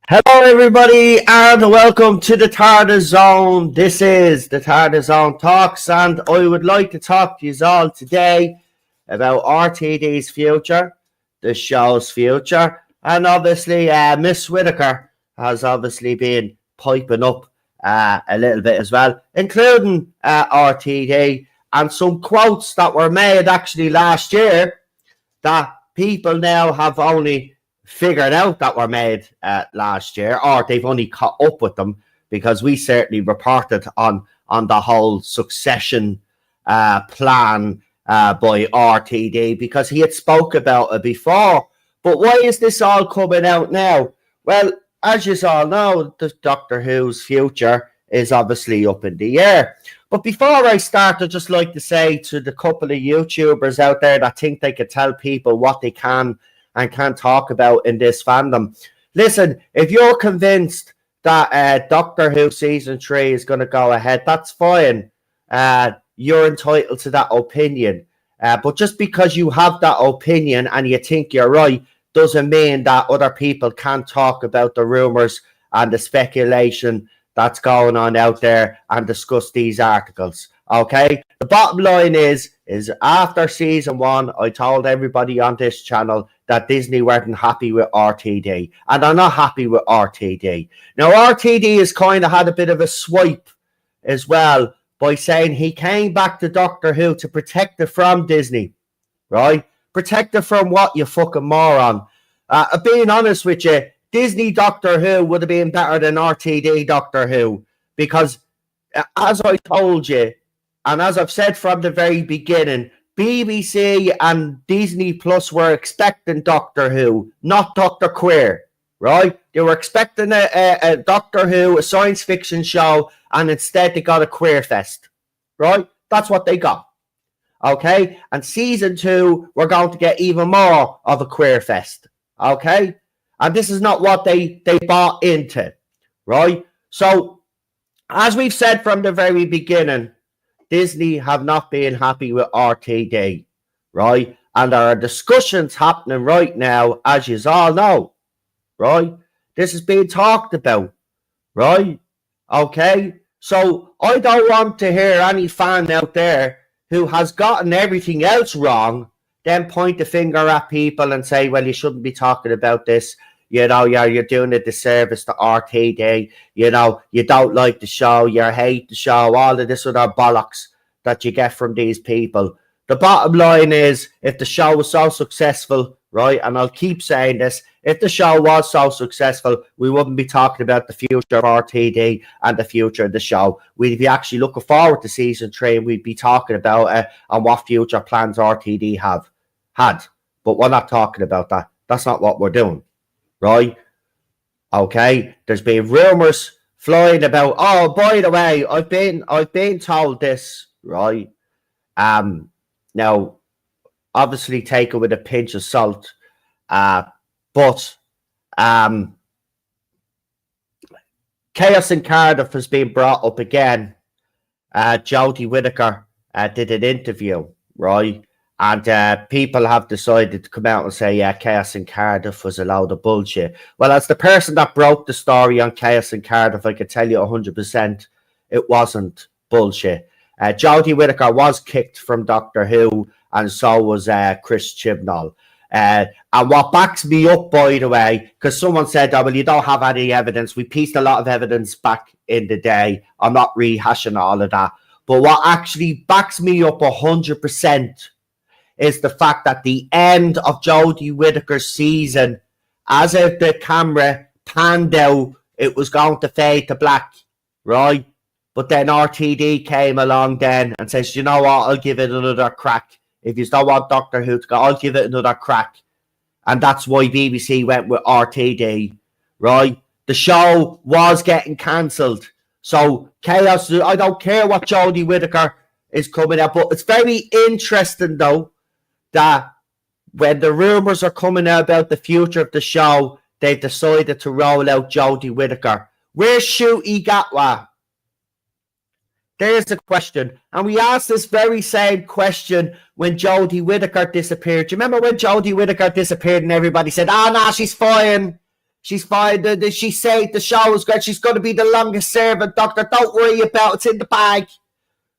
Hello, everybody, and welcome to the TARDIS Zone. This is the TARDIS Zone Talks, and I would like to talk to you all today about RTD's future, the show's future, and obviously, Miss Whitaker has obviously been piping up a little bit as well, including RTD, and some quotes that were made actually last year that people now have only figured out that were made last year, or they've only caught up with them, because we certainly reported on the whole succession plan by RTD, because he had spoke about it before. But why is this all coming out now? Well, as you all know, the Doctor Who's future is obviously up in the air. But before I start, I'd just like to say to the couple of YouTubers out there that think they could tell people what they can and can't talk about in this fandom. Listen, if you're convinced that Doctor Who Season 3 is going to go ahead, that's fine. You're entitled to that opinion. But just because you have that opinion and you think you're right, doesn't mean that other people can't talk about the rumours and the speculation that's going on out there and discuss these articles. Okay? The bottom line is after Season 1, I told everybody on this channel that Disney weren't happy with RTD, and they're not happy with RTD. Now, RTD has kind of had a bit of a swipe as well by saying he came back to Doctor Who to protect it from Disney, right? Protect it from what, you fucking moron? Being honest with you, Disney Doctor Who would have been better than RTD Doctor Who, because as I told you, and as I've said from the very beginning, BBC and Disney Plus were expecting Doctor Who, not Doctor Queer, right? They were expecting a Doctor Who, a science fiction show, and instead they got a queer fest, right? That's what they got, okay? And Season 2, we're going to get even more of a queer fest, okay? And this is not what they bought into, right? So, as we've said from the very beginning, Disney have not been happy with RTD, right? And there are discussions happening right now, as you all know, right? This is being talked about, right? Okay? So I don't want to hear any fan out there who has gotten everything else wrong then point the finger at people and say, well, you shouldn't be talking about this. You know, you're doing a disservice to RTD. You know, you don't like the show. You hate the show. All of this other bollocks that you get from these people. The bottom line is, if the show was so successful, right, and I'll keep saying this, if the show was so successful, we wouldn't be talking about the future of RTD and the future of the show. We'd be actually looking forward to Season 3, and we'd be talking about it and what future plans RTD had. But we're not talking about that. That's not what we're doing. Right? Okay. There's been rumors flying about, oh, by the way, I've been told this, right? Now, obviously take it with a pinch of salt. But Chaos in Cardiff has been brought up again. Jodie Whittaker did an interview, right? And people have decided to come out and say, yeah, Chaos in Cardiff was a load of bullshit. Well, as the person that broke the story on Chaos in Cardiff, I could tell you 100% it wasn't bullshit. Jodie Whittaker was kicked from Doctor Who, and so was Chris Chibnall. And what backs me up, by the way, because someone said, oh, well, you don't have any evidence. We pieced a lot of evidence back in the day. I'm not rehashing all of that. But what actually backs me up 100% is the fact that the end of Jodie Whittaker's season, as if the camera panned out, it was going to fade to black, right? But then RTD came along then and says, you know what, I'll give it another crack. If you don't want Doctor Who to go, I'll give it another crack. And that's why BBC went with RTD, right? The show was getting cancelled. So Chaos, I don't care what Jodie Whittaker is coming out, but it's very interesting though, that when the rumours are coming out about the future of the show, they've decided to roll out Jodie Whittaker. Where's Ncuti Gatwa? There's the question. And we asked this very same question when Jodie Whittaker disappeared. Do you remember when Jodie Whittaker disappeared and everybody said, oh, no, she's fine. She's fine. She said the show is good. She's going to be the longest serving doctor. Don't worry about it. It's in the bag.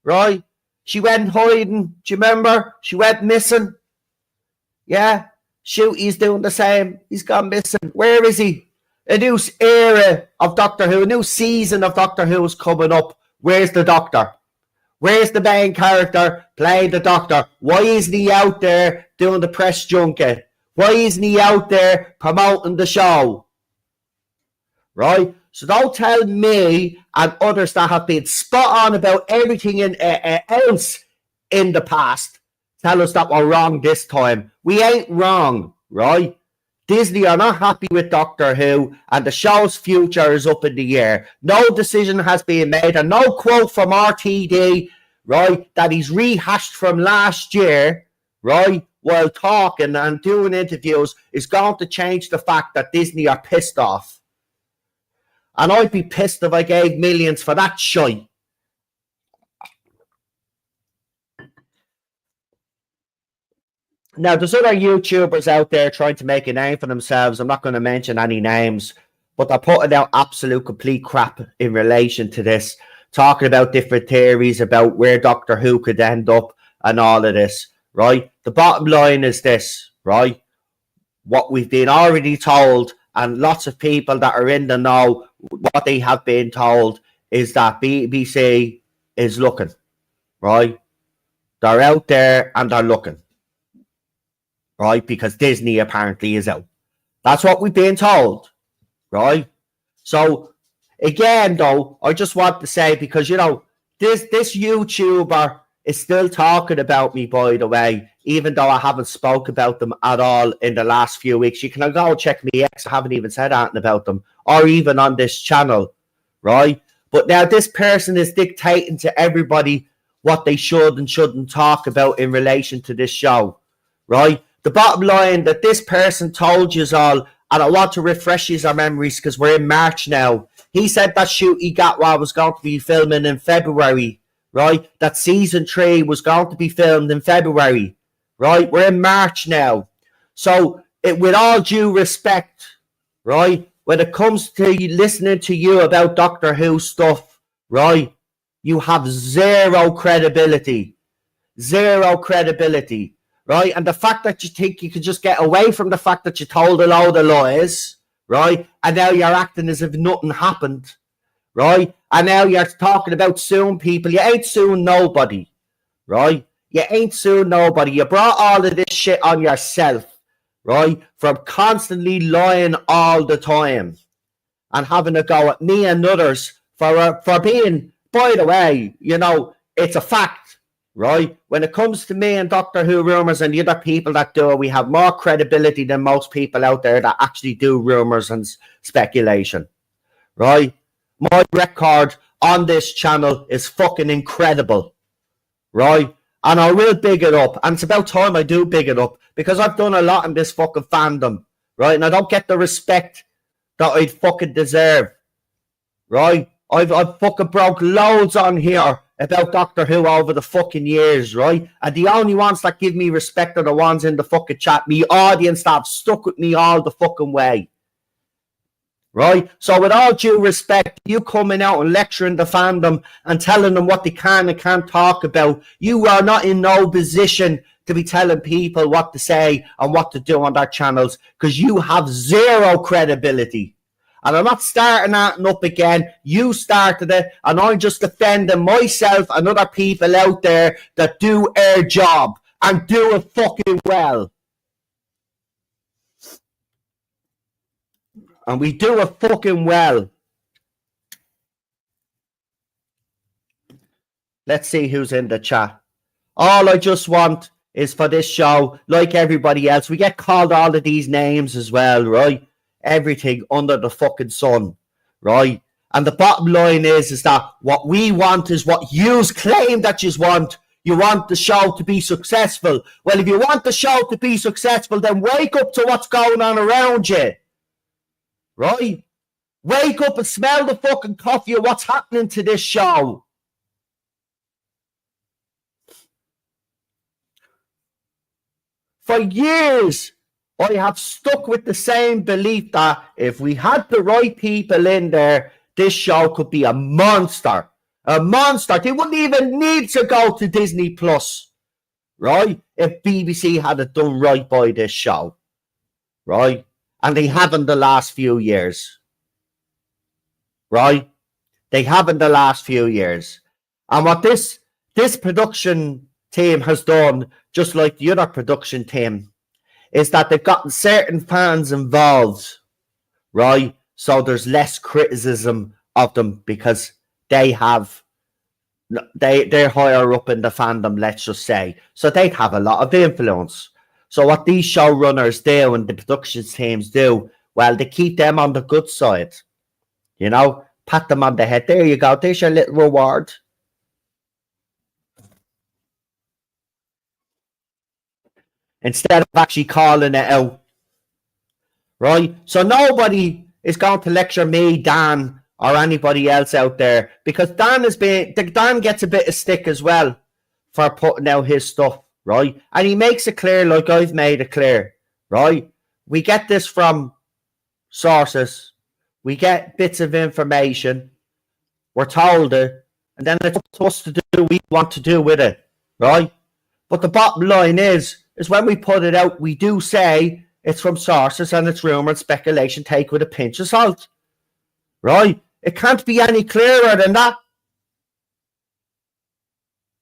Right? She went hiding. Do you remember? She went missing. Yeah. Shoot, he's doing the same. He's gone missing. Where is he? A new era of Doctor Who, a new season of Doctor Who is coming up. Where's the Doctor? Where's the main character playing the Doctor? Why isn't he out there doing the press junket? Why isn't he out there promoting the show? Right? So don't tell me and others that have been spot on about everything else in the past. Tell us that we're wrong this time. We ain't wrong, right? Disney are not happy with Doctor Who, and the show's future is up in the air. No decision has been made, and no quote from RTD, right, that he's rehashed from last year, right, while talking and doing interviews is going to change the fact that Disney are pissed off. And I'd be pissed if I gave millions for that shite. Now, there's other YouTubers out there trying to make a name for themselves. I'm not going to mention any names, but they're putting out absolute complete crap in relation to this, talking about different theories about where Doctor Who could end up and all of this, right? The bottom line is this, right? What we've been already told, and lots of people that are in the know, what they have been told is that BBC is looking, right? They're out there and they're looking. Right, because Disney apparently is out. That's what we've been told, right? So, again, though, I just want to say, because, you know, this YouTuber is still talking about me, by the way, even though I haven't spoke about them at all in the last few weeks. You can go check me X. I haven't even said anything about them, or even on this channel, right? But now this person is dictating to everybody what they should and shouldn't talk about in relation to this show, right? The bottom line that this person told you all, and I want to refresh our memories because we're in March now. He said that Ncuti Gatwa was going to be filming in February, right? That season 3 was going to be filmed in February, right? We're in March now. So, with all due respect, right, when it comes to listening to you about Doctor Who stuff, right, you have zero credibility. Zero credibility. Right, and the fact that you think you could just get away from the fact that you told a load of lies, right, and now you're acting as if nothing happened, right, and now you're talking about suing people. You ain't suing nobody, right, you ain't suing nobody. You brought all of this shit on yourself, right, from constantly lying all the time and having a go at me and others for being, by the way, you know, it's a fact. Right? When it comes to me and Doctor Who rumours and the other people that do it, we have more credibility than most people out there that actually do rumours and speculation. Right? My record on this channel is fucking incredible. Right? And I will big it up. And it's about time I do big it up, because I've done a lot in this fucking fandom. Right? And I don't get the respect that I'd fucking deserve. Right? I've fucking broke loads on here about Doctor Who over the fucking years, right? And the only ones that give me respect are the ones in the fucking chat, me audience that have stuck with me all the fucking way, right? So with all due respect, you coming out and lecturing the fandom and telling them what they can and can't talk about, you are not in no position to be telling people what to say and what to do on their channels, because you have zero credibility. And I'm not starting that up again. You started it, and I'm just defending myself and other people out there that do their job and do it fucking well. And we do it fucking well. Let's see who's in the chat. All I just want is for this show, like everybody else, we get called all of these names as well, right? Everything under the fucking sun, right? And the bottom line is that what we want is what yous claim that yous want. You want the show to be successful. Well, if you want the show to be successful, then wake up to what's going on around you, right? Wake up and smell the fucking coffee of what's happening to this show. For years, I have stuck with the same belief that if we had the right people in there, this show could be a monster. A monster. They wouldn't even need to go to Disney Plus, right? If BBC had it done right by this show, right? And they haven't the last few years, right? They haven't the last few years. And what this production team has done, just like the other production team, is that they've gotten certain fans involved, right? So there's less criticism of them because they're higher up in the fandom, let's just say. So they have a lot of influence. So what these showrunners do and the production teams do, well, they keep them on the good side. You know, pat them on the head. There you go. There's your little reward. Instead of actually calling it out, right? So nobody is going to lecture me, Dan, or anybody else out there, because Dan gets a bit of stick as well for putting out his stuff, right? And he makes it clear, like I've made it clear, right? We get this from sources, we get bits of information, we're told it, and then it's up to us to do what we want to do with it, right? But the bottom line is when we put it out, we do say it's from sources and it's rumour and speculation, take with a pinch of salt. Right? It can't be any clearer than that.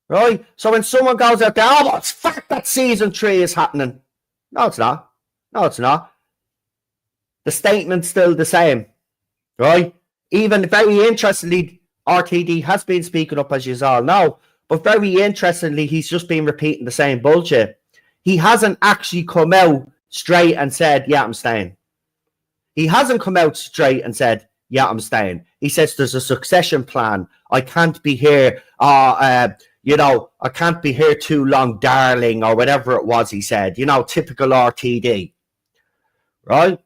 Right? So when someone goes out there, oh, it's fact that season 3 is happening. No, it's not. No, it's not. The statement's still the same. Right? Even very interestingly, RTD has been speaking up, as you all know, but very interestingly, he's just been repeating the same bullshit. He hasn't actually come out straight and said, yeah, I'm staying. He hasn't come out straight and said, yeah, I'm staying. He says there's a succession plan. I can't be here, I can't be here too long, darling, or whatever it was he said. You know, typical RTD. Right?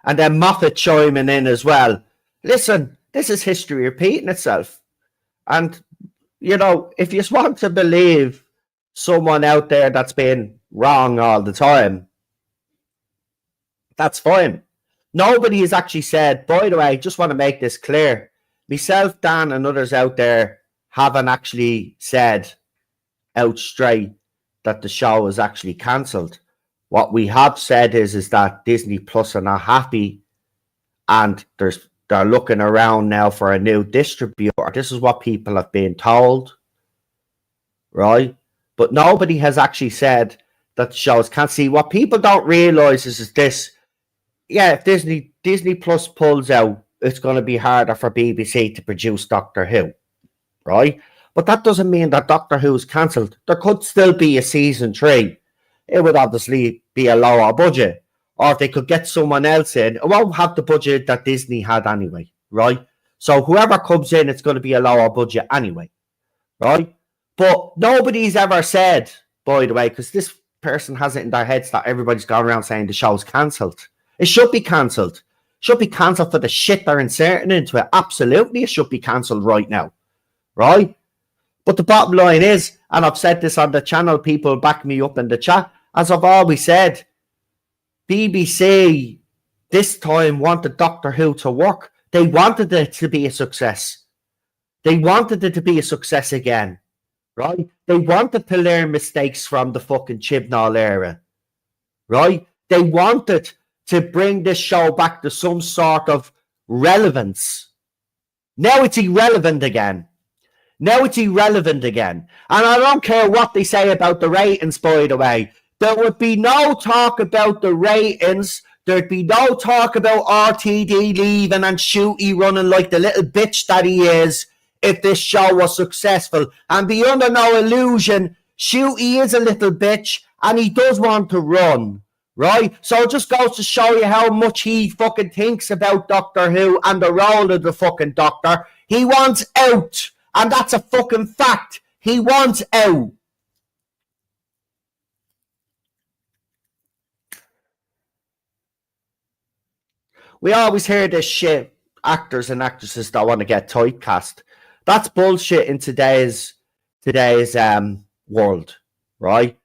And then Moffat chiming in as well. Listen, this is history repeating itself. And, you know, if you want to believe someone out there that's been wrong all the time, that's fine. Nobody has actually said, by the way, just want to make this clear. Myself, Dan, and others out there haven't actually said out straight that the show is actually cancelled. What we have said is that Disney Plus are not happy and they're looking around now for a new distributor. This is what people have been told, right? But nobody has actually said that the shows can't see. What people don't realise is this. Yeah, if Disney Plus pulls out, it's going to be harder for BBC to produce Doctor Who, right? But that doesn't mean that Doctor Who is cancelled. There could still be a season 3. It would obviously be a lower budget. Or if they could get someone else in, it won't have the budget that Disney had anyway, right? So whoever comes in, it's going to be a lower budget anyway, right? But nobody's ever said, by the way, because this person has it in their heads that everybody's gone around saying the show's cancelled. It should be cancelled. It should be cancelled for the shit they're inserting into it. Absolutely, it should be cancelled right now, right? But the bottom line is, and I've said this on the channel, people back me up in the chat, as I've always said, BBC this time wanted Doctor Who to work. They wanted it to be a success. They wanted it to be a success again, right? They wanted to learn mistakes from the fucking Chibnall era, right? They wanted to bring this show back to some sort of relevance. Now it's irrelevant again. And I don't care what they say about the ratings, by the way. There would be no talk about the ratings. There'd be no talk about RTD leaving and Ncuti running like the little bitch that he is if this show was successful. And be under no illusion, Ncuti is a little bitch and he does want to run, right? So it just goes to show you how much he fucking thinks about Doctor Who and the role of the fucking Doctor. He wants out. And that's a fucking fact. He wants out. We always hear this shit. Actors and actresses that want to get typecast. That's bullshit in today's world, right?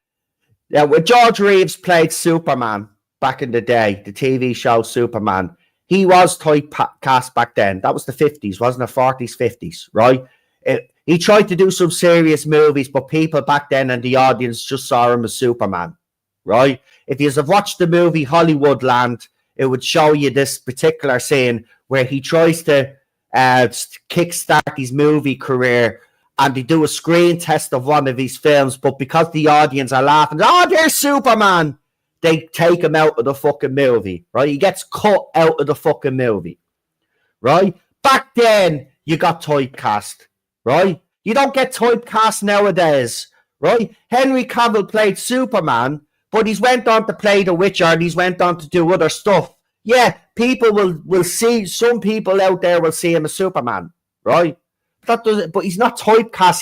Yeah, when George Reeves played Superman back in the day, the TV show Superman, he was typecast back then. That was the 50s, wasn't it? 40s, 50s, right? He tried to do some serious movies, but people back then and the audience just saw him as Superman, right? If you have watched the movie Hollywoodland, it would show you this particular scene where he tries to kickstart his movie career, and they do a screen test of one of his films, but because the audience are laughing, oh, there's Superman, they take him out of the fucking movie, right? He gets cut out of the fucking movie, right? Back then, you got typecast, right? You don't get typecast nowadays, right? Henry Cavill played Superman, but he's went on to play The Witcher, and he's went on to do other stuff. Yeah, people will see, some people out there will see him as Superman, right? But he's not typecast.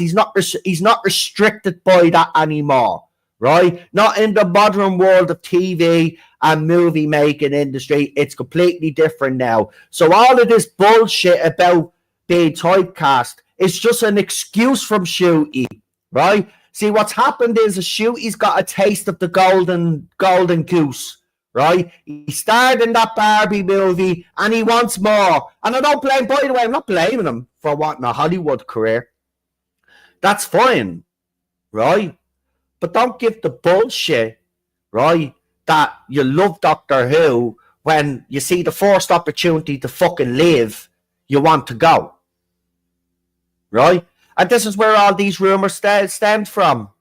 He's not restricted by that anymore, right? Not in the modern world of TV and movie making industry. It's completely different now. So all of this bullshit about being typecast is just an excuse from Ncuti, right? See, what's happened is Ncuti's got a taste of the golden goose, right? He starred in that Barbie movie and he wants more. And I don't blame, by the way, I'm not blaming him for wanting a Hollywood career. That's fine, right? But don't give the bullshit, right, that you love Doctor Who when you see the first opportunity to fucking live, you want to go, right? And this is where all these rumors stemmed from.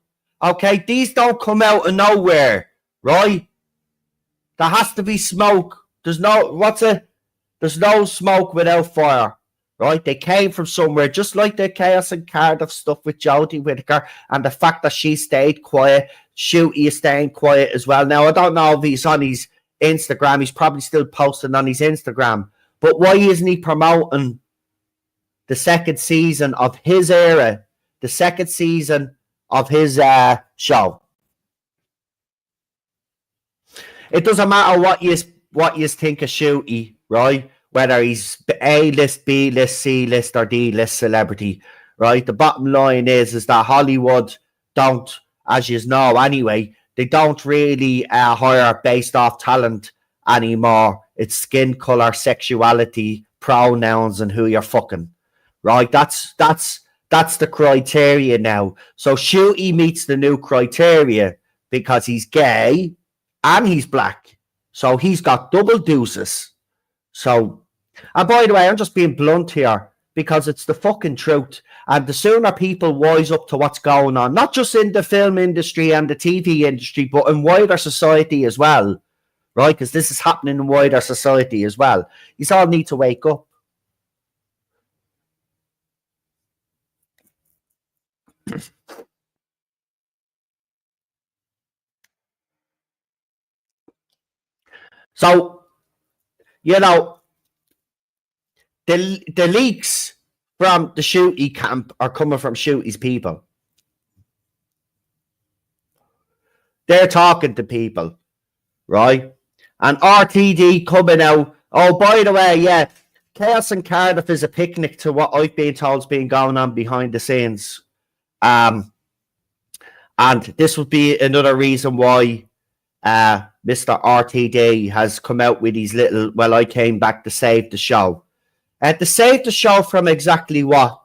Okay, these don't come out of nowhere, right? There has to be smoke. There's no smoke without fire, right? They came from somewhere, just like the Chaos and Cardiff stuff with Jodie Whittaker, and the fact that she stayed quiet. Ncuti is staying quiet as well. Now, I don't know if he's on his Instagram. He's probably still posting on his Instagram. But why isn't he promoting the second season of his era, the second season of his show? It doesn't matter what you think of Ncuti, right? Whether he's A-list, B-list, C-list, or D-list celebrity, right? The bottom line is that Hollywood don't, as you know anyway, they don't really hire based off talent anymore. It's skin color, sexuality, pronouns, and who you're fucking, right? That's the criteria now. So Ncuti meets the new criteria because he's gay and he's black. So he's got double deuces. So, and by the way, I'm just being blunt here because it's the fucking truth. And the sooner people wise up to what's going on, not just in the film industry and the TV industry, but in wider society as well, right? Because this is happening in wider society as well. You all need to wake up. So, you know, the leaks from the Ncuti camp are coming from Ncuti's people. They're talking to people, right? And RTD coming out, oh, by the way, yeah, Chaos and Cardiff is a picnic to what I've been told has been going on behind the scenes. And this would be another reason why Mr. RTD has come out with these little, well, I came back to save the show. To save the show from exactly what?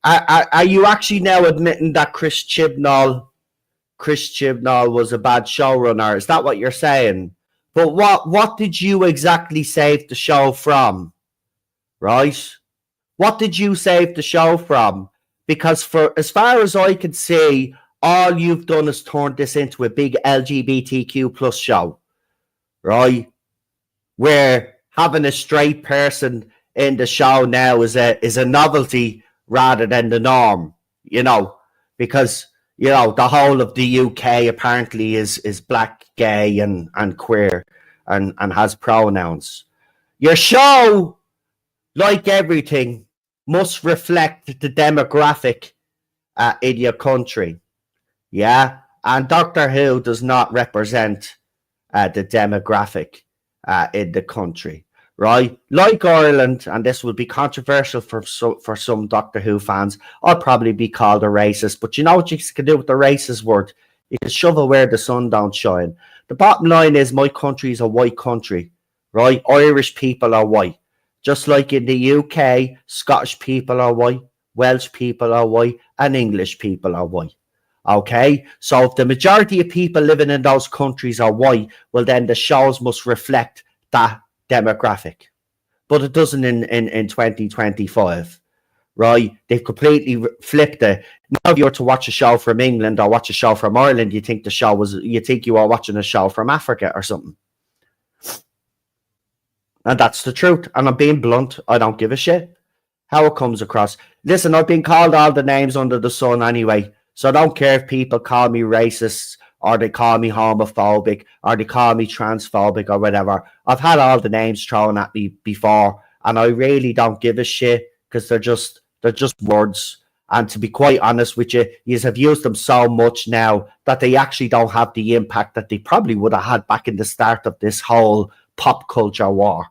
Are you actually now admitting that Chris Chibnall was a bad showrunner? Is that what you're saying? But what did you exactly save the show from? Right? What did you save the show from? Because for as far as I can see, all you've done is turned this into a big LGBTQ plus show, right? Where having a straight person in the show now is a novelty rather than the norm, you know, because, you know, the whole of the UK apparently is black, gay, and queer, and has pronouns. Your show, like everything, must reflect the demographic in your country. Yeah, and Doctor Who does not represent the demographic in the country, right? Like Ireland, and this will be controversial for some Doctor Who fans, I'll probably be called a racist, but you know what you can do with the racist word? You can shovel where the sun don't shine. The bottom line is my country is a white country, right? Irish people are white. Just like in the UK, Scottish people are white, Welsh people are white, and English people are white. Okay, so if the majority of people living in those countries are white, well, then the shows must reflect that demographic. But it doesn't in 2025, right? They've completely flipped it. Now, if you were to watch a show from England or watch a show from Ireland, you think you are watching a show from Africa or something. And that's the truth. And I'm being blunt. I don't give a shit how it comes across. Listen, I've been called all the names under the sun anyway. So I don't care if people call me racist or they call me homophobic or they call me transphobic or whatever. I've had all the names thrown at me before, and I really don't give a shit because they're just words. And to be quite honest with you, you have used them so much now that they actually don't have the impact that they probably would have had back in the start of this whole pop culture war.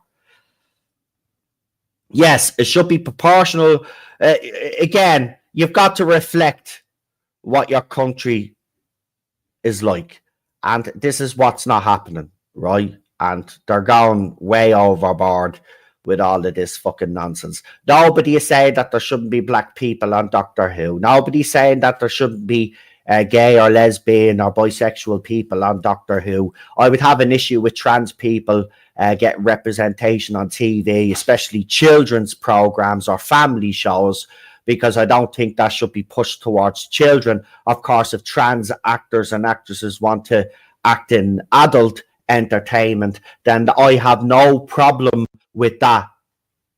Yes, it should be proportional. Again, you've got to reflect what your country is like. And this is what's not happening, right? And they're going way overboard with all of this fucking nonsense. Nobody is saying that there shouldn't be black people on Doctor Who. Nobody's saying that there shouldn't be gay or lesbian or bisexual people on Doctor Who. I would have an issue with trans people getting representation on TV, especially children's programs or family shows, because I don't think that should be pushed towards children. Of course, if trans actors and actresses want to act in adult entertainment, then I have no problem with that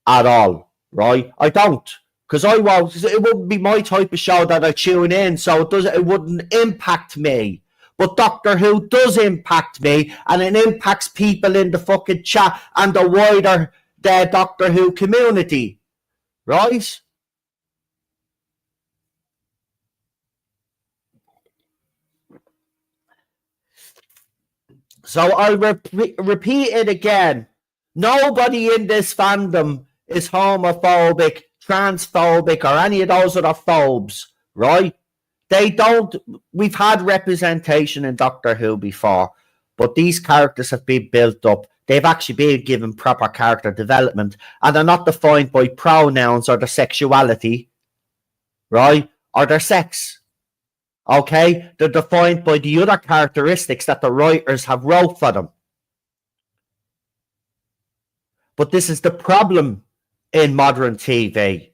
at all, right? I don't, because it wouldn't be my type of show that I tune in, so it wouldn't impact me. But Doctor Who does impact me, and it impacts people in the fucking chat and the wider Doctor Who community, right? So I'll repeat it again. Nobody in this fandom is homophobic, transphobic, or any of those other phobes, right? They don't. We've had representation in Doctor Who before, but these characters have been built up. They've actually been given proper character development, and they're not defined by pronouns or their sexuality, right? Or their sex. Okay? They're defined by the other characteristics that the writers have wrote for them. But this is the problem in modern TV.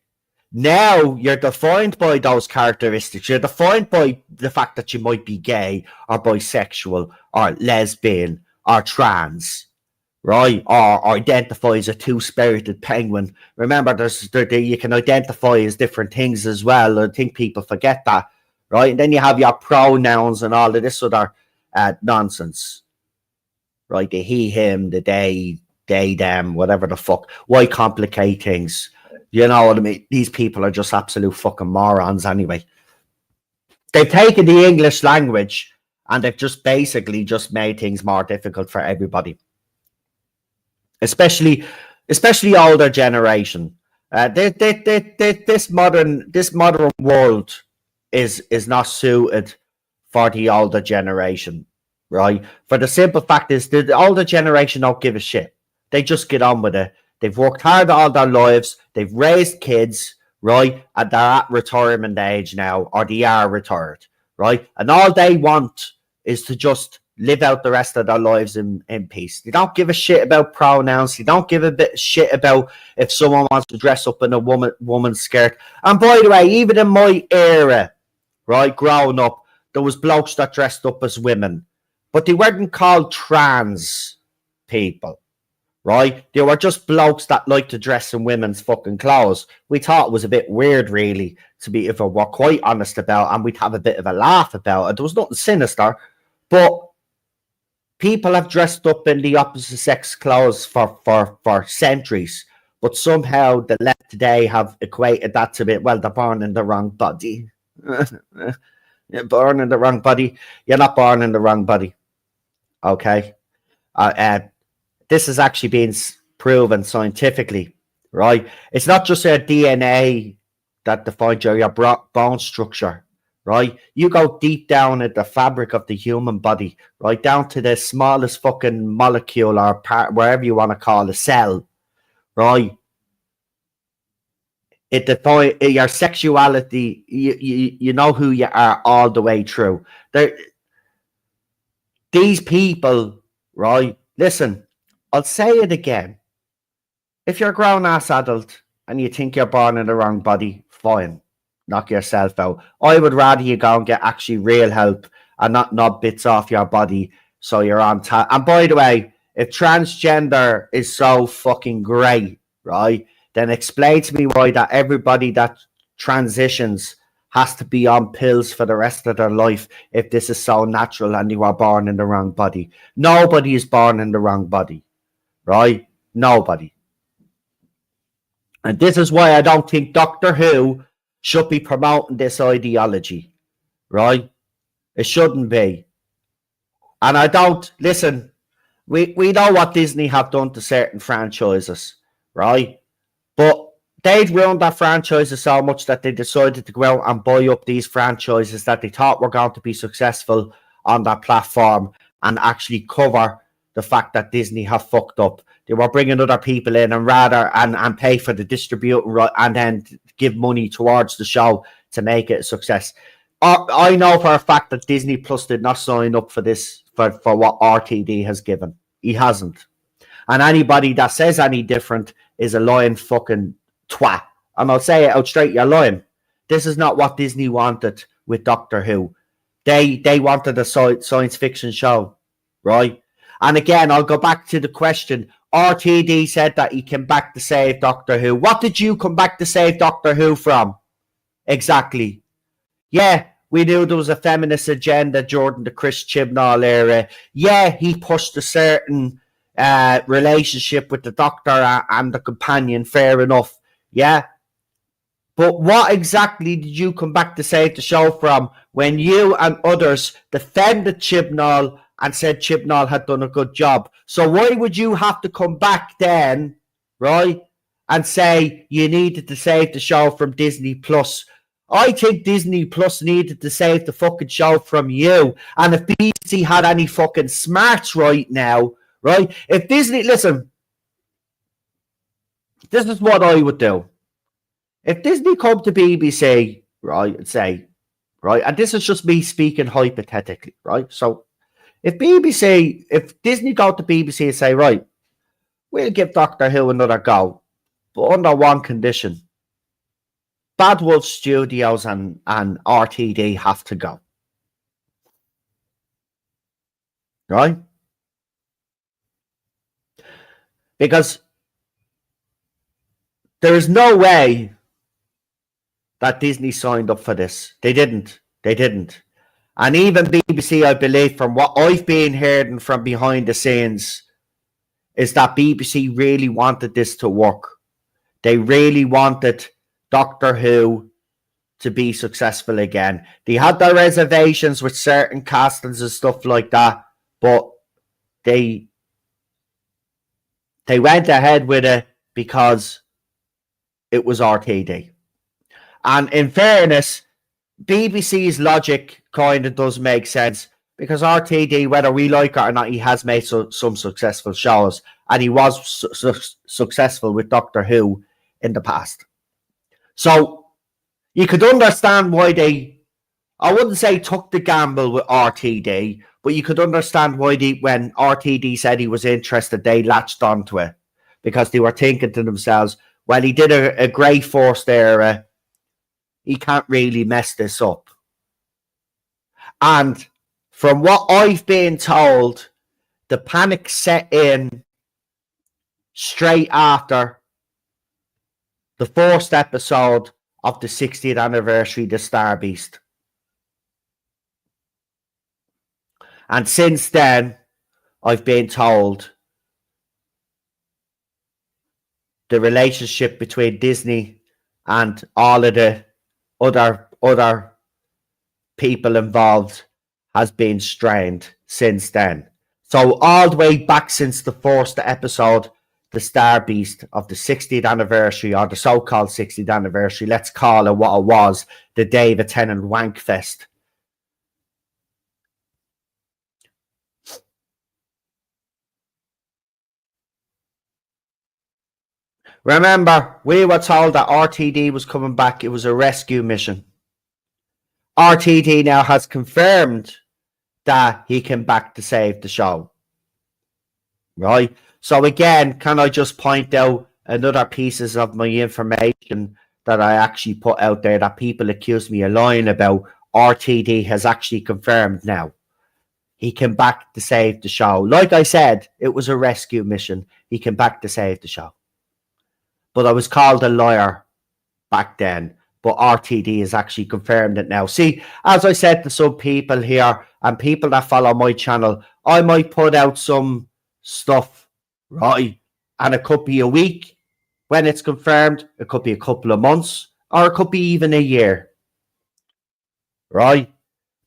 Now you're defined by those characteristics. You're defined by the fact that you might be gay or bisexual or lesbian or trans, right? Or identify as a two-spirited penguin. Remember, you can identify as different things as well. I think people forget that, right? And then you have your pronouns and all of this other nonsense, right? The he, him, the they, them, whatever the fuck. Why complicate things? You know what I mean? These people are just absolute fucking morons anyway. They've taken the English language and they've just basically just made things more difficult for everybody. Especially older generation. This modern world is not suited for the older generation, right? For the simple fact is the older generation don't give a shit. They just get on with it. They've worked hard all their lives. They've raised kids, right? And they're at retirement age now, or they are retired, right? And all they want is to just live out the rest of their lives in peace. They don't give a shit about pronouns. They don't give a bit of shit about if someone wants to dress up in a woman's skirt. And by the way, even in my era, right, growing up, there was blokes that dressed up as women, but they weren't called trans people. Right? They were just blokes that like to dress in women's fucking clothes. We thought it was a bit weird, really, to be, if we're quite honest about, and we'd have a bit of a laugh about it. There was nothing sinister, but people have dressed up in the opposite sex clothes for centuries. But somehow the left today have equated that to it. Well, they're born in the wrong body. You're born in the wrong body. You're not born in the wrong body. Okay? This has actually been proven scientifically, right? It's not just your DNA that defines your bone structure, right? You go deep down at the fabric of the human body, right down to the smallest fucking molecule or part, wherever you want to call a cell, right? It defines your sexuality. You know who you are all the way through. These people, right? Listen, I'll say it again. If you're a grown ass adult and you think you're born in the wrong body, fine, knock yourself out. I would rather you go and get actually real help and not knob bits off your body so you're on time. And by the way, if transgender is so fucking great, right, then explain to me why that everybody that transitions has to be on pills for the rest of their life if this is so natural and you are born in the wrong body. Nobody is born in the wrong body, right? Nobody. And this is why I don't think Doctor Who should be promoting this ideology, right? It shouldn't be. And I don't, listen, we know what Disney have done to certain franchises, right? But they'd ruined that franchises so much that they decided to go out and buy up these franchises that they thought were going to be successful on that platform and actually cover the fact that Disney have fucked up. They were bringing other people in and rather and pay for the distributing and then give money towards the show to make it a success. I know for a fact that Disney Plus did not sign up for this for what RTD has given. He hasn't. And anybody that says any different is a lying fucking twat. And I'll say it out straight, you're lying. This is not what Disney wanted with Doctor Who. They wanted a science fiction show, right? And again, I'll go back to the question. RTD said that he came back to save Doctor Who. What did you come back to save Doctor Who from? Exactly. Yeah, we knew there was a feminist agenda during the Chris Chibnall era. Yeah, he pushed a certain relationship with the Doctor and the companion. Fair enough. Yeah. But what exactly did you come back to save the show from when you and others defended Chibnall and said Chibnall had done a good job? So why would you have to come back then, right, and say you needed to save the show from Disney Plus? I think Disney Plus needed to save the fucking show from you. And if BBC had any fucking smarts right now, right, if Disney, listen, this is what I would do. If Disney come to BBC, right, and say, right, and this is just me speaking hypothetically, right, so if Disney go to BBC and say, right, we'll give Doctor Who another go, but under one condition. Bad Wolf Studios and RTD have to go. Right? Because there is no way that Disney signed up for this. They didn't. And even BBC, I believe, from what I've been hearing from behind the scenes, is that BBC really wanted this to work. They really wanted Doctor Who to be successful again. They had their reservations with certain castings and stuff like that, but they went ahead with it because it was RTD. And in fairness, BBC's logic kind of does make sense because RTD, whether we like it or not, he has made some successful shows, and he was successful with Doctor Who in the past. So you could understand why they, I wouldn't say took the gamble with RTD, but you could understand why when RTD said he was interested, they latched onto it because they were thinking to themselves, well, he did a great first era. He can't really mess this up. And from what I've been told, the panic set in straight after the first episode of the 60th anniversary, The Star Beast. And since then, I've been told the relationship between Disney and all of the other people involved has been strained since then. So all the way back since the first episode, the star beast of the 60th anniversary, or the so-called 60th anniversary, let's call it what it was, the David Tennant Wankfest. Remember, we were told that RTD was coming back. It was a rescue mission. RTD now has confirmed that he came back to save the show. Right? So again, can I just point out another pieces of my information that I actually put out there that people accuse me of lying about? RTD has actually confirmed now. He came back to save the show. Like I said, it was a rescue mission. He came back to save the show. But I was called a liar back then. But RTD has actually confirmed it now. See, as I said to some people here and people that follow my channel, I might put out some stuff, right? And it could be a week when it's confirmed. It could be a couple of months, or it could be even a year, right?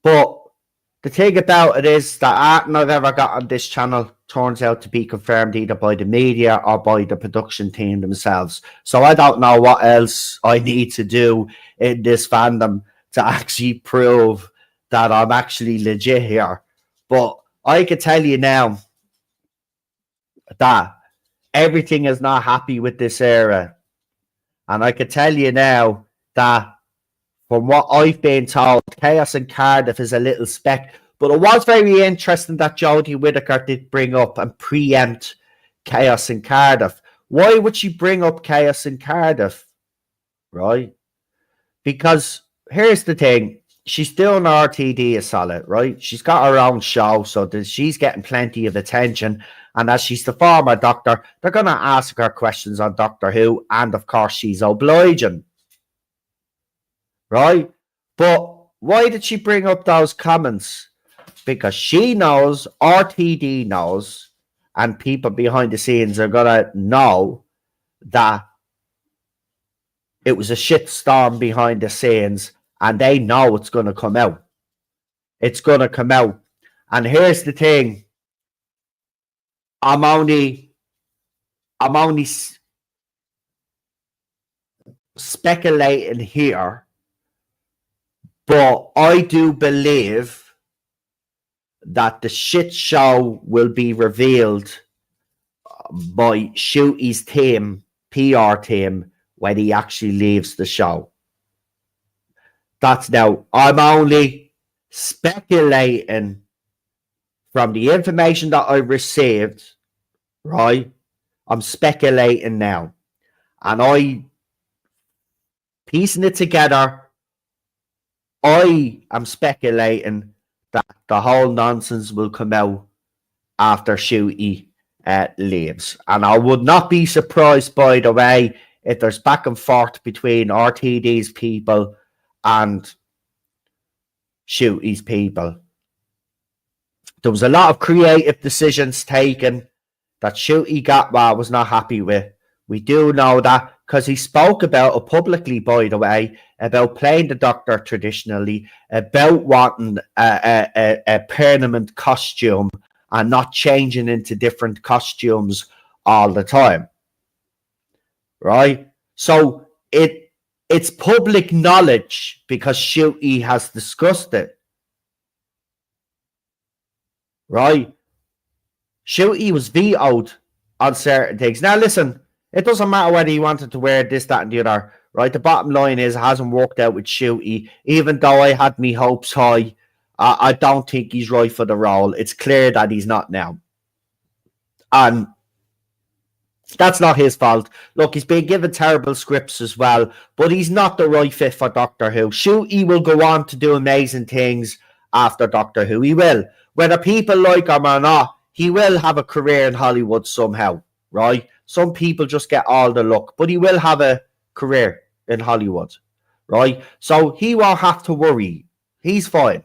But the thing about it is that anything I've ever got on this channel turns out to be confirmed either by the media or by the production team themselves. So I don't know what else I need to do in this fandom to actually prove that I'm actually legit here. But I can tell you now that everything is not happy with this era. And I can tell you now that from what I've been told, Chaos in Cardiff is a little speck. But it was very interesting that Jodie Whittaker did bring up and preempt Chaos in Cardiff. Why would she bring up Chaos in Cardiff? Right? Because here's the thing. She's doing RTD a solid, right? She's got her own show, so she's getting plenty of attention. And as she's the former Doctor, they're going to ask her questions on Doctor Who. And of course, she's obliging. Right? But why did she bring up those comments? Because she knows, RTD knows, and people behind the scenes are going to know that it was a shitstorm behind the scenes, and they know it's going to come out. It's going to come out. And here's the thing. I'm only speculating here, but I do believe that the shit show will be revealed by Ncuti's team, PR team, when he actually leaves the show. That's now, I'm only speculating from the information that I received, right? I'm speculating now. And I, piecing it together, I am speculating that the whole nonsense will come out after Ncuti leaves. And I would not be surprised, by the way, if there's back and forth between RTD's people and Ncuti's people. There was a lot of creative decisions taken that Ncuti Gatwa was not happy with. We do know that because he spoke about it publicly, by the way, about playing the Doctor traditionally, about wanting a permanent costume and not changing into different costumes all the time. Right? So it's public knowledge because Ncuti has discussed it. Right? Ncuti was vetoed on certain things. Now listen, it doesn't matter whether he wanted to wear this, that, and the other, right? The bottom line is it hasn't worked out with Ncuti. Even though I had me hopes high, I don't think he's right for the role. It's clear that he's not now. And that's not his fault. Look, he's been given terrible scripts as well, but he's not the right fit for Doctor Who. Ncuti will go on to do amazing things after Doctor Who. He will. Whether people like him or not, he will have a career in Hollywood somehow, right? Some people just get all the luck, but he will have a career in Hollywood, right? So he won't have to worry. He's fine,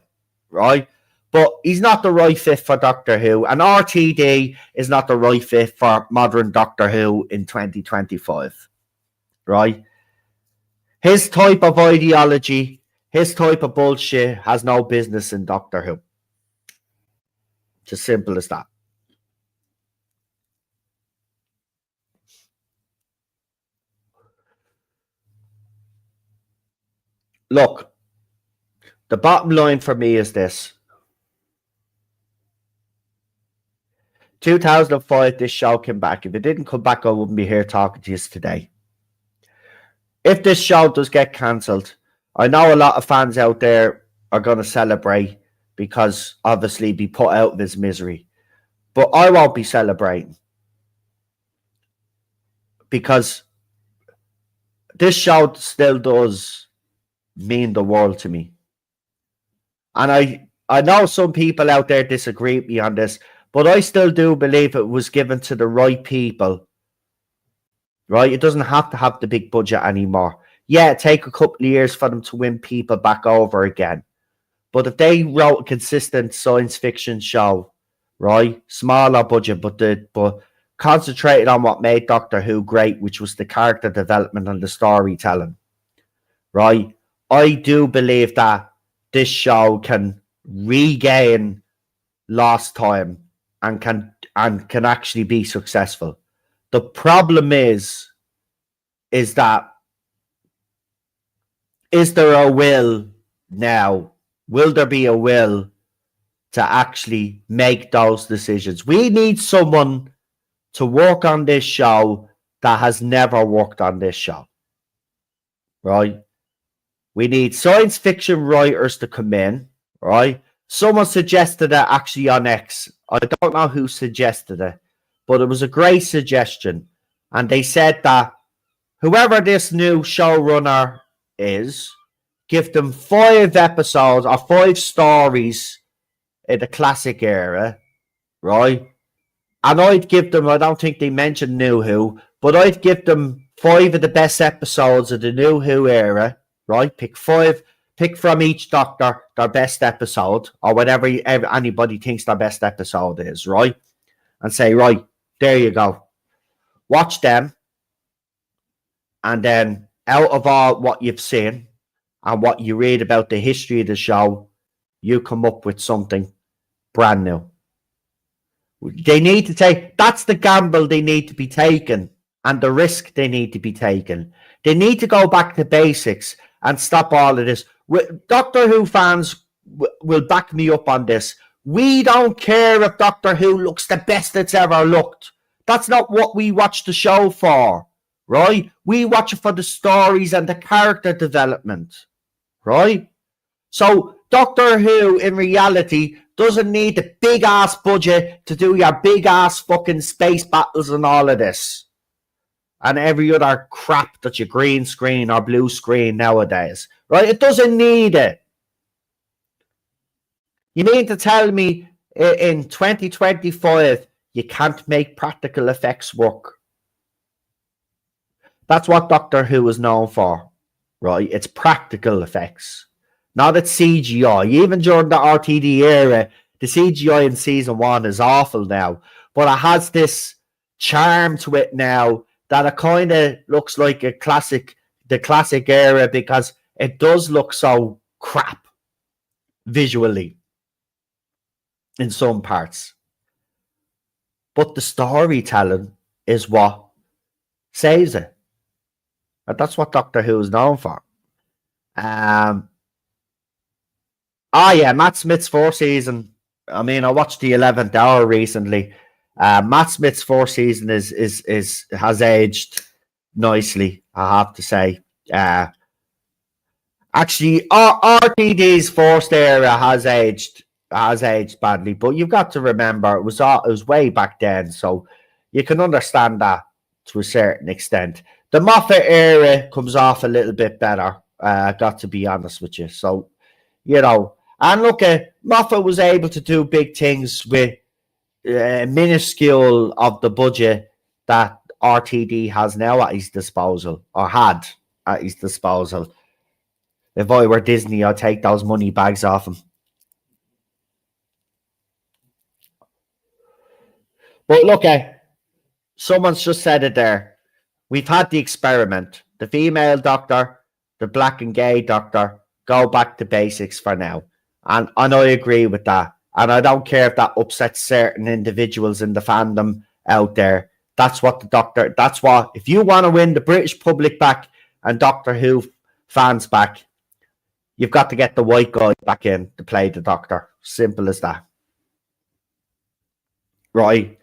right? But he's not the right fit for Doctor Who, and RTD is not the right fit for modern Doctor Who in 2025, right? His type of ideology, his type of bullshit has no business in Doctor Who. It's as simple as that. look, the bottom line for me is this. 2005, this show came back. If it didn't come back, I wouldn't be here talking to you today. If this show does get cancelled, I know a lot of fans out there are going to celebrate because obviously be put out of his misery. But I won't be celebrating because this show still does mean the world to me. And I know some people out there disagree with me on this, but I still do believe it was given to the right people. Right? It doesn't have to have the big budget anymore. Yeah, it take a couple of years for them to win people back over again. But if they wrote a consistent science fiction show, right, smaller budget, but concentrated on what made Doctor Who great, which was the character development and the storytelling, right? I do believe that this show can regain lost time and can actually be successful. The problem is that is there a will now? Will there be a will to actually make those decisions? We need someone to work on this show that has never worked on this show, right? We need science fiction writers to come in, right? Someone suggested it actually on X. I don't know who suggested it, but it was a great suggestion. And they said that whoever this new showrunner is, give them 5 episodes or 5 stories in the classic era, right? And I'd give them, I don't think they mentioned New Who, but I'd give them 5 of the best episodes of the New Who era, right? Pick 5, pick from each Doctor their best episode, or whatever anybody thinks their best episode is, right? And say, right, there you go. Watch them. And then out of all what you've seen and what you read about the history of the show, you come up with something brand new. They need to take, that's the gamble they need to be taken and the risk they need to be taken. They need to go back to basics and stop all of this. Doctor Who fans will back me up on this. We don't care if Doctor Who looks the best it's ever looked. That's not what we watch the show for, right? We watch it for the stories and the character development, right? So Doctor Who, in reality, doesn't need the big-ass budget to do your big-ass fucking space battles and all of this. And every other crap that you green screen or blue screen nowadays, right? It doesn't need it. You mean to tell me in 2025 you can't make practical effects work? That's what Doctor Who is known for, right? It's practical effects. Not it's CGI. Even during the RTD era, the CGI in season 1 is awful now. But it has this charm to it now that it kind of looks like the classic era because it does look so crap visually in some parts. But the storytelling is what saves it. And that's what Doctor Who is known for. Matt Smith's 4th season. I mean, I watched the 11th hour recently. Matt Smith's 4th season has aged nicely, I have to say. Actually, RTD's 4th era has aged badly, but you've got to remember it was way back then, so you can understand that to a certain extent. The Moffat era comes off a little bit better. Got to be honest with you. So, you know, and look, Moffat was able to do big things with minuscule of the budget that RTD has now at his disposal, or had at his disposal. If I were Disney, I'd take those money bags off him. But look, someone's just said it there. We've had the experiment. The female Doctor, the black and gay Doctor, go back to basics for now. And I agree with that. And I don't care if that upsets certain individuals in the fandom out there. That's what if you want to win the British public back and Doctor Who fans back, you've got to get the white guy back in to play the Doctor. Simple as that. Right?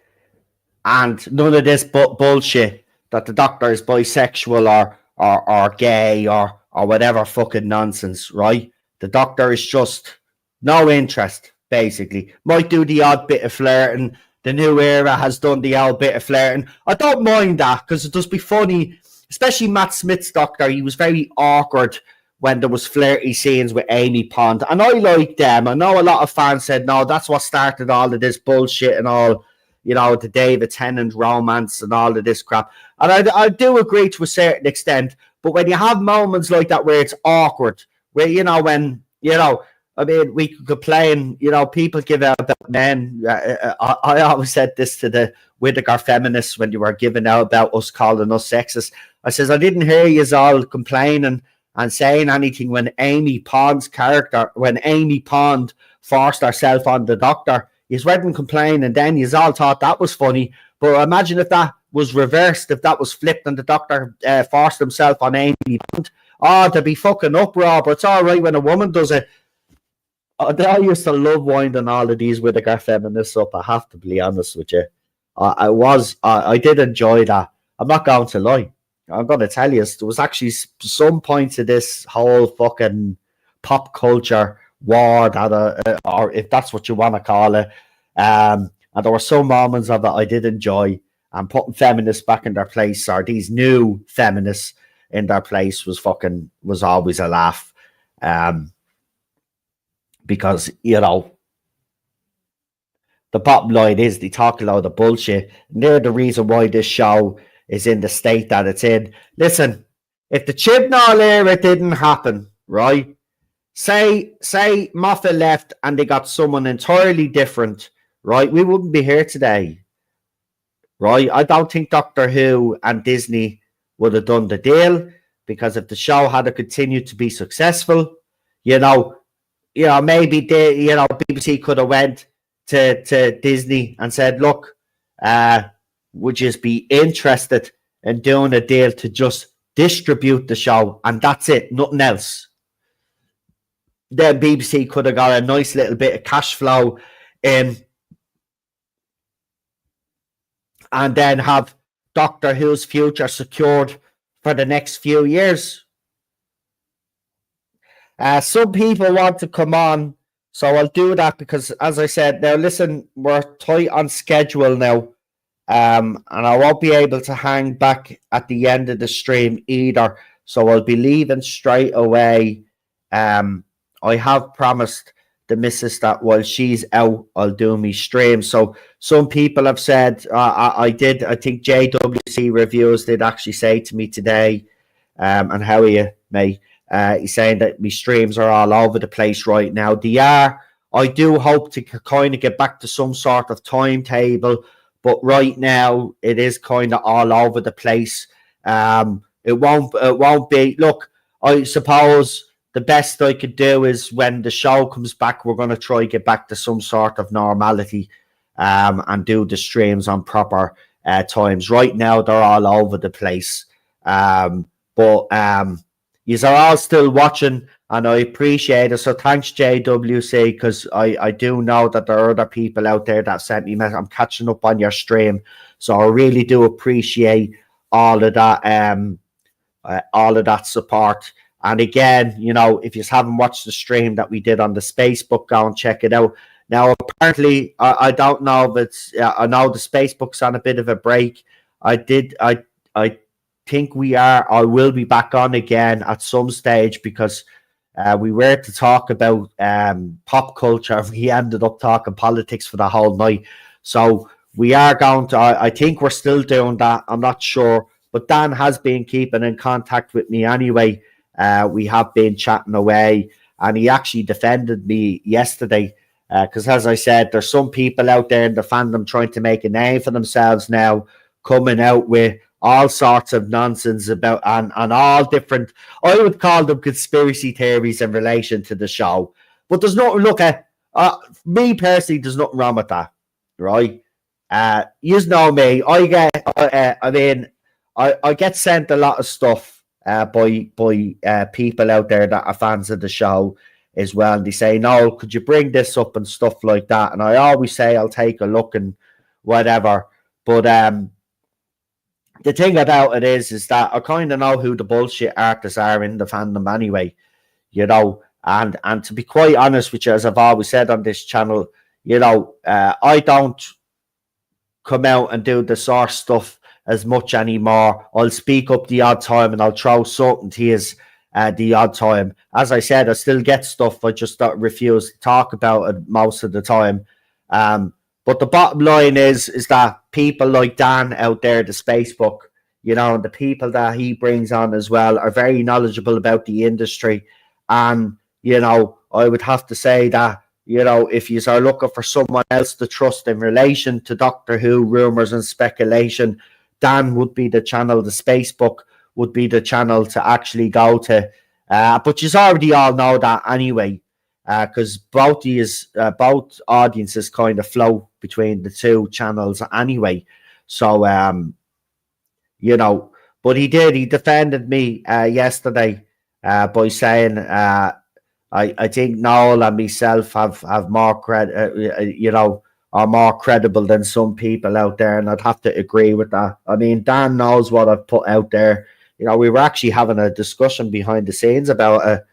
And none of this bullshit that the Doctor is bisexual or gay or whatever fucking nonsense, right? The Doctor is just no interest, basically. Might do the odd bit of flirting. The new era has done the odd bit of flirting. I don't mind that because it does be funny, especially Matt Smith's Doctor. He was very awkward when there was flirty scenes with Amy Pond. And I like them. I know a lot of fans said, no, that's what started all of this bullshit and all, you know, the David Tennant romance and all of this crap. And I do agree to a certain extent. But when you have moments like that where it's awkward, where, you know, when, you know, I mean, we could complain, you know, people give out about men. I always said this to the Whittaker feminists when you were giving out about us calling us sexist. I says, I didn't hear you all complaining and saying anything when Amy Pond's character, when Amy Pond forced herself on the Doctor. You weren't complaining, and then you all thought that was funny. But imagine if that was reversed, if that was flipped and the Doctor forced himself on Amy Pond. Oh, there'd be fucking uproar, but it's all right when a woman does it. I used to love winding all of these Whittaker feminists up, I have to be honest with you. I did enjoy that. I'm not going to lie. I'm going to tell you, there was actually some points of this whole fucking pop culture war, that, or if that's what you want to call it. And there were some moments of it I did enjoy. And putting feminists back in their place, or these new feminists in their place, was always a laugh. Because, you know, the bottom line is they talk a lot of bullshit. And they're the reason why this show is in the state that it's in. Listen, if the Chibnall era didn't happen, right? Say Moffat left and they got someone entirely different, right? We wouldn't be here today, right? I don't think Doctor Who and Disney would have done the deal, because if the show had continued to be successful, you know, maybe BBC could have went to Disney and said, look, would you be interested in doing a deal to just distribute the show, and that's it, nothing else. Then BBC could have got a nice little bit of cash flow in, and then have Doctor Who's future secured for the next few years. Some people want to come on, so I'll do that because, as I said, now listen, we're tight on schedule now, and I won't be able to hang back at the end of the stream either, so I'll be leaving straight away. I have promised the missus that while she's out, I'll do me stream. So some people have said, I think JWC Reviews did actually say to me today, and how are you, mate? He's saying that my streams are all over the place right now. They are. I do hope to kind of get back to some sort of timetable, but right now it is kind of all over the place. It won't be. Look, I suppose the best I could do is when the show comes back, we're going to try to get back to some sort of normality, and do the streams on proper times. Right now they're all over the place, but you are all still watching, and I appreciate it. So thanks, JWC, because I do know that there are other people out there that sent me messages. I'm catching up on your stream, so I really do appreciate all of that support. And again, you know, if you haven't watched the stream that we did on the Spacebook, go and check it out. Now, apparently, I don't know if it's. I know the Spacebook's on a bit of a break. I think I will be back on again at some stage, because we were to talk about pop culture. We ended up talking politics for the whole night. So we are going to, I think we're still doing that. I'm not sure. But Dan has been keeping in contact with me anyway. We have been chatting away, and he actually defended me yesterday. Because as I said, there's some people out there in the fandom trying to make a name for themselves now, coming out with all sorts of nonsense about and all different, I would call them conspiracy theories in relation to the show. But there's nothing, look at me personally, there's nothing wrong with that, right? You know me, I get sent a lot of stuff by people out there that are fans of the show as well. And they say, no, could you bring this up and stuff like that? And I always say I'll take a look and whatever. But the thing about it is that I kind of know who the bullshit artists are in the fandom anyway, you know. And to be quite honest with you, as I've always said on this channel, you know, I don't come out and do the source stuff as much anymore. I'll speak up the odd time and I'll throw something to his the odd time. As I said, I still get stuff. I just refuse to talk about it most of the time. But the bottom line is that people like Dan out there, the Spacebook, you know, and the people that he brings on as well are very knowledgeable about the industry. And, you know, I would have to say that, you know, if you are looking for someone else to trust in relation to Doctor Who rumours and speculation, Dan would be the channel. The Spacebook would be the channel to actually go to. But you already all know that anyway, because both audiences kind of flow between the two channels anyway. So, you know, but he defended me yesterday by saying I think Noel and myself have more credit, you know, are more credible than some people out there, and I'd have to agree with that. I mean, Dan knows what I've put out there. You know, we were actually having a discussion behind the scenes about it,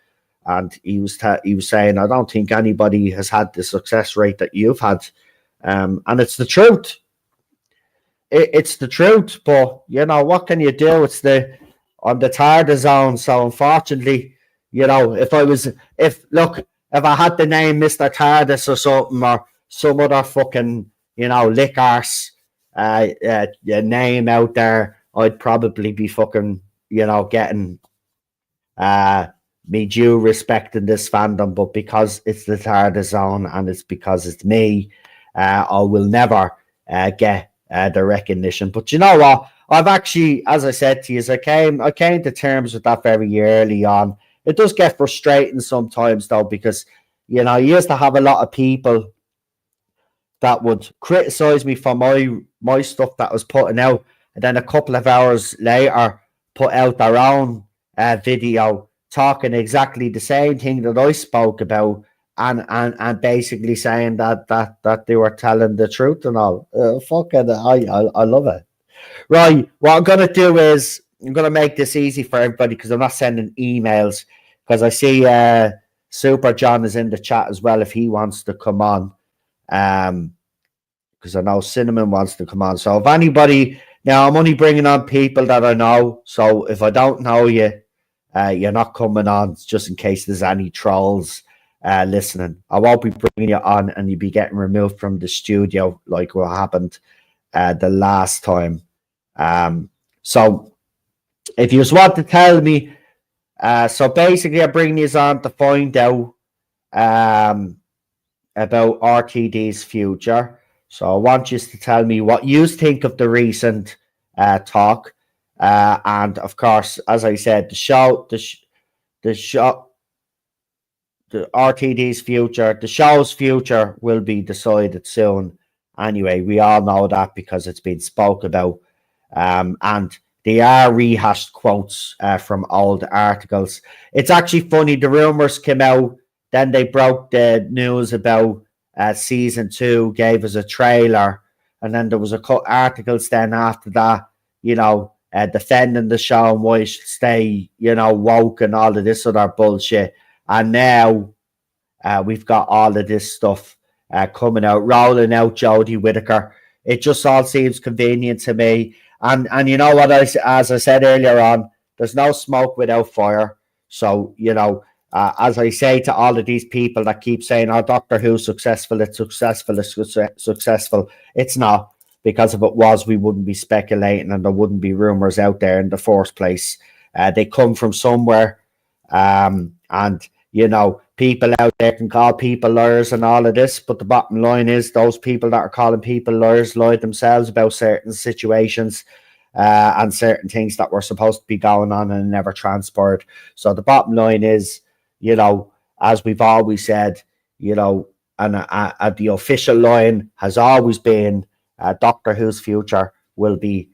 and he was saying, I don't think anybody has had the success rate that you've had, and it's the truth. It's the truth, but you know what can you do? It's on the TARDIS zone, so unfortunately. You know, if I had the name Mr. TARDIS or something, or some other fucking, you know, lick arse name out there, I'd probably be fucking, you know, getting me due respect in this fandom. But because it's the TARDIS zone and it's because it's me, I will never get the recognition. But you know what? I've actually, as I said to you, I came to terms with that very early on. It does get frustrating sometimes, though, because, you know, I used to have a lot of people that would criticize me for my stuff that I was putting out, and then a couple of hours later put out their own video talking exactly the same thing that I spoke about, and basically saying that they were telling the truth and all. Fucking, I love it. Right, what I'm gonna do is I'm going to make this easy for everybody because I'm not sending emails, because I see Super John is in the chat as well if he wants to come on, because I know Cinnamon wants to come on. So if anybody, now I'm only bringing on people that I know, so if I don't know you, you're not coming on, just in case there's any trolls listening. I won't be bringing you on and you'll be getting removed from the studio like what happened the last time. So if you just want to tell me, so basically I bring these on to find out about RTD's future. So I want you to tell me what you think of the recent talk, and of course, as I said, the RTD's future, the show's future will be decided soon. Anyway, we all know that because it's been spoke about, and they are rehashed quotes from old articles. It's actually funny. The rumors came out, then they broke the news about season 2, gave us a trailer, and then there was a couple articles then after that, you know, defending the show and why it should stay, you know, woke and all of this other bullshit. And now we've got all of this stuff coming out, rolling out Jodie Whittaker. It just all seems convenient to me. And you know what, as I said earlier on, there's no smoke without fire. So, you know, as I say to all of these people that keep saying, oh, Doctor Who's successful, it's successful, it's successful. It's not, because if it was, we wouldn't be speculating and there wouldn't be rumours out there in the first place. They come from somewhere. And, you know, people out there can call people liars and all of this, but the bottom line is those people that are calling people liars lied themselves about certain situations and certain things that were supposed to be going on and never transpired. So the bottom line is, you know, as we've always said, you know, and the official line has always been Doctor Who's future will be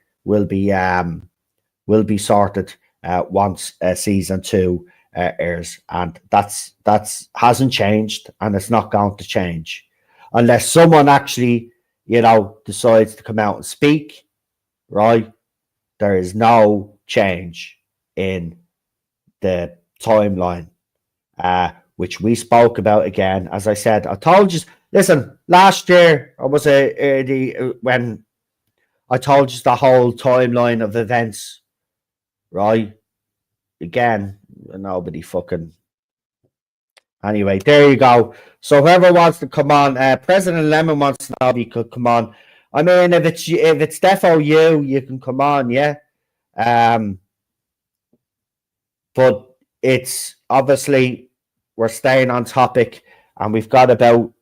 sorted once season 2 airs, and that's hasn't changed, and it's not going to change unless someone actually, decides to come out and speak. Right? There is no change in the timeline, which we spoke about again. As I said, I told you. Listen, last year I was when I told you the whole timeline of events, right? Again, nobody fucking. Anyway, there you go. So whoever wants to come on, President Lemon wants to know if he could come on. I mean, if it's defo you can come on, yeah. But it's obviously we're staying on topic, and we've got about.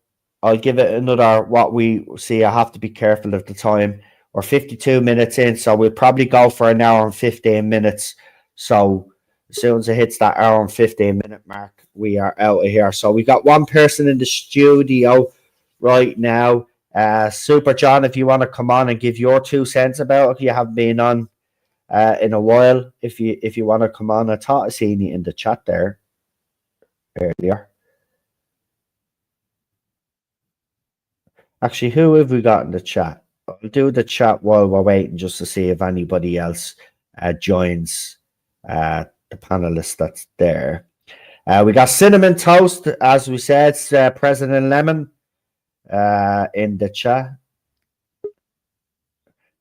I'll give it another. What we see, I have to be careful of the time. We're 52 minutes in, so we'll probably go for an hour and 15 minutes. So as soon as it hits that hour and 15-minute mark, we are out of here. So we got one person in the studio right now. Super John, if you want to come on and give your 2 cents about it, you haven't been on in a while. If you want to come on, I thought I seen you in the chat there earlier. Actually, who have we got in the chat? I'll do the chat while we're waiting just to see if anybody else joins the panelists that's there. We got Cinnamon Toast, as we said, President Lemon in the chat.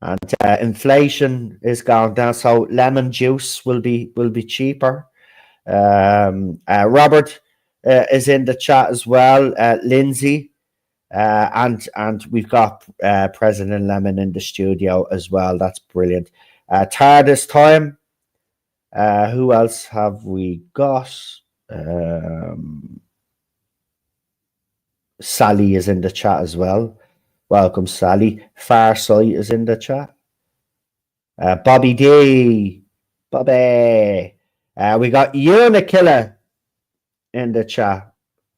And inflation is going down, so lemon juice will be cheaper. Robert is in the chat as well. Lindsay. And we've got President Lemon in the studio as well. That's brilliant. TARDIS time. Who else have we got? Sally is in the chat as well. Welcome, Sally. Farsight is in the chat. Bobby D. Bobby. We got Unikiller in the chat.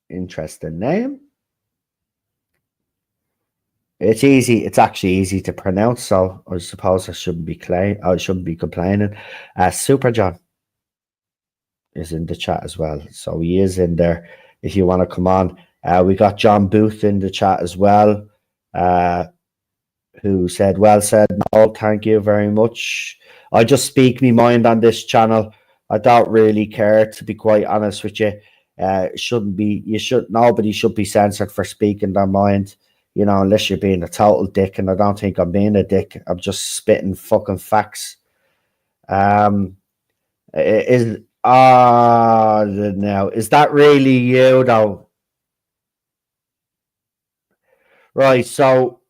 Interesting name. It's easy. It's actually easy to pronounce, so I suppose I shouldn't be complaining. Super John is in the chat as well, so he is in there. If you want to come on, we got John Booth in the chat as well, who said, "Well said, Noel. Thank you very much. I just speak my mind on this channel. I don't really care, to be quite honest with you. Nobody should be censored for speaking their mind." Unless you're being a total dick, and I don't think I'm being a dick. I'm just spitting fucking facts. Now, is that really you though? Right, so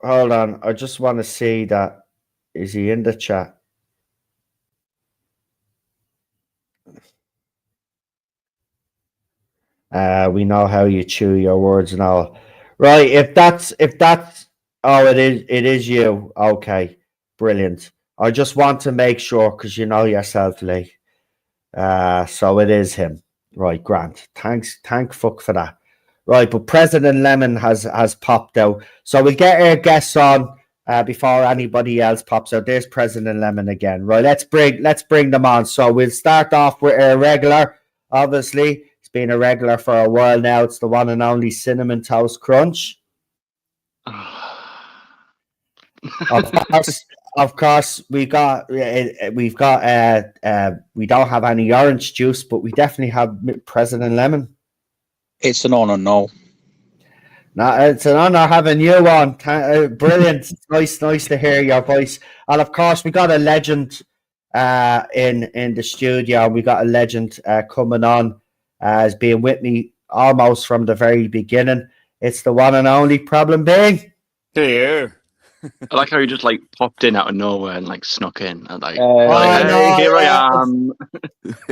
hold on. I just want to see that. Is he in the chat? We know how you chew your words and all. Right, if that's it is you. Okay, brilliant. I just want to make sure, because you know yourself, Lee. So it is him. Right, Grant. Thank fuck for that. Right, but President Lemon has popped out. So we'll get our guests on before anybody else pops out. There's President Lemon again. Right, let's bring them on. So we'll start off with a regular, obviously. Been a regular for a while now. It's the one and only Cinnamon Toast Crunch. Of course, we don't have any orange juice, but we definitely have President Lemon. It's an honor, Noel. No, it's an honor having you on. Brilliant. Nice to hear your voice. And of course, we got a legend in the studio. We got a legend coming on. Has been with me almost from the very beginning. It's the one and only Problem Being. Here. I like how he just popped in out of nowhere and snuck in. And here I am.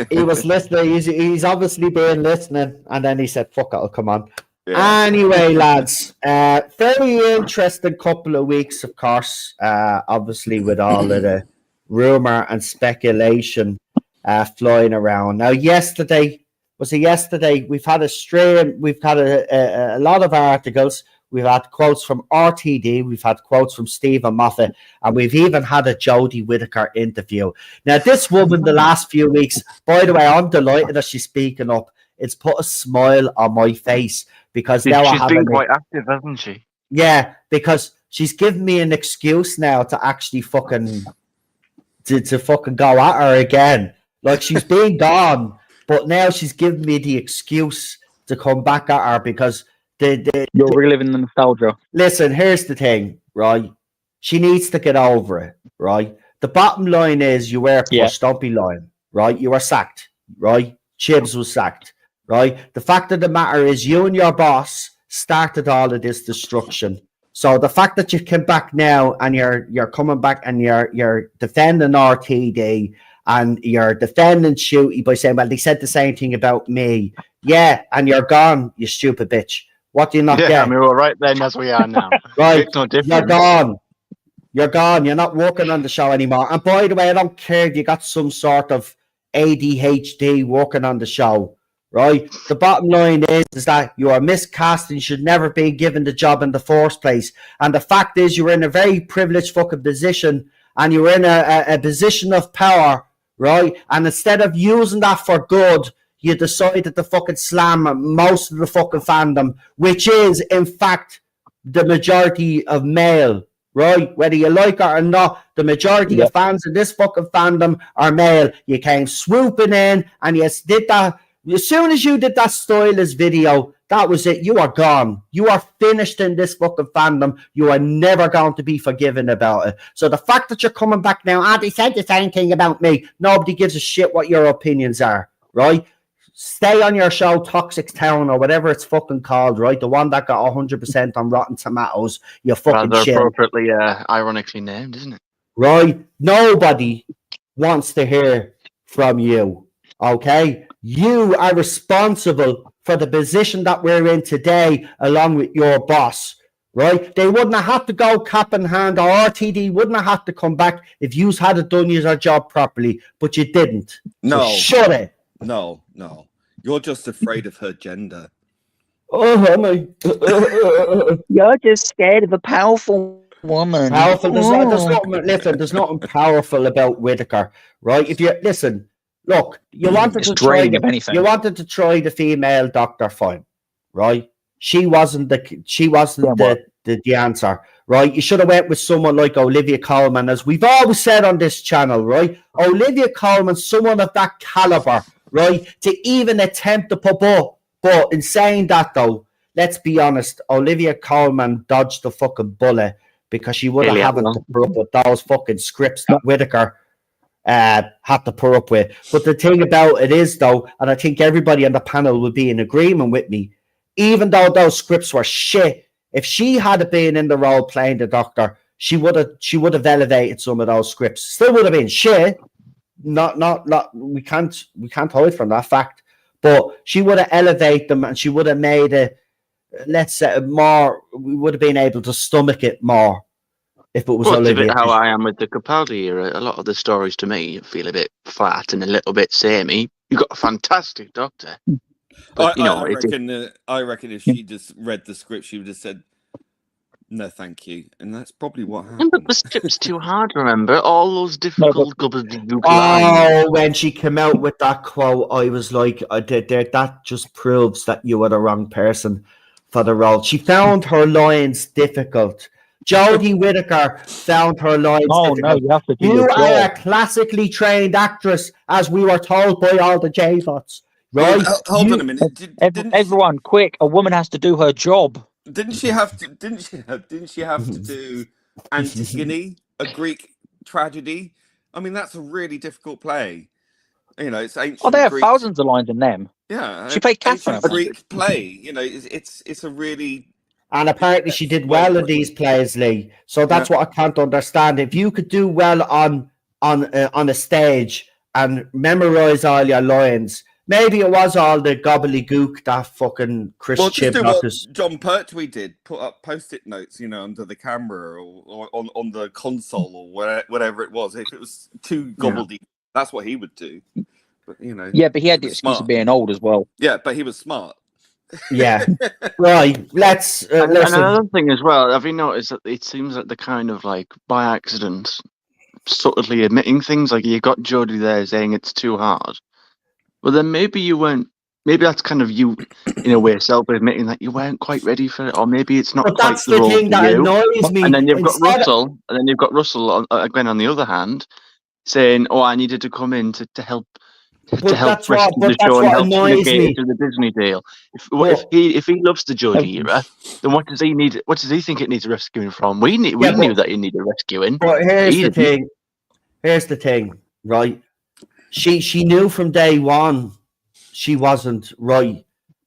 He was listening. He's obviously been listening, and then he said, "Fuck it, I'll come on." Yeah. Anyway, lads, very interesting couple of weeks, of course. Obviously, with all of the rumor and speculation flying around. Now, yesterday. We've had a stream. We've had a lot of articles. we've had quotes from RTD, we've had quotes from Stephen Moffat, and we've even had a Jodie Whittaker interview. Now, this woman, the last few weeks, by the way, I'm delighted that she's speaking up. It's put a smile on my face because now She's been quite active, hasn't she? Yeah, because she's given me an excuse now to actually fucking to fucking go at her again. Like, she's been gone, but now she's given me the excuse to come back at her because You're reliving the nostalgia. listen, here's the thing, right? She needs to get over it, right? The bottom line is you were pushed, don't be lying, right? You were sacked, right? Chibs was sacked, right? The fact of the matter is you and your boss started all of this destruction. So the fact that you came back now and you're coming back and you're defending RTD and you're defending Ncuti by saying, well, they said the same thing about me. Yeah, and you're gone, you stupid bitch. What do you not get? I mean, we're right then as we are now. Right, It's no different. you're gone. You're gone. You're not working on the show anymore. And by the way, I don't care if you got some sort of ADHD working on the show, right? The bottom line is that you are miscast and you should never be given the job in the first place. And the fact is you're in a very privileged fucking position and you're in a position of power, right? And instead of using that for good, you decided to fucking slam most of the fucking fandom, which is, in fact, the majority of male, right? Whether you like it or not, the majority of fans in this fucking fandom are male. You came swooping in and you did that. As soon as you did that stylist video, that was it. You are gone. You are finished in this fucking fandom. You are never going to be forgiven about it. So the fact that you're coming back now, they said the same thing about me. Nobody gives a shit what your opinions are, right? Stay on your show, Toxic Town, or whatever it's fucking called, right? The one that got 100% on Rotten Tomatoes. You fucking Rather shit. appropriately, ironically named, isn't it? Right? Nobody wants to hear from you, okay? You are responsible for the position that we're in today, along with your boss, right? They wouldn't have had to go cap in hand, or RTD wouldn't have had to come back if you had done your job properly, but you didn't. No. So shut it. No. You're just afraid of her gender. Oh, am I? You're just scared of a powerful woman. Powerful. There's nothing powerful about Whittaker, right? If you listen, look, you wanted It's to try. draining, if anything. You wanted to try the female doctor, fine, right? She wasn't the answer, right? You should have went with someone like Olivia Colman, as we've always said on this channel, right? Olivia Colman, someone of that caliber, right? To even attempt to pop up. But in saying that, though, let's be honest, Olivia Colman dodged the fucking bullet because she would have had to put up with those fucking scripts that Whittaker had to put up with. But the thing about it is, though, and I think everybody on the panel would be in agreement with me, even though those scripts were shit, if she had been in the role playing the Doctor, she would have elevated some of those scripts. Still would have been shit. Not. We can't hide from that fact. But she would have elevated them, and she would have made it, let's say, more. We would have been able to stomach it more if it was Olivia. It's a bit how I am with the Capaldi era. A lot of the stories to me feel a bit flat and a little bit samey. You've got a fantastic Doctor. But, I reckon if she just read the script, she would have said, "No, thank you," and that's probably what happened. But the script's too hard. Remember all those difficult gobbledygook lines. Oh, when she came out with that quote, I was like, that just proves that you were the wrong person for the role. She found her lines difficult. Jodie Whittaker found her lines difficult. No, you have to do You your are job. a classically trained actress, as we were told by all the J-bots. Right? Well, hold on a minute. Everyone, quick! A woman has to do her job. Didn't she have to do Antigone, a Greek tragedy? I mean, that's a really difficult play. You know, it's ancient. Oh, there are Greek, thousands of lines in them. Yeah, She played Catherine. ancient Greek play. You know, it's a really. And apparently she did well in these plays, Lee. So that's what I can't understand. If you could do well on a stage and memorize all your lines, maybe it was all the gobbledygook that fucking Chris Just do what Chibnall. John Pertwee did. Put up post-it notes, you know, under the camera or on the console or whatever it was. If it was too gobbledygook, that's what he would do. But you know, Yeah, but he had the excuse of being old as well. Yeah, but he was smart. Yeah. Right. Let's And listen. another thing as well, have you noticed that it seems like the kind of like by accident subtly admitting things? Like you got Jodie there saying it's too hard. Well, then maybe you weren't. Maybe that's kind of you, in a way, self-admitting that you weren't quite ready for it, or maybe it's not But quite that's the the role thing for that you. annoys me. And then you've got Instead of- Russell, again on the other hand, saying, "Oh, I needed to come in to help But that's what- rescue but the that's show and what help annoys syndicate me. it to the Disney deal." But- If he loves the Jodie era, then what does he need? What does he think it needs rescuing from? We knew that he needed rescuing. But here's He the didn't. thing. Here's the thing, right? She knew from day one she wasn't right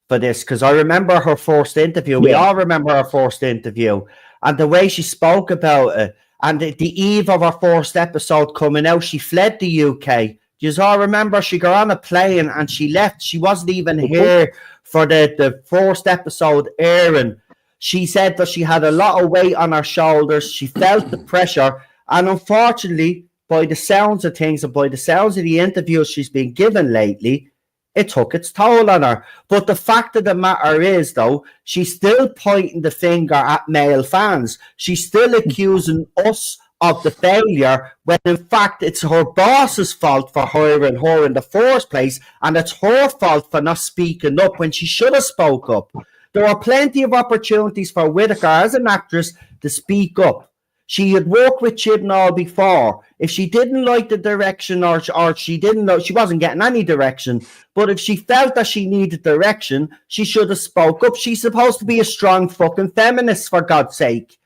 for this, because I remember her first interview. We Yeah. all remember her first interview, and the way she spoke about it, and the eve of her first episode coming out, she fled the UK. You all remember she got on a plane and she left. She wasn't even here for the first episode airing. She said that she had a lot of weight on her shoulders. She felt the pressure, and unfortunately, by the sounds of things and by the sounds of the interviews she's been given lately, it took its toll on her. But the fact of the matter is, though, she's still pointing the finger at male fans. She's still accusing us of the failure, when in fact it's her boss's fault for hiring her in the first place, and it's her fault for not speaking up when she should have spoke up. There were plenty of opportunities for Whittaker as an actress to speak up. She had worked with Chibnall before. If she didn't like the direction, or she didn't know, she wasn't getting any direction, but if she felt that she needed direction, she should have spoke up. She's supposed to be a strong fucking feminist, for God's sake.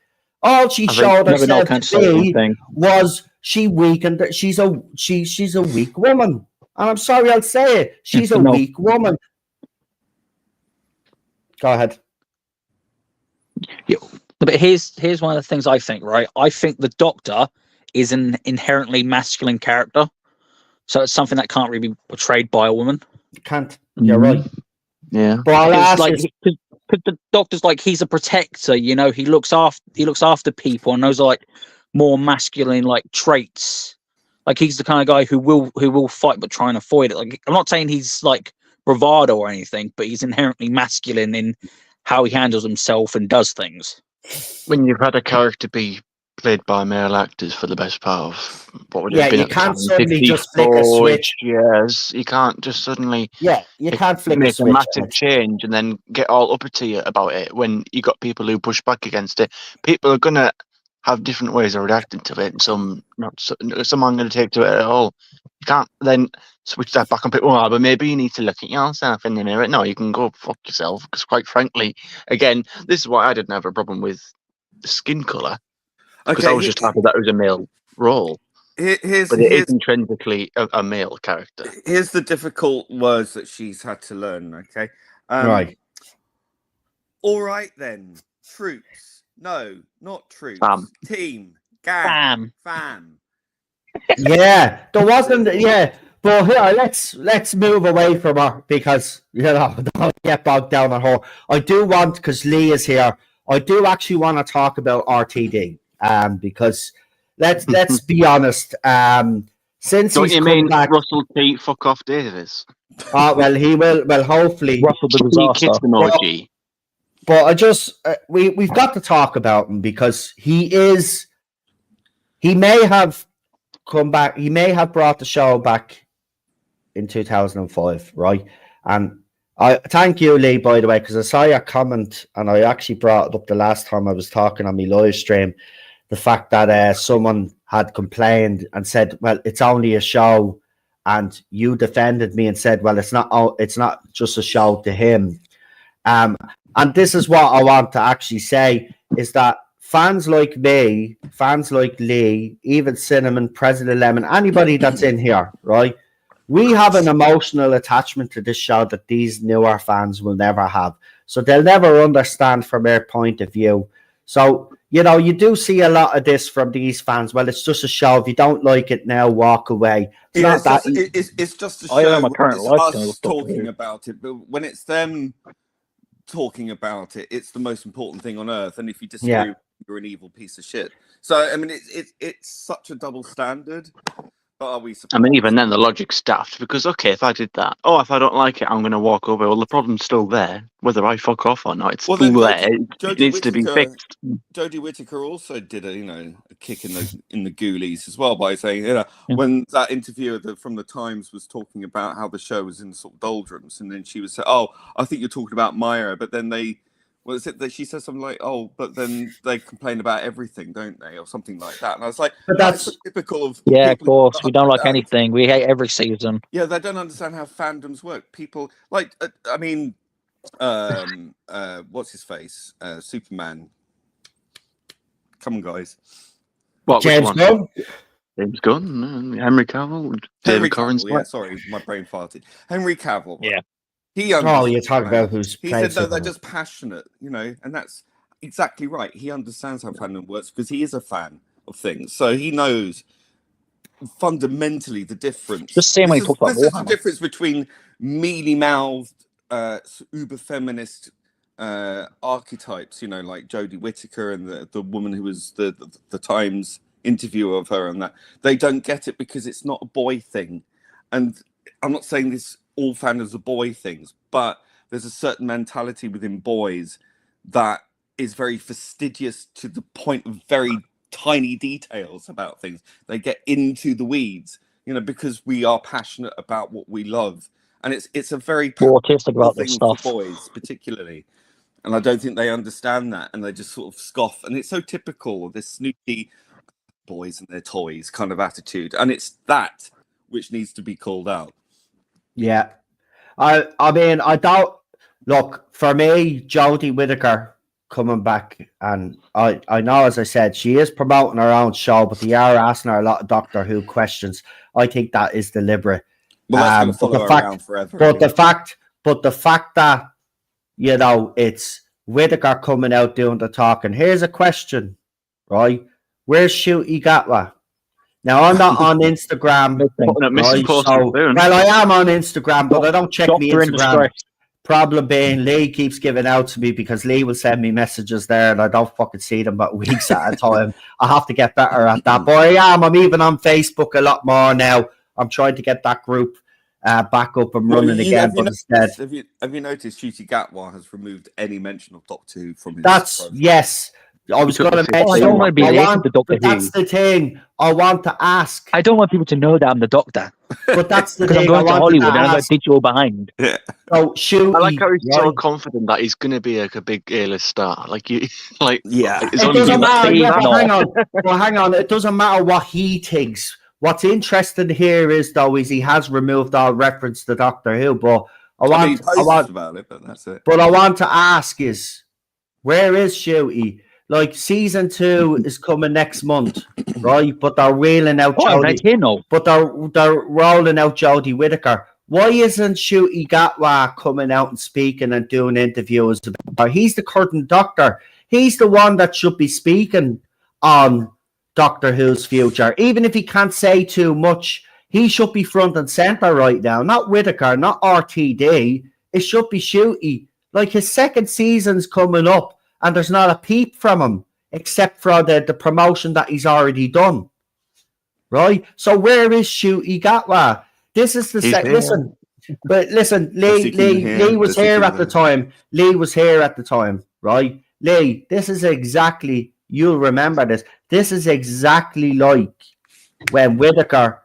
All she showed herself to be was she weak, and she's a weak woman. And I'm sorry, I'll say it. She's a weak woman. Go ahead. Yeah. But here's one of the things I think, right? I think the Doctor is an inherently masculine character. So it's something that can't really be portrayed by a woman. Can't. You're right. Yeah. But I'll ask like, because the Doctor's like, he's a protector, you know, he looks after people, and those are like more masculine like traits. Like he's the kind of guy who will fight but try and avoid it. Like, I'm not saying he's like bravado or anything, but he's inherently masculine in how he handles himself and does things. When you've had a character be played by male actors for the best part of what would it have been? You can't suddenly just flick a switch. Yes, you can't just suddenly. Yeah, you can't flick make a switch. A massive change and then get all uppity about it. When you got people who push back against it, people are gonna have different ways of reacting to it, and some not. Some aren't going to take to it at all. You can't then switch that back and pick. Well, but maybe you need to look at yourself in the mirror. No, you can go fuck yourself, because quite frankly, again, this is why I didn't have a problem with the skin color, because I was just happy that it was a male role. But it is intrinsically a male character. Here's the difficult words that she's had to learn. Okay, Right. All right then. Troops. No, not troops. Fam. Team. Gang. Fam. Yeah, there wasn't. Yeah, but here, let's move away from her, because don't get bogged down on her. I do want, because Lee is here, I do actually want to talk about RTD. Because let's be honest. Since don't he's you come mean back, Russell T. Fuck off Davis? Well, he will. Well, hopefully. Russell the disaster. Emoji. But I just we've got to talk about him, because he may have come back. He may have brought the show back in 2005, right? And I thank you, Lee, by the way, because I saw your comment, and I actually brought it up the last time I was talking on my live stream. The fact that someone had complained and said, "Well, it's only a show," and you defended me and said, "Well, it's not just a show to him." And this is what I want to actually say, is that fans like me, fans like Lee, even Cinnamon, President Lemon, anybody that's in here, right? We have an emotional attachment to this show that these newer fans will never have. So they'll never understand from their point of view. So, you do see a lot of this from these fans. Well, it's just a show. If you don't like it now, walk away. It's just a show. I know my current life us talking about it, but when it's them talking about it, it's the most important thing on earth. And if you disagree, you're an evil piece of shit. So I mean, it's such a double standard. But are we I surprised? mean, even then, the logic's daft because, okay, if I did that, if I don't like it, I'm going to walk away. Well, the problem's still there, whether I fuck off or not. It's Well, still then there. It needs to be fixed. Jodie Whittaker also did a kick in the ghoulies as well by saying, Yeah. when that interviewer from the Times was talking about how the show was in sort of doldrums, and then she was saying, "Oh, I think you're talking about Maya," but then she said something like, "Oh, but then they complain about everything, don't they?" or something like that. And I was like, But that's that's typical of Yeah, of people course. who We don't like understand. anything. We hate every season. Yeah, they don't understand how fandoms work. People like, I mean, what's his face? Superman. Come on, guys. What? Which James one? Gunn. James Gunn, Henry Cavill, Henry David Corrins. Cavill, yeah, sorry, my brain farted. Henry Cavill. Right? Yeah. He Oh, you talk understands. about who's He played said, no, they're Superman. just passionate, and that's exactly right. He understands how fandom works because he is a fan of things. So he knows fundamentally the difference. Just seeing when he talks about This is the Warhammer. difference between mealy-mouthed, uber-feminist archetypes, like Jodie Whittaker and the woman who was the Times interviewer of her, and that they don't get it because it's not a boy thing. And I'm not saying this all fandoms are boy things, but there's a certain mentality within boys that is very fastidious to the point of very tiny details about things. They get into the weeds, because we are passionate about what we love, and it's a very We're autistic about this thing for stuff. boys particularly. And I don't think they understand that, and they just sort of scoff. And it's so typical of this snooty boys and their toys kind of attitude, and it's that which needs to be called out. Yeah. I mean, I don't look for me, Jodie Whittaker coming back, and I know, as I said, she is promoting her own show, but they are asking her a lot of Doctor Who questions. I think that is deliberate. Well, that's going to follow her around forever. But the fact that it's Whittaker coming out doing the talking. Here's a question, right? Where's Ncuti Gatwa? Now, I'm not on Instagram. Missing Well, I am on Instagram, but I don't check my Instagram. Problem being, Lee keeps giving out to me because Lee will send me messages there and I don't fucking see them but weeks at a time. I have to get better at that. But I'm even on Facebook a lot more now. I'm trying to get that group back up and running again. But instead, have you noticed Ncuti Gatwa has removed any mention of Doctor Who from his profile? Yes. I was going to mention. I don't want to be linked to Doctor Who. That's the thing. I want to ask. I don't want people to know that I'm the Doctor. But that's the thing. Because I'm going to Hollywood and I'm going to ditch you all behind. Yeah. So I like how he's so confident that he's going to be like a big A-list star. Yeah. It doesn't matter. Hang on. It doesn't matter what he thinks. What's interesting here is he has removed all reference to Doctor Who. But I want about it, but that's it. But I want to ask is, where is Ncuti? Like, season 2 is coming next month, right? But they're wheeling out Jodie. But they're rolling out Jodie Whittaker. Why isn't Ncuti Gatwa coming out and speaking and doing interviews about her? He's the current Doctor. He's the one that should be speaking on Doctor Who's future. Even if he can't say too much, he should be front and centre right now. Not Whittaker, not RTD. It should be Ncuti. Like, his second season's coming up. And there's not a peep from him, except for the promotion that he's already done. Right? So where is Ncuti Gatwa? This is the listen. But listen, Lee was here at the time. Lee was here at the time, right? Lee, this is exactly, you'll remember this. This is exactly like when Whittaker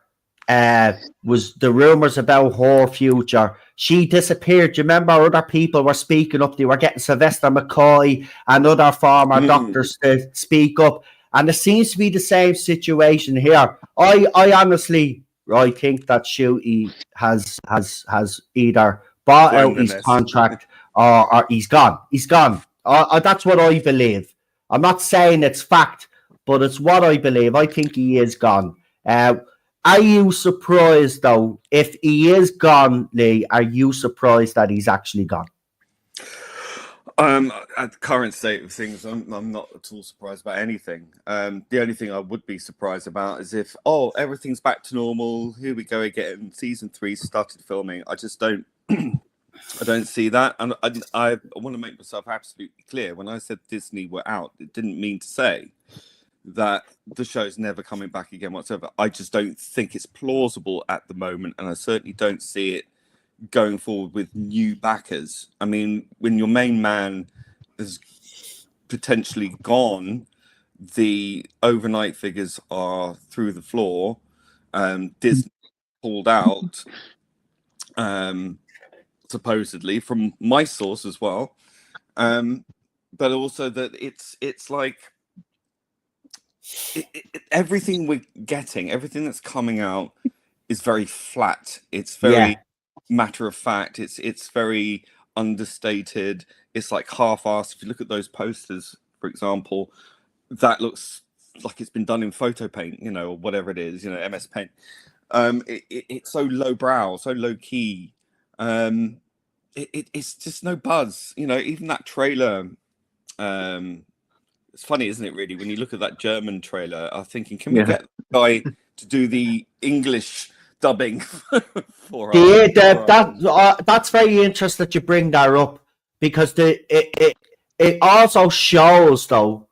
was the rumours about her future. She disappeared. Do you remember other people were speaking up? They were getting Sylvester McCoy and other former doctors to speak up. And it seems to be the same situation here. I honestly think that Ncuti has either bought out his contract or he's gone. He's gone. That's what I believe. I'm not saying it's fact, but it's what I believe. I think he is gone. Are you surprised, though, if he is gone, Lee? Are you surprised that he's actually gone? At the current state of things, I'm not at all surprised about anything. The only thing I would be surprised about is if, everything's back to normal. Here we go again. Season 3 started filming. I just don't. I don't see that, and I want to make myself absolutely clear. When I said Disney were out, it didn't mean to say that the show's never coming back again whatsoever. I just don't think it's plausible at the moment, and I certainly don't see it going forward with new backers. I mean, when your main man is potentially gone, the overnight figures are through the floor. Disney pulled out, supposedly from my source as well, but also that it's like everything we're getting, everything that's coming out is very flat. It's very matter of fact. It's very understated. It's like half-assed. If you look at those posters, for example, that looks like it's been done in photo paint, you know, or whatever it is, you know, MS Paint. It's so lowbrow, so low key. It's just no buzz, you know. Even that trailer, it's funny, isn't it, really, when you look at that German trailer? I'm thinking, can we get the guy to do the English dubbing for us? That's very interesting that you bring that up, because it also shows, though,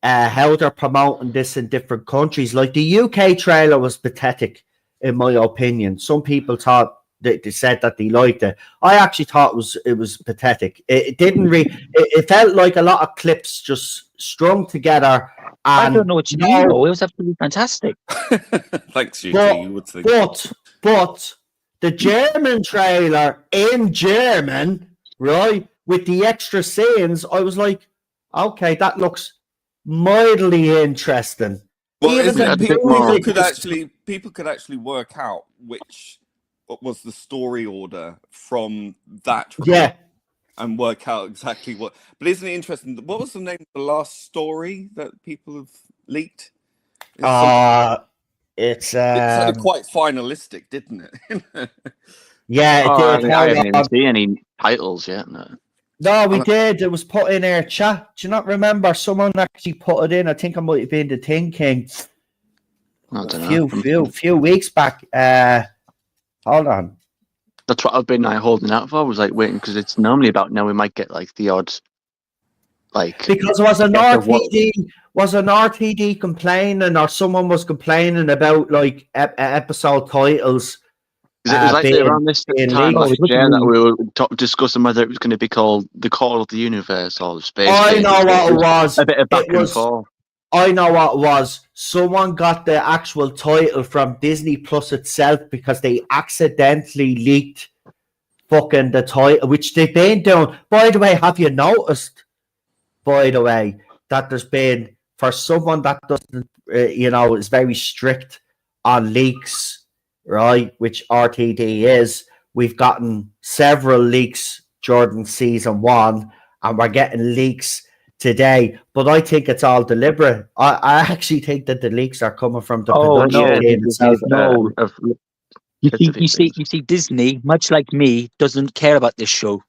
how they're promoting this in different countries. Like the UK trailer was pathetic, in my opinion. Some people thought they said that they liked it. I actually thought it was pathetic. It didn't it felt like a lot of clips just strung together. And I don't know what you mean, though. It was absolutely fantastic. Thanks, you would think. But the German trailer in German, right, with the extra scenes, I was like, okay, that looks mildly interesting. Well, Even people could actually work out what was the story order from that trailer, and work out exactly what. But isn't it interesting? What was the name of the last story that people have leaked? It sounded quite finalistic, didn't it? it did. I haven't even seen any titles yet. No, we did. It was put in our chat. Do you not remember? Someone actually put it in. I think it might have been the Thinking. A few weeks back. Hold on. That's what I've been holding out for. I was like waiting, because it's normally about now we might get like the odd, like, because it was an RTD complaining, or someone was complaining about like episode titles. It was like around this time last year that we were discussing whether it was going to be called The Call of the Universe or Space. I know what it was. A bit of back and forth. I know what it was. Someone got the actual title from Disney Plus itself, because they accidentally leaked fucking the title, which they've been doing. By the way, have you noticed, by the way, that there's been, for someone that doesn't, is very strict on leaks, right, which RTD is, we've gotten several leaks during season 1, and we're getting leaks today, but I think it's all deliberate. I actually think that the leaks are coming from the production team itself. You see, Disney, much like me, doesn't care about this show.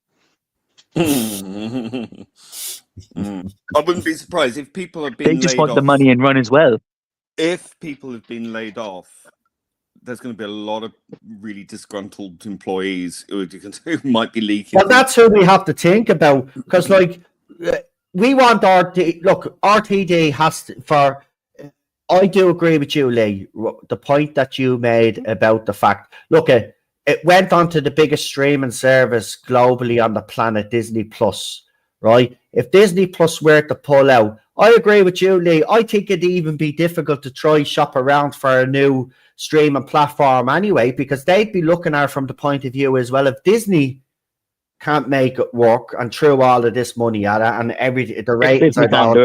I wouldn't be surprised if people have been. They just want the money and run as well. If people have been laid off, there's going to be a lot of really disgruntled employees who might be leaking. Well, that's who we have to think about, because, like, we want RTD has to, I do agree with you, Lee, the point that you made about the fact, it went on to the biggest streaming service globally on the planet, Disney Plus, right? If Disney Plus were to pull out, I agree with you, Lee. I think it'd even be difficult to try shop around for a new streaming platform anyway, because they'd be looking at it from the point of view as well. If Disney can't make it work and threw all of this money at it, and the ratings are down,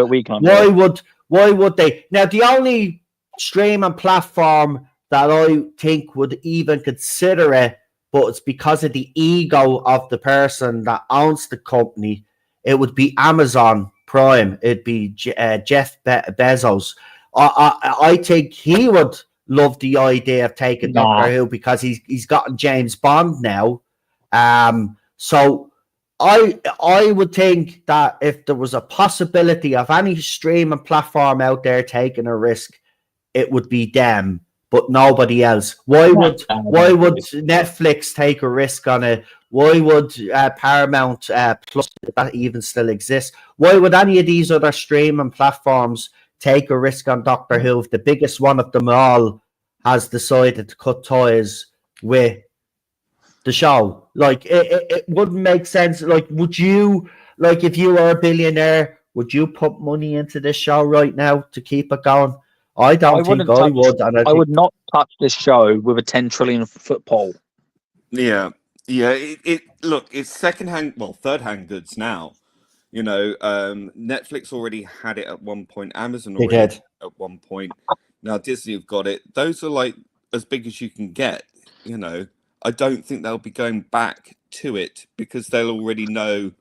why would they? Now, the only streaming platform that I think would even consider it, but it's because of the ego of the person that owns the company, it would be Amazon Prime. It'd be Jeff Bezos. I think he would love the idea of taking Doctor Who, because he's gotten James Bond now. So I would think that if there was a possibility of any streaming platform out there taking a risk, it would be them, but nobody else. Why would Netflix take a risk on it? Why would Paramount Plus, if that even still exists? Why would any of these other streaming platforms take a risk on Doctor Who if the biggest one of them all has decided to cut ties with the show? Like, it wouldn't make sense. Like, would you, like, if you were a billionaire, would you put money into this show right now to keep it going? I don't think wouldn't I touch- would. And I would not touch this show with a 10 trillion foot pole. Yeah, yeah. Look, it's third hand goods now. You know, Netflix already had it at one point. Amazon They already did. had it at one point. Now Disney have got it. Those are like as big as you can get. You know, I don't think they'll be going back to it because they'll already know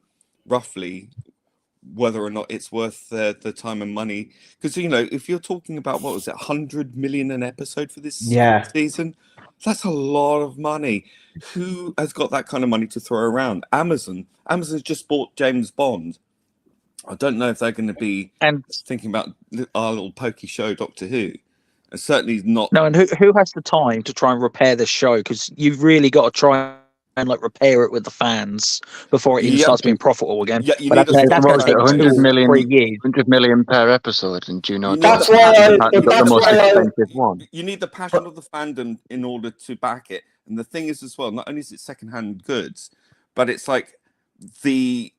roughly whether or not it's worth the time and money. Because, you know, if you're talking about, what was it, 100 million an episode for this season, that's a lot of money. Who has got that kind of money to throw around? Amazon's just bought James Bond. I don't know if they're going to be thinking about our little pokey show, Doctor Who. And certainly not. No, and who has the time to try and repair this show? Because you've really got to try and like repair it with the fans before it even starts being profitable again. Yeah, you but need that's going to take 100 million, 3 years. 100 million per episode, and do you know That's Johnson why has got the most expensive one. You need the passion of the fandom in order to back it. And the thing is as well, not only is it secondhand goods, but it's like the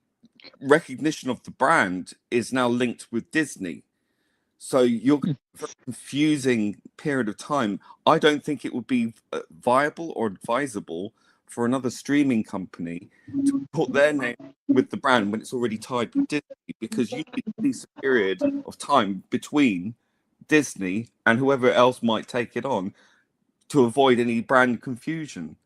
recognition of the brand is now linked with Disney. So you're a very confusing period of time. I don't think it would be viable or advisable for another streaming company to put their name with the brand when it's already tied with Disney, because you need at least a period of time between Disney and whoever else might take it on to avoid any brand confusion.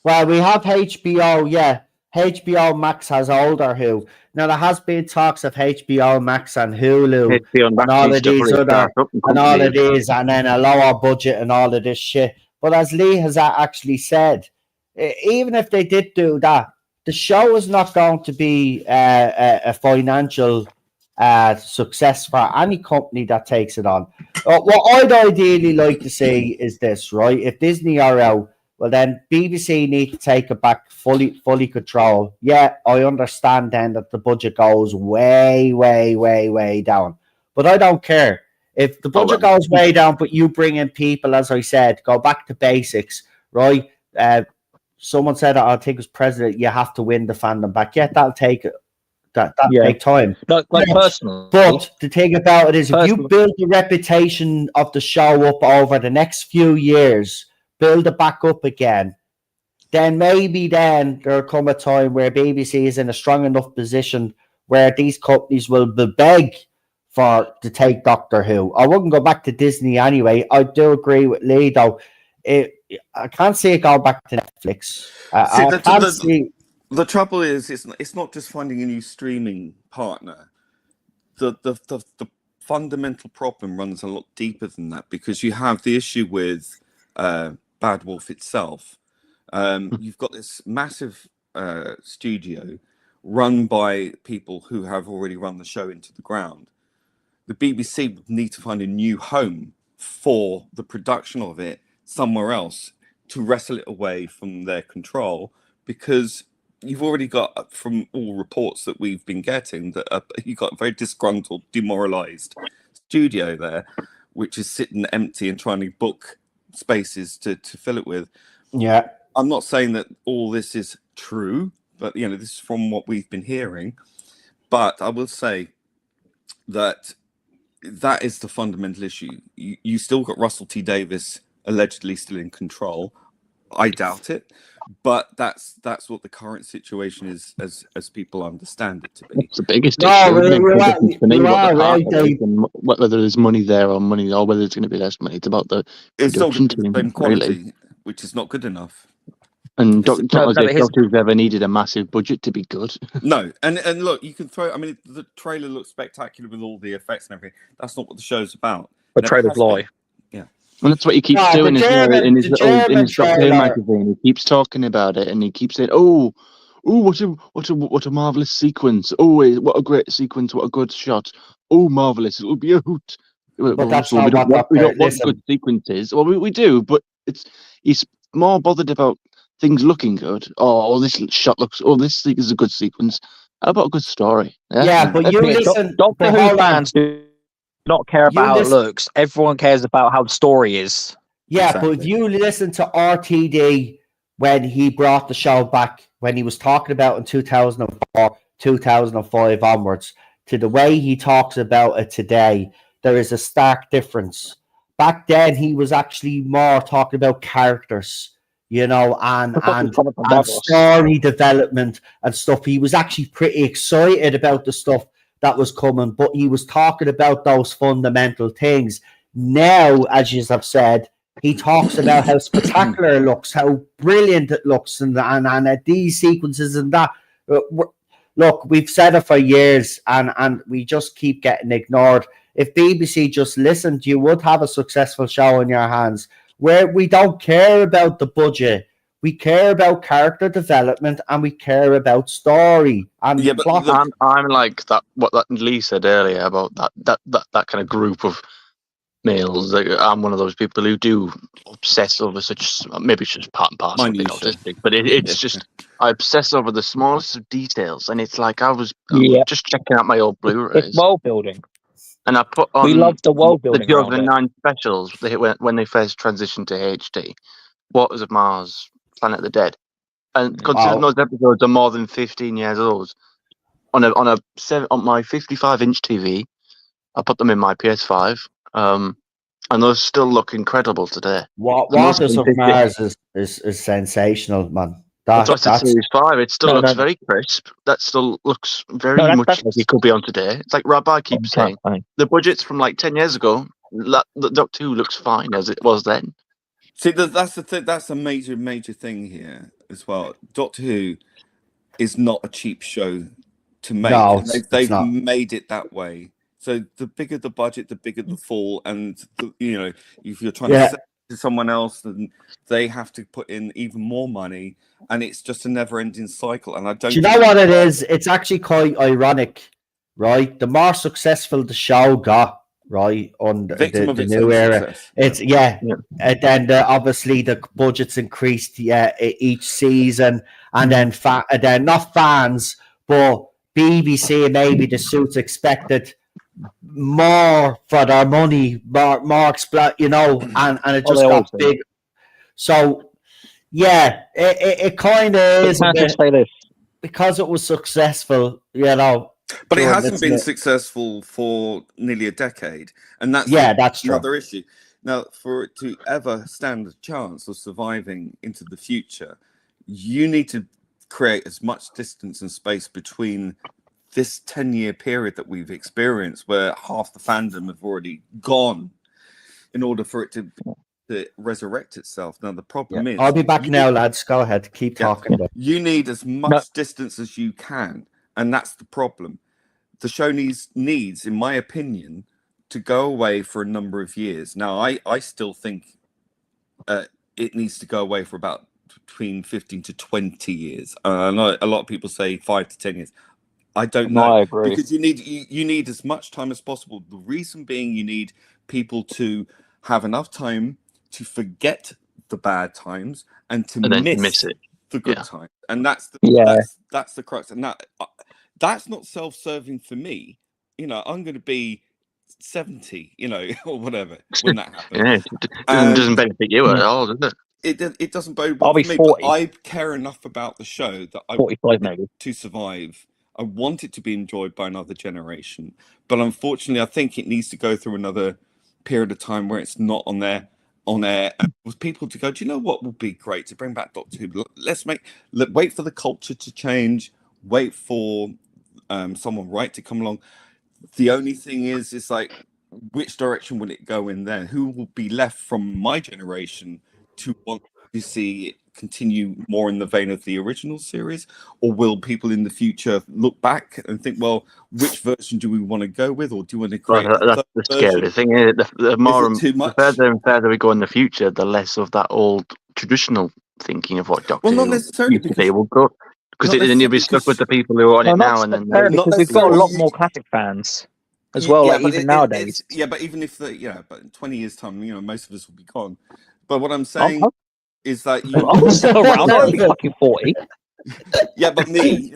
Well, we have HBO, yeah. HBO Max has older Who. Now, there has been talks of HBO Max and Hulu and all of these other, and all of these, and then a lower budget and all of this shit. But as Lee has actually said, even if they did do that, the show is not going to be a financial success for any company that takes it on. What I'd ideally like to see is this, right? If Disney are out, well, then BBC need to take it back, fully control. Yeah, I understand then that the budget goes way, way, way, way down. But I don't care. If the budget goes way down, but you bring in people, as I said, go back to basics, right? Someone said, I think it was president, you have to win the fandom back. Yeah, that'll take take time. Like personally. But the thing about it is, if you build the reputation of the show up over the next few years, build it back up again, then maybe then there'll come a time where BBC is in a strong enough position where these companies will beg to take Doctor Who. I wouldn't go back to Disney anyway. I do agree with Lee, though. I can't see it going back to Netflix. The trouble is, it's not just finding a new streaming partner. The fundamental problem runs a lot deeper than that, because you have the issue with Bad Wolf itself. You've got this massive studio run by people who have already run the show into the ground. The BBC would need to find a new home for the production of it somewhere else to wrestle it away from their control, because you've already got, from all reports that we've been getting, that you've got a very disgruntled, demoralized studio there, which is sitting empty and trying to book spaces to fill it with. Yeah. I'm not saying that all this is true, but, you know, this is from what we've been hearing. But I will say that is the fundamental issue. You still got Russell T Davies allegedly still in control. I doubt it, but that's what the current situation is, as people understand it to be. It's the biggest issue. Whether there's money there or whether there's going to be less money. It's about the production team, the same quality, really, which is not good enough. And Doctor Who's ever needed a massive budget to be good. No, and look, you can throw. I mean, the trailer looks spectacular with all the effects and everything. That's not what the show's about. The trailers lie. Yeah. And that's what he keeps doing in his Doctor Who magazine. He keeps talking about it, and he keeps saying, "Oh, what a marvelous sequence! Oh, what a great sequence! What a good shot! Oh, marvelous! It'll be a hoot." But that's we don't want good sequences. Well, we do, but he's more bothered about things looking good. Oh, this shot looks. Oh, this is a good sequence. How about a good story? Yeah, but you listen. Doctor Who fans do not care about You how it listen- looks. Everyone cares about how the story is. Yeah, but if Exactly. you listen to RTD when he brought the show back, when he was talking about in 2004, 2005 onwards, to the way he talks about it today, there is a stark difference. Back then, he was actually more talking about characters, you know, and story development and stuff. He was actually pretty excited about the stuff that was coming, but he was talking about those fundamental things. Now, as you have said, he talks about how spectacular it looks, how brilliant it looks, and these sequences and that. Look, we've said it for years, and we just keep getting ignored. If BBC just listened, you would have a successful show in your hands where we don't care about the budget. We care about character development and we care about story and Yeah, but plot. I'm like that. What that Lee said earlier about that kind of group of males. Like, I'm one of those people who do obsess over such. Maybe it's just part and parcel of being Minutia. autistic, but it's just I obsess over the smallest of details, and it's like I was just checking out my old Blu-rays, It's world building. and I put on We love the world the building around it. 2009 specials when they first transitioned to HD. Waters of Mars, Planet of the Dead, and considering those episodes are more than 15 years old, on my 55-inch TV, I put them in my PS5, and those still look incredible today. Waters of Mars is sensational, man. That's a Series 5. It still looks very crisp. That still looks very much like it could be on today. It's like Rabbi keeps saying, the budget's from like 10 years ago. The Doctor Who looks fine as it was then. See, that's the thing. That's a major thing here as well. Doctor Who is not a cheap show to make. No, they've made it that way. So the bigger the budget, the bigger the fall, and if you're trying to sell it to someone else, then they have to put in even more money, and it's just a never-ending cycle. And I don't. Do you know what it is? It's actually quite ironic, right? The more successful the show got, right, on the new era, it's and then obviously the budgets increased each season, and then not fans, but BBC and maybe the suits expected more for their money, more and it just got big. So it kind of is because it was successful, But it hasn't been successful for nearly a decade, and that's that's another issue. Now, for it to ever stand a chance of surviving into the future, you need to create as much distance and space between this 10-year period that we've experienced, where half the fandom have already gone, in order for it to resurrect itself. Now, the problem is, I'll be back now, lads. Go ahead, keep talking. You need as much distance as you can. And that's the problem. The show needs, in my opinion, to go away for a number of years. Now, I still think it needs to go away for about between 15 to 20 years. I know a lot of people say 5 to 10 years. I don't know. I agree. Because you need as much time as possible. The reason being, you need people to have enough time to forget the bad times and to miss it. The good times, and that's the crux. And that's not self-serving for me. I'm going to be 70, or whatever when that happens. It doesn't benefit you at all, does it? It doesn't bode well for me. 40. But I care enough about the show that I 45 maybe to survive. I want it to be enjoyed by another generation, but unfortunately, I think it needs to go through another period of time where it's not on air, and with people to go, do you know what would be great to bring back Doctor Who? Let's wait for the culture to change, wait for someone right to come along. The only thing is, it's like, which direction will it go in then? Who will be left from my generation to want to see it continue more in the vein of the original series, or will people in the future look back and think, well, which version do we want to go with, or do you want to create that's the scary thing, isn't it? The further and further we go in the future, the less of that old traditional thinking of what Doctor Who not necessarily will go, because then you'll be stuck with the people who are on it now, and then because we've got a lot more classic fans as well, even nowadays. But even if but in 20 years time, most of us will be gone. But what I'm saying is that I'm still around. I'll be fucking 40. But me.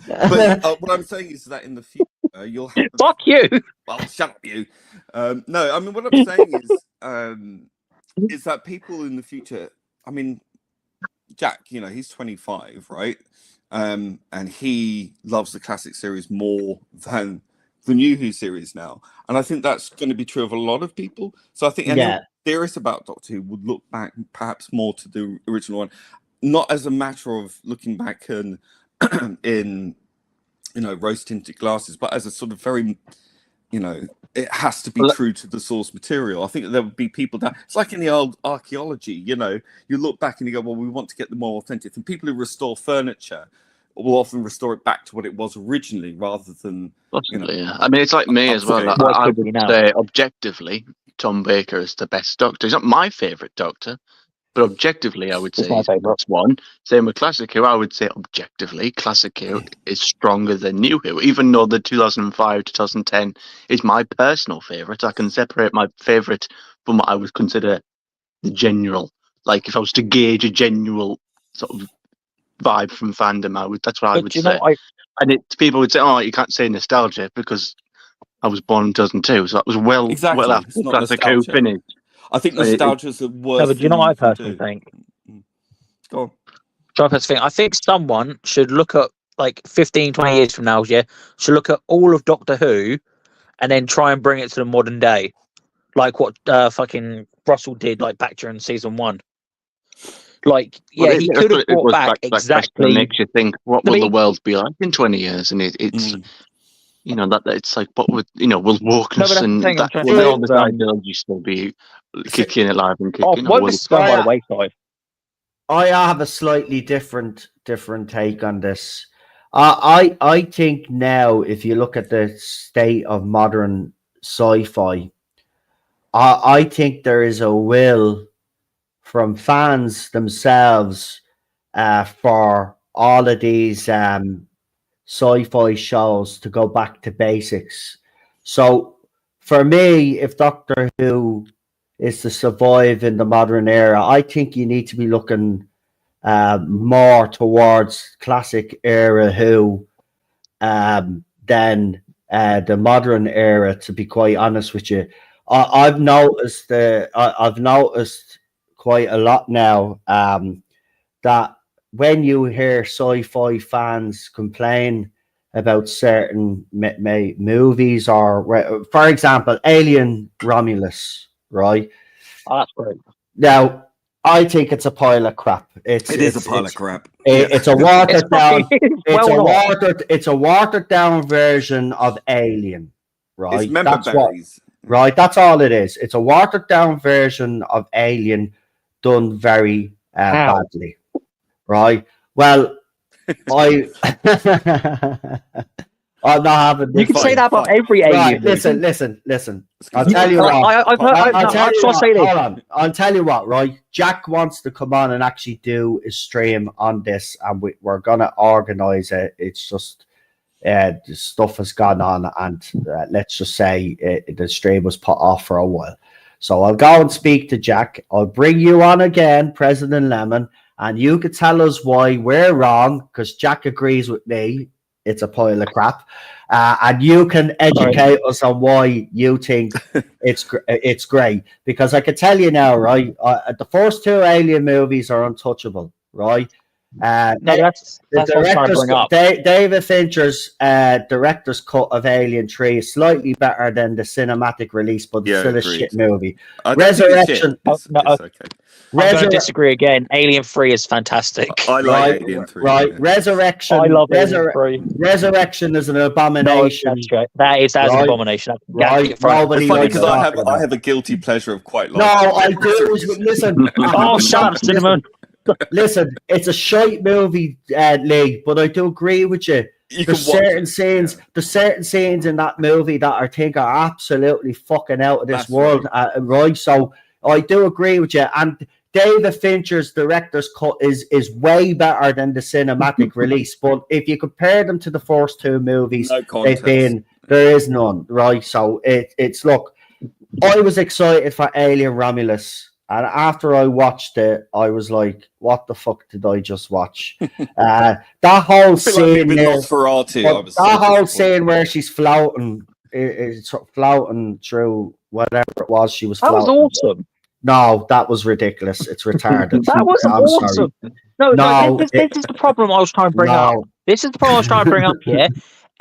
But what I'm saying is that in the future, you'll have Fuck you. well, shut up, you. No, I mean, what I'm saying is that people in the future. I mean, Jack, he's 25, right? And he loves the classic series more than the New Who series now. And I think that's going to be true of a lot of people. So I think anyone serious about Doctor Who would look back perhaps more to the original one, not as a matter of looking back and in rose-tinted glasses, but as a sort of very, it has to be true to the source material. I think there would be people that it's like in the old archaeology, you look back and you go, well, we want to get the more authentic. And people who restore furniture will often restore it back to what it was originally, rather than yeah. I mean, it's like me as well. Like, I would say objectively, Tom Baker is the best Doctor. He's not my favourite Doctor, but objectively, I would say that's one. Same with Classic Who. I would say objectively, Classic Who is stronger than New Who, even though the 2005 2010 is my personal favourite. I can separate my favourite from what I would consider the general. Like, if I was to gauge a general sort of vibe from fandom, that's what I would say. And people would say, "Oh, you can't say nostalgia because I was born in 2002, so that was well after Classic Who finished." I think nostalgia is the worst. No, but do you know what I personally think? Go on. I think someone should look at, like, 15, 20 years from now, should look at all of Doctor Who and then try and bring it to the modern day, like what fucking Russell did, like, back during season 1. Like, he could have brought back exactly. Makes you think, what will the world be like in 20 years? And it's that it's like, what would will wokeness and that will all the ideology still be kicking it live and kicking? Won't this go by the wayside? I have a slightly different take on this. I think now, if you look at the state of modern sci-fi, I think there is a will from fans themselves for all of these sci-fi shows to go back to basics. So for me, if Doctor Who is to survive in the modern era, I think you need to be looking more towards classic era Who than the modern era, to be quite honest with you. I've noticed quite a lot now that when you hear sci-fi fans complain about certain movies, or, for example, Alien Romulus, right? Oh, that's great. Now, I think it's a pile of crap. It is a pile of crap. It's a watered down. It's a watered down version of Alien, right? It's member berries. Right, that's all it is. It's a watered down version of Alien done very badly, right? Well, I'm not having this. You can say that about every Alien. Right, listen. I'll tell you what. I'll tell you what, right? Jack wants to come on and actually do a stream on this, and we're going to organise it. It's just the stuff has gone on, and let's just say the stream was put off for a while. So I'll go and speak to Jack. I'll bring you on again, President Lemon, and you could tell us why we're wrong, because Jack agrees with me. It's a pile of crap. And you can educate us on why you think it's great. Because I can tell you now, right, the first two Alien movies are untouchable, right? That's what I'm trying to bring up. David Fincher's director's cut of Alien 3 is slightly better than the cinematic release, but it's still a shit movie. Resurrection. It's okay. I'm going to disagree again. Alien 3 is fantastic. I like Alien 3. Right, yeah. Resurrection. I love Alien 3. Resurrection is an abomination. No, that's an abomination. Right. It's funny because I have a guilty pleasure of quite liking. No, I do. Listen. Oh, shut up, Cinnamon. Listen, it's a shite movie, Lee, but I do agree with you. There's certain scenes in that movie that I think are absolutely fucking out of this world, right? So I do agree with you. And David Fincher's director's cut is way better than the cinematic release. But if you compare them to the first two movies, there is none, right? So it's look, I was excited for Alien Romulus And after I watched it, I was like, "What the fuck did I just watch?" That whole I feel like we've scene been there, lost for R2. I was so that whole disappointed. scene where she's floating, is floating through whatever it was she was That was floating. awesome. No, that was ridiculous. It's retarded. That was I'm awesome. sorry. No, No, this is the problem I was trying to bring up. No. This is the problem I was trying to bring up here.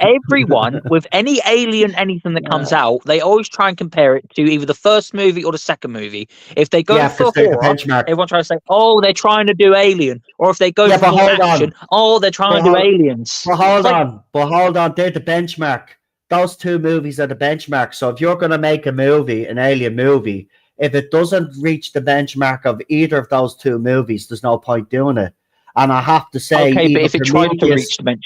Everyone, with any alien anything that comes out, they always try and compare it to either the first movie or the second movie. If they go for because they're the horror, benchmark. everyone tries to say, "Oh, they're trying to do Alien," or if they go Yeah, for but more hold on. action, "Oh, they're trying to do Aliens." But hold It's like- on. But hold on. They're the benchmark. Those two movies are the benchmark. So if you're going to make a movie, an alien movie, if it doesn't reach the benchmark of either of those two movies, there's no point doing it. And I have to say, Okay, but either if it tries to Prometheus- reach the bench,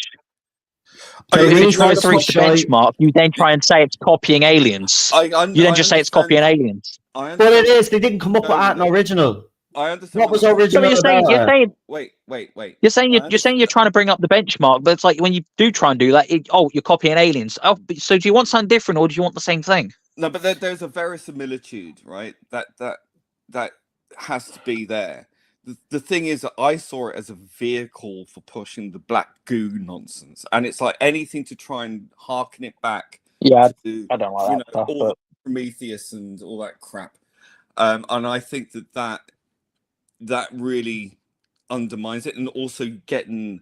I so if it agree, tries to reach the Prometheus- benchmark, you then try and say it's copying Aliens. You then just say it's copying Aliens. But it is. They didn't come up with that in original. I understand. What was So original you're saying, about it? Wait. You're saying you're trying to bring up the benchmark, but it's like when you do try and do that, you're copying Aliens. Oh, so do you want something different, or do you want the same thing? No, but there's a verisimilitude, right? That has to be there. The thing is, that I saw it as a vehicle for pushing the black goo nonsense, and it's like anything to try and harken it back. Yeah, to, I don't like that stuff, all but- the Prometheus and all that crap. And I think that really undermines it, and also getting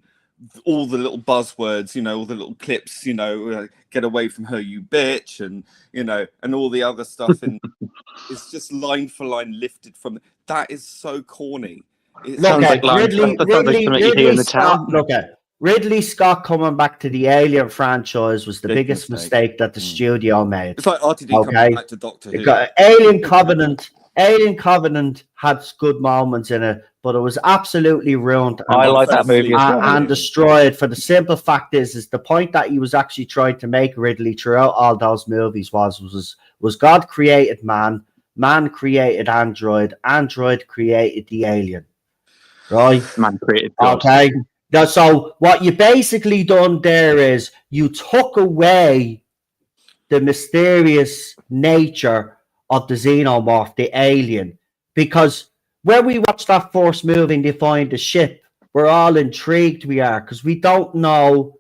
all the little buzzwords, all the little clips, get away from her, you bitch, and and all the other stuff, and it's just line for line lifted from. That is so corny. Look at Ridley Scott coming back to the Alien franchise was the biggest mistake that the studio made. It's like RTD coming back to Doctor Who. Alien Covenant had good moments in it, but it was absolutely ruined. I like that movie as well. And destroyed. For the simple fact is the point that he was actually trying to make Ridley throughout all those movies was God created man created android created the alien, right? Man created God. Okay. Now, so what you basically done there is you took away the mysterious nature of the xenomorph, the alien, because when we watch that first movie and they find the ship, we're all intrigued. We are, because we don't know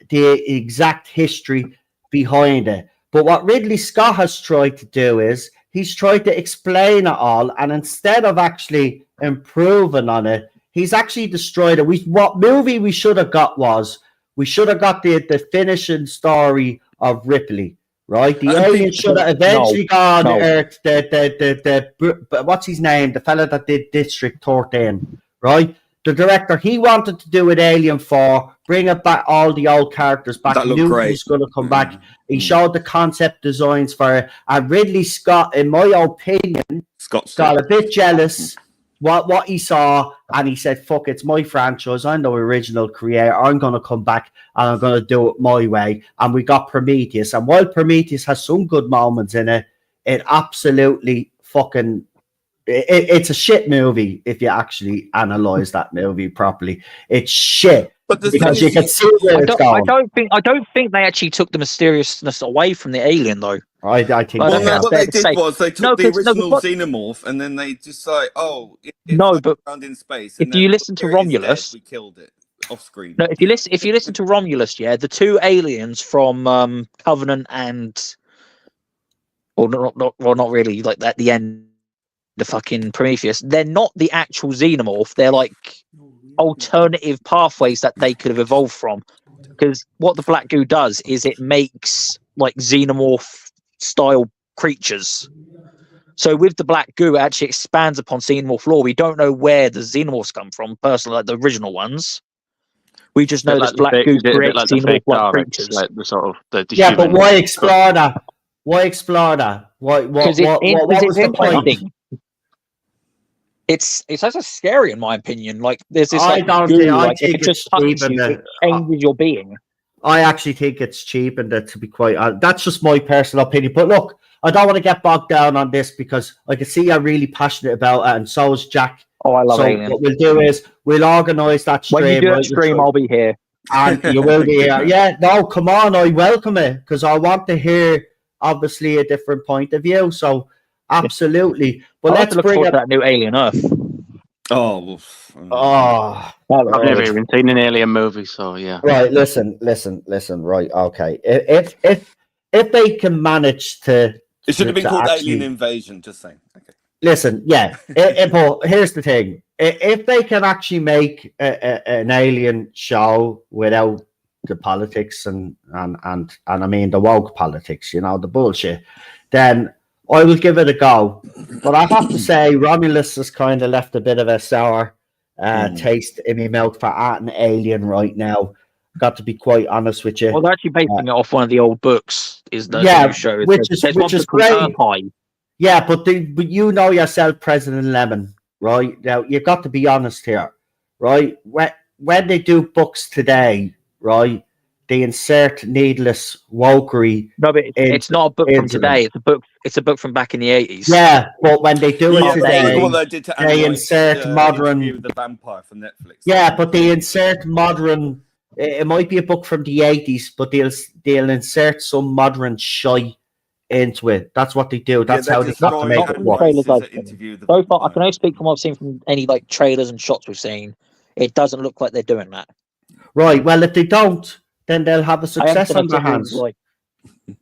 the exact history behind it. But what Ridley Scott has tried to do is he's tried to explain it all, and instead of actually improving on it, he's actually destroyed it. What movie we should have got was we should have got the finishing story of Ripley, right? The alien should have eventually gone to Earth. The what's his name? The fella that did District 13, right? The director, he wanted to do an Alien 4, bring it back, all the old characters back. That He looked knew great. he was going to come back. He showed the concept designs for it. And Ridley Scott, in my opinion, got a bit jealous what he saw, and he said, fuck, it's my franchise. I'm the original creator. I'm going to come back, and I'm going to do it my way. And we got Prometheus. And while Prometheus has some good moments in it, it absolutely fucking... It's a shit movie if you actually analyze that movie properly. It's shit. But because you can see where it's going. I don't think they actually took the mysteriousness away from the alien, though. I think. Well, no, what they did was they took the original what, xenomorph, and then they just like, but around in space. If you listen to Romulus, we killed it off screen. No, if you listen to Romulus, yeah, the two aliens from Covenant and, not really, like at the end. The fucking Prometheus, they're not the actual xenomorph, they're like alternative pathways that they could have evolved from, because what the black goo does is it makes like xenomorph style creatures. So with the black goo, it actually expands upon xenomorph lore. We don't know where the xenomorphs come from personally, like the original ones. We just know this black goo creates xenomorph like creatures, like the sort of the yeah, but why explore that? What was the point? It's also scary in my opinion. Like there's this I think it just touches you, it changes your being. I actually think it's cheap, and to be quite that's just my personal opinion. But look, I don't want to get bogged down on this because I can see you're really passionate about it, and so is Jack. Oh, I love Alien. What we'll do is we'll organise that stream. When you do a stream, I'll be here. And you will be here. Yeah, no, come on, I welcome it because I want to hear obviously a different point of view. So absolutely. But I let's look bring forward it. to that new Alien Earth. Oh, well, Oh, I've never even seen an alien movie, so yeah. right. Listen. Right. Okay. If they can manage to, it should have been to called actually, Alien Invasion. Just saying. Okay. listen, yeah. But here's the thing: if they can actually make an alien show without the politics and I mean the woke politics, you know, the bullshit, then I will give it a go. But I have to say, Romulus has kind of left a bit of a sour taste in my mouth for art and Alien right now. Got to be quite honest with you. Well, they're actually basing it off one of the old books. Is the Yeah, new show? which is There's one book called great. Earth High. Yeah, but you know yourself, President Lemon, right? Now, you've got to be honest here, right? When they do books today, right, they insert needless wokery. No, but it's not a book from into them. today. It's a book from back in the 80s. Yeah, but when they do it Yeah, that was the one today, that I did to they analyze insert modern. Interview with the Vampire from Netflix. Yeah, but they insert modern. It might be a book from the 80s, but they'll insert some modern shite into it. That's what they do. That's how they have to make it work. So far, I can only speak from what I've seen from any like trailers and shots we've seen. It doesn't look like they're doing that. Right. Well, if they don't, then they'll have a success on their hands. I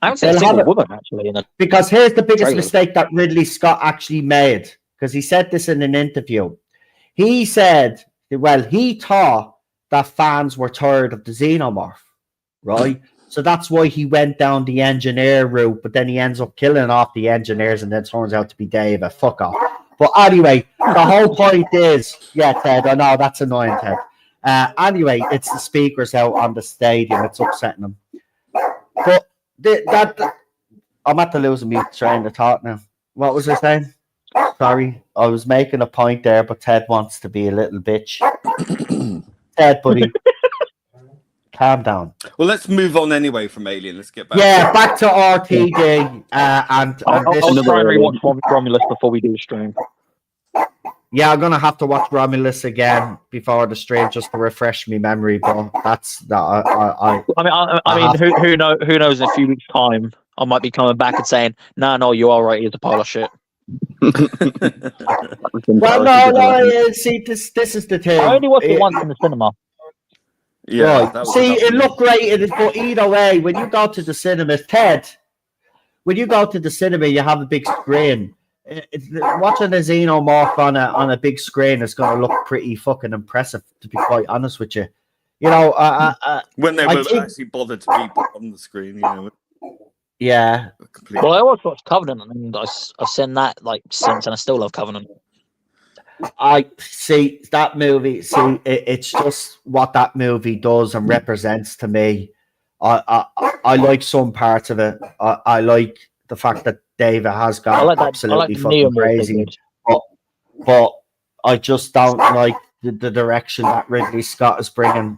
haven't seen a single woman actually. Because here's the biggest trailers. mistake that Ridley Scott actually made. Because he said this in an interview. He said, well, he thought that fans were tired of the xenomorph, right? So that's why he went down the engineer route, but then he ends up killing off the engineers and then turns out to be David. Fuck off. But anyway, the whole point is, yeah, Ted, I know that's annoying, Ted. Anyway, it's the speakers out on the stadium. It's upsetting them. But I'm at the losing me train of thought now. What was I saying? Sorry, I was making a point there, but Ted wants to be a little bitch. Ted, buddy. Calm down. Well, let's move on anyway from Alien. Let's get back. Yeah, back to RTD. I'll try and rewatch Romulus before we do the stream. Yeah, I'm gonna have to watch Romulus again before the stream just to refresh my memory. But that's that. I mean, who knows? In a few weeks' time, I might be coming back and saying, "No, you are right. It's a pile of shit." Well, no. See, this is the thing. I only watched it once in the cinema. Yeah, right. See, it looked great, but either way, when you go to the cinema, Ted, when you go to the cinema, you have a big screen. Watching a xenomorph on a big screen is going to look pretty fucking impressive, to be quite honest with you. You know, when they were actually bothered to be put on the screen, you know. Yeah. Well, I always watched Covenant, and I've seen that like since, and I still love Covenant. I see that movie. See, it's just what that movie does and represents to me. I like some parts of it. I like the fact that David has got absolutely fucking crazy, but I just don't like the direction that Ridley Scott is bringing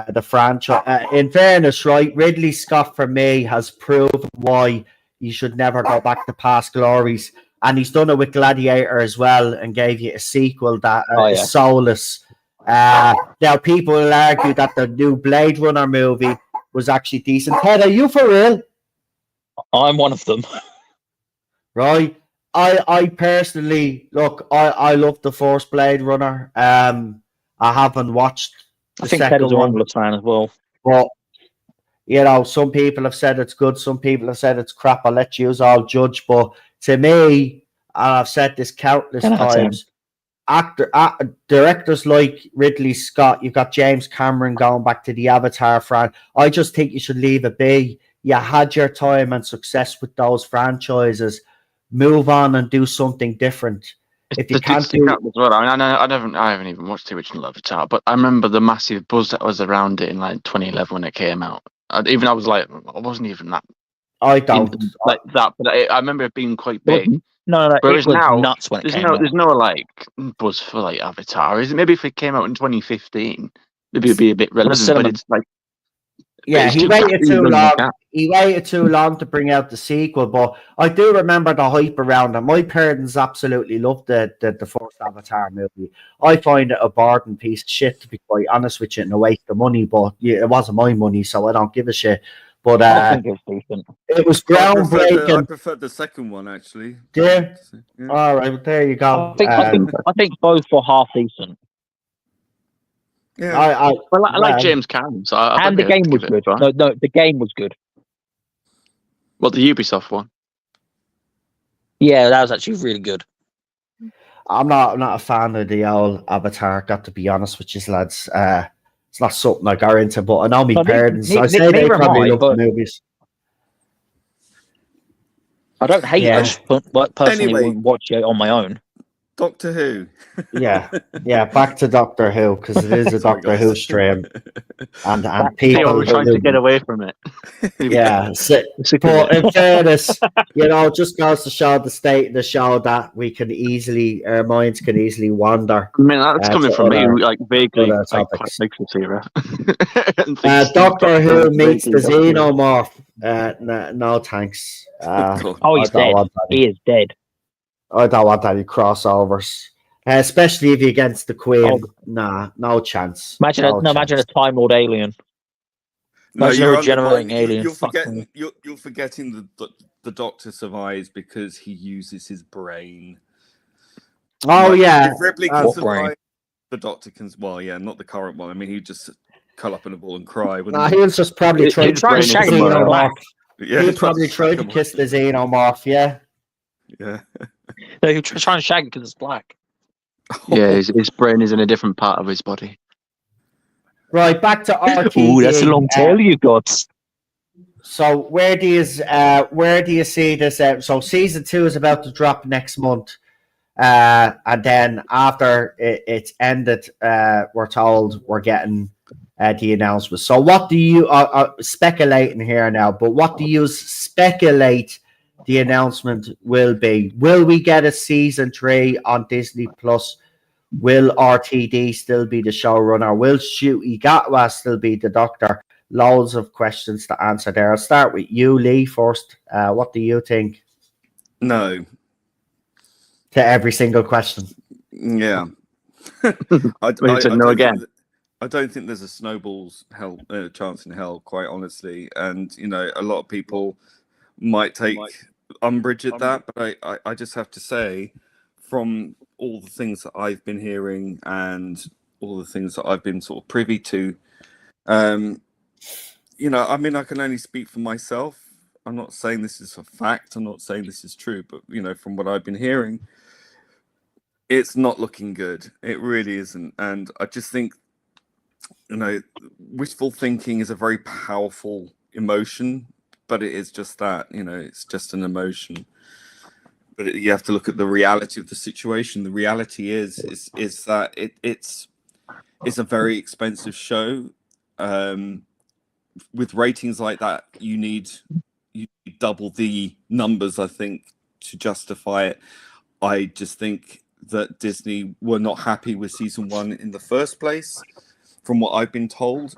the franchise. In fairness, right, Ridley Scott for me has proven why you should never go back to past glories. And he's done it with Gladiator as well and gave you a sequel that is soulless. Now, people will argue that the new Blade Runner movie was actually decent. Ted, are you for real? I'm one of them. Right? I personally, look, I love the first Blade Runner. I haven't watched the second one. I think Ted is a Romulus fan as well. But, you know, some people have said it's good. Some people have said it's crap. I'll let you all judge. But to me, I've said this countless times, directors like Ridley Scott, you've got James Cameron going back to the Avatar franchise. I just think you should leave it be. You had your time and success with those franchises. Move on and do something different. If you can't do that as well. I mean, I haven't even watched the original Avatar, but I remember the massive buzz that was around it in like 2011 when it came out. I was like, I wasn't even that. I don't like that, but I remember it being quite big. No, whereas it was now, nuts when it came out. There's no like buzz for like Avatar. Is it? Maybe if it came out in 2015, maybe it'd be a bit relevant. But it's like, yeah, he waited too long. He waited too long to bring out the sequel. But I do remember the hype around it. My parents absolutely loved the first Avatar movie. I find it a boring piece of shit, to be quite honest with you, and a waste of money. But it wasn't my money, so I don't give a shit. But I think it's decent. it was I groundbreaking. prefer the second one actually. Yeah. Yeah. All right, well, there you go. I think both were half decent. Yeah. Well, I like James Cameron, so I And the think I'd game was give it a good. try. No, the game was good. Well, the Ubisoft one. Yeah, that was actually really good. I'm not a fan of the old Avatar. Got to be honest with you, lads. It's not something I go into, but I know me No, parents. I say they neither am probably I, love the but- movies. I don't hate it. I Yeah. just personally Anyway. wouldn't watch it on my own. Doctor Who. Yeah, back to Doctor Who because it is a Sorry, Doctor guys. Who stream, and See, I people. was trying to get away from it. Yeah, Sick of but it. in fairness, just goes to show the state of the show that we can easily, our minds can easily wander. I mean, that's coming to from me, other- like vaguely, other like topics. quite likes this era. And thinks Doctor Who meets the vaguely Doctor Who. Xenomorph. No thanks. God. Oh, I he's don't dead. want any- He is dead. I don't want any crossovers, especially if you're against the Queen. Nah, no chance. Imagine a Time Lord alien. No, Imagine a you're regenerating alien. You're Fuck forgetting. me. You're forgetting the Doctor survives because he uses his brain. Oh yeah, If Ripley What can brain? survive, the Doctor can. Well, yeah, not the current one. I mean, he'd just curl up in a ball and cry. Wouldn't nah, he? he was just probably His trying to brain kiss is the somewhere else. Xenomorph. Yeah, He probably tried to kiss the Xenomorph. Yeah. Yeah. No, he was trying to shag it because it's black. Yeah, his brain is in a different part of his body. Right, back to RTD. Ooh, that's a long tail you got. So where do you see this? So season 2 is about to drop next month, and then after it's ended, we're told we're getting the announcement. So what do you speculating here now? But what do you speculate the announcement will be? Will we get a season 3 on Disney Plus? Will RTD still be the showrunner? Will Ncuti Gatwa still be the Doctor? Loads of questions to answer there. I'll start with you, Lee, first. What do you think No. to every single question? Yeah. You said no again. I don't think there's a snowball's chance in hell, quite honestly. And a lot of people might take umbrage at that, but I just have to say, from all the things that I've been hearing and all the things that I've been sort of privy to, I mean, I can only speak for myself. I'm not saying this is a fact. I'm not saying this is true, but from what I've been hearing, it's not looking good. It really isn't. And I just think, wishful thinking is a very powerful emotion, but it is just that, it's just an emotion. But you have to look at the reality of the situation. The reality is that it's a very expensive show. With ratings like that, you need double the numbers, I think, to justify it. I just think that Disney were not happy with season 1 in the first place. From what I've been told,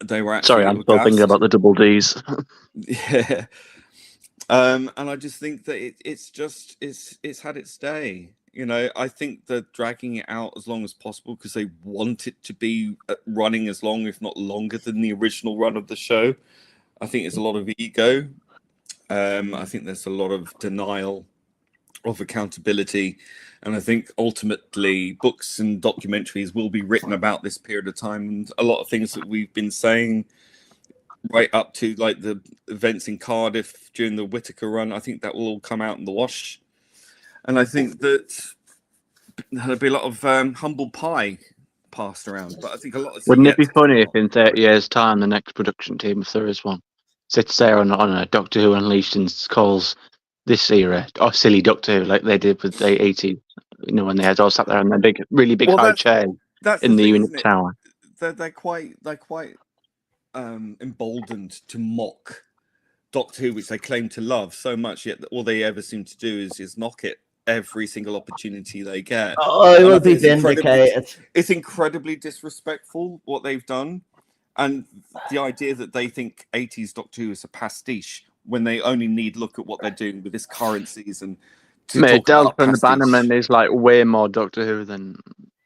they were actually. Sorry, I'm still thinking about the double Ds. Yeah. And I just think that it's had its day. I think they're dragging it out as long as possible because they want it to be running as long, if not longer, than the original run of the show. I think there's a lot of ego. I think there's a lot of denial of accountability. And I think ultimately books and documentaries will be written about this period of time. And a lot of things that we've been saying right up to like the events in Cardiff during the Whittaker run, I think that will all come out in the wash. And I think that there'll be a lot of humble pie passed around. But I think a lot of Wouldn't it be funny if in 30 years' time the next production team, if there is one, sits there on a Doctor Who Unleashed and calls this era silly Doctor Who like they did with the 80s, when they had all sat there on their really big high chairs in the unit tower. They're quite emboldened to mock Doctor Who, which they claim to love so much, yet all they ever seem to do is knock it every single opportunity they get. Oh, it will be vindicated. It's incredibly disrespectful what they've done, and the idea that they think 80s Doctor Who is a pastiche when they only need look at what they're doing with this current season. Mate, Delta and the Bannerman is like way more Doctor Who than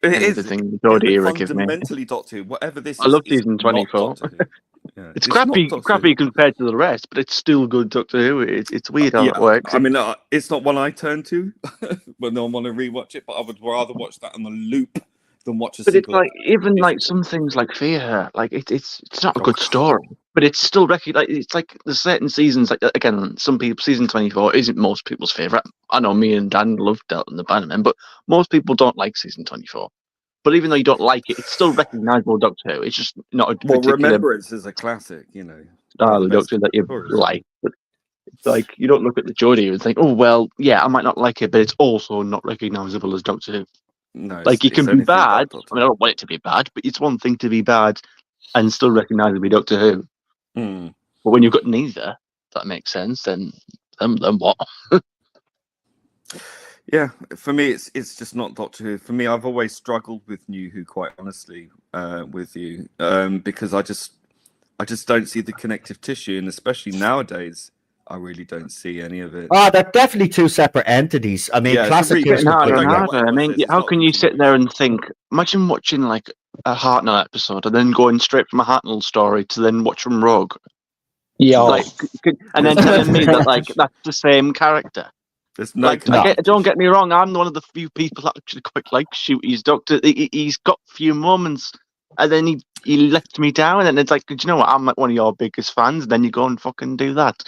anything the Geordie era give me. Fundamentally Doctor Who, whatever this I love season 24. Yeah. It's not crappy, Doctor crappy Who. compared to the rest, but it's still good Doctor Who. It's weird how it works. I mean, it's not one I turn to when I want to rewatch it, but I would rather watch that on the loop than watch a But it's single. like even like some things like Fear Her, like it's not a good story, but it's still like it's like there's certain seasons like again some people season 24 isn't most people's favorite. I know me and Dan love Delta and the Bannermen, but most people don't like season 24. But even though you don't like it, it's still recognisable Doctor Who. It's just not a particular Remembrance is a classic, you know. style of Doctor that you like. But it's like you don't look at the Geordie and think, oh well, yeah, I might not like it, but it's also not recognisable as Doctor Who. No, Like it can be bad. I mean, I don't want it to be bad, but it's one thing to be bad and still recognisable Doctor Who. Mm. But when you've got neither, if that makes sense. Then what? Yeah, for me, it's just not Doctor Who. For me, I've always struggled with New Who, quite honestly, with you, because I just don't see the connective tissue, and especially nowadays, I really don't see any of it. Oh, they're definitely two separate entities. I mean, classic really used to I play don't get that. what I mean, it was, how it's can not you sit there and think? Imagine watching like a Hartnell episode and then going straight from a Hartnell story to then watch from Rogue. Yeah, Like, and then telling me that like that's the same character. There's no Like, don't get me wrong, I'm one of the few people that actually quite like Ncuti's Doctor. He's got a few moments, and then he lets me down, and it's like, do you know what? I'm like one of your biggest fans, and then you go and fucking do that.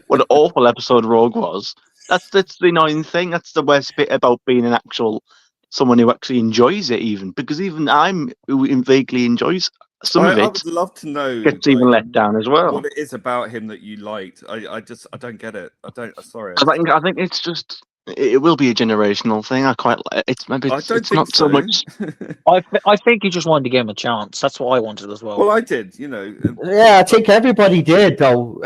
What an awful episode Rogue was. That's the annoying thing. That's the worst bit about being an actual someone who actually enjoys it, even because even I'm who vaguely enjoys some of it. I would love to know Gets even let down as well. what it is about him that you liked. I don't get it. Sorry. I think it's just it will be a generational thing. I quite like it's maybe it's not so much. I think he just wanted to give him a chance. That's what I wanted as well. Well, I did, you know. Yeah, I think everybody did, though.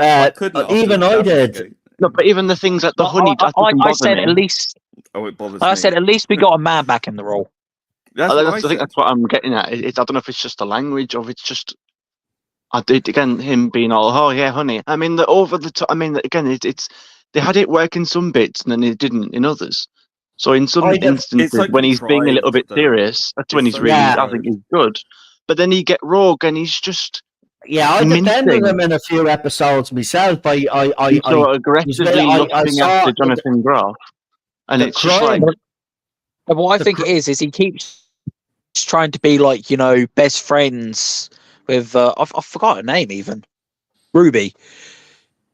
Even I did. No, but even the things like the honey. I said at least. Oh, it bothers I me. said at least we got a man back in the role. I think that's what I'm getting at. I don't know if it's just the language or if it's just. I did again him being all, oh yeah, honey. I mean the over the top. I mean again, it's they had it work in some bits and then it didn't in others. So in some instances, like when he's being a little bit serious, that's when he's really. I think he's good. But then you get Rogue and he's just. Yeah, I defended him in a few episodes myself. I so aggressively looking after Jonathan Groff, and it's just like. But what I think it is he keeps trying to be like, you know, best friends with I forgot her name even, Ruby.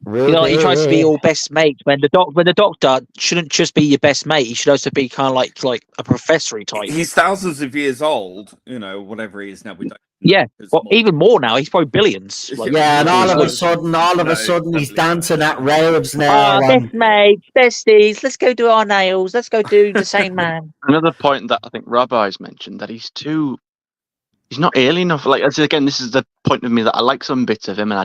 You know, he tries to be all best mates when the doctor shouldn't just be your best mate. He should also be kind of like a professory type. He's thousands of years old, you know, whatever he is now. We don't. Yeah, well, even more now. He's probably billions. Like, yeah, and all of a sudden, he's dancing at raves now. Best mates, besties. Let's go do our nails. Let's go do the same man. Another point that I think Rabbi's mentioned that he's not alien enough. Like again, this is the point of me that I like some bits of him, and I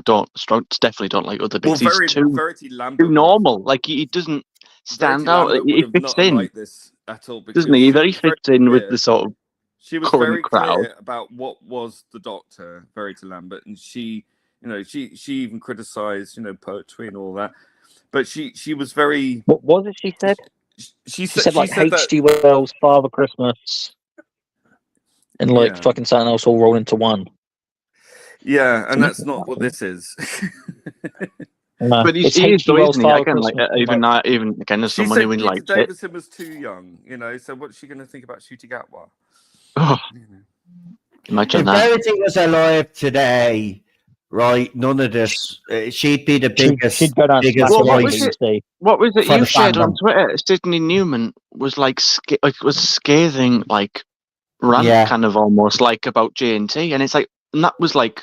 definitely don't like other bits. Well, he's too normal. Like he doesn't stand out. He fits in. Like this at all, doesn't he? He very fits in with the sort of. She was very clear about what was the Doctor, Verity Lambert, and she, you know, she even criticised, you know, poetry and all that. But she was very. What was it she said? She said like H.G. Wells' Father Christmas, and like fucking something else all rolled into one. Yeah, and that's not what this is. But he is, isn't he? Again, like even again, as someone who likes it. Davison was too young, you know. So what's she going to think about Ncuti Gatwa? Oh, imagine that. If everything was alive today, right? None of this. She'd be the biggest. She'd go down. What was it you shared on Twitter? Sydney Newman was like was scathing, like rant, kind of almost like about J&T, and it's like, and that was like,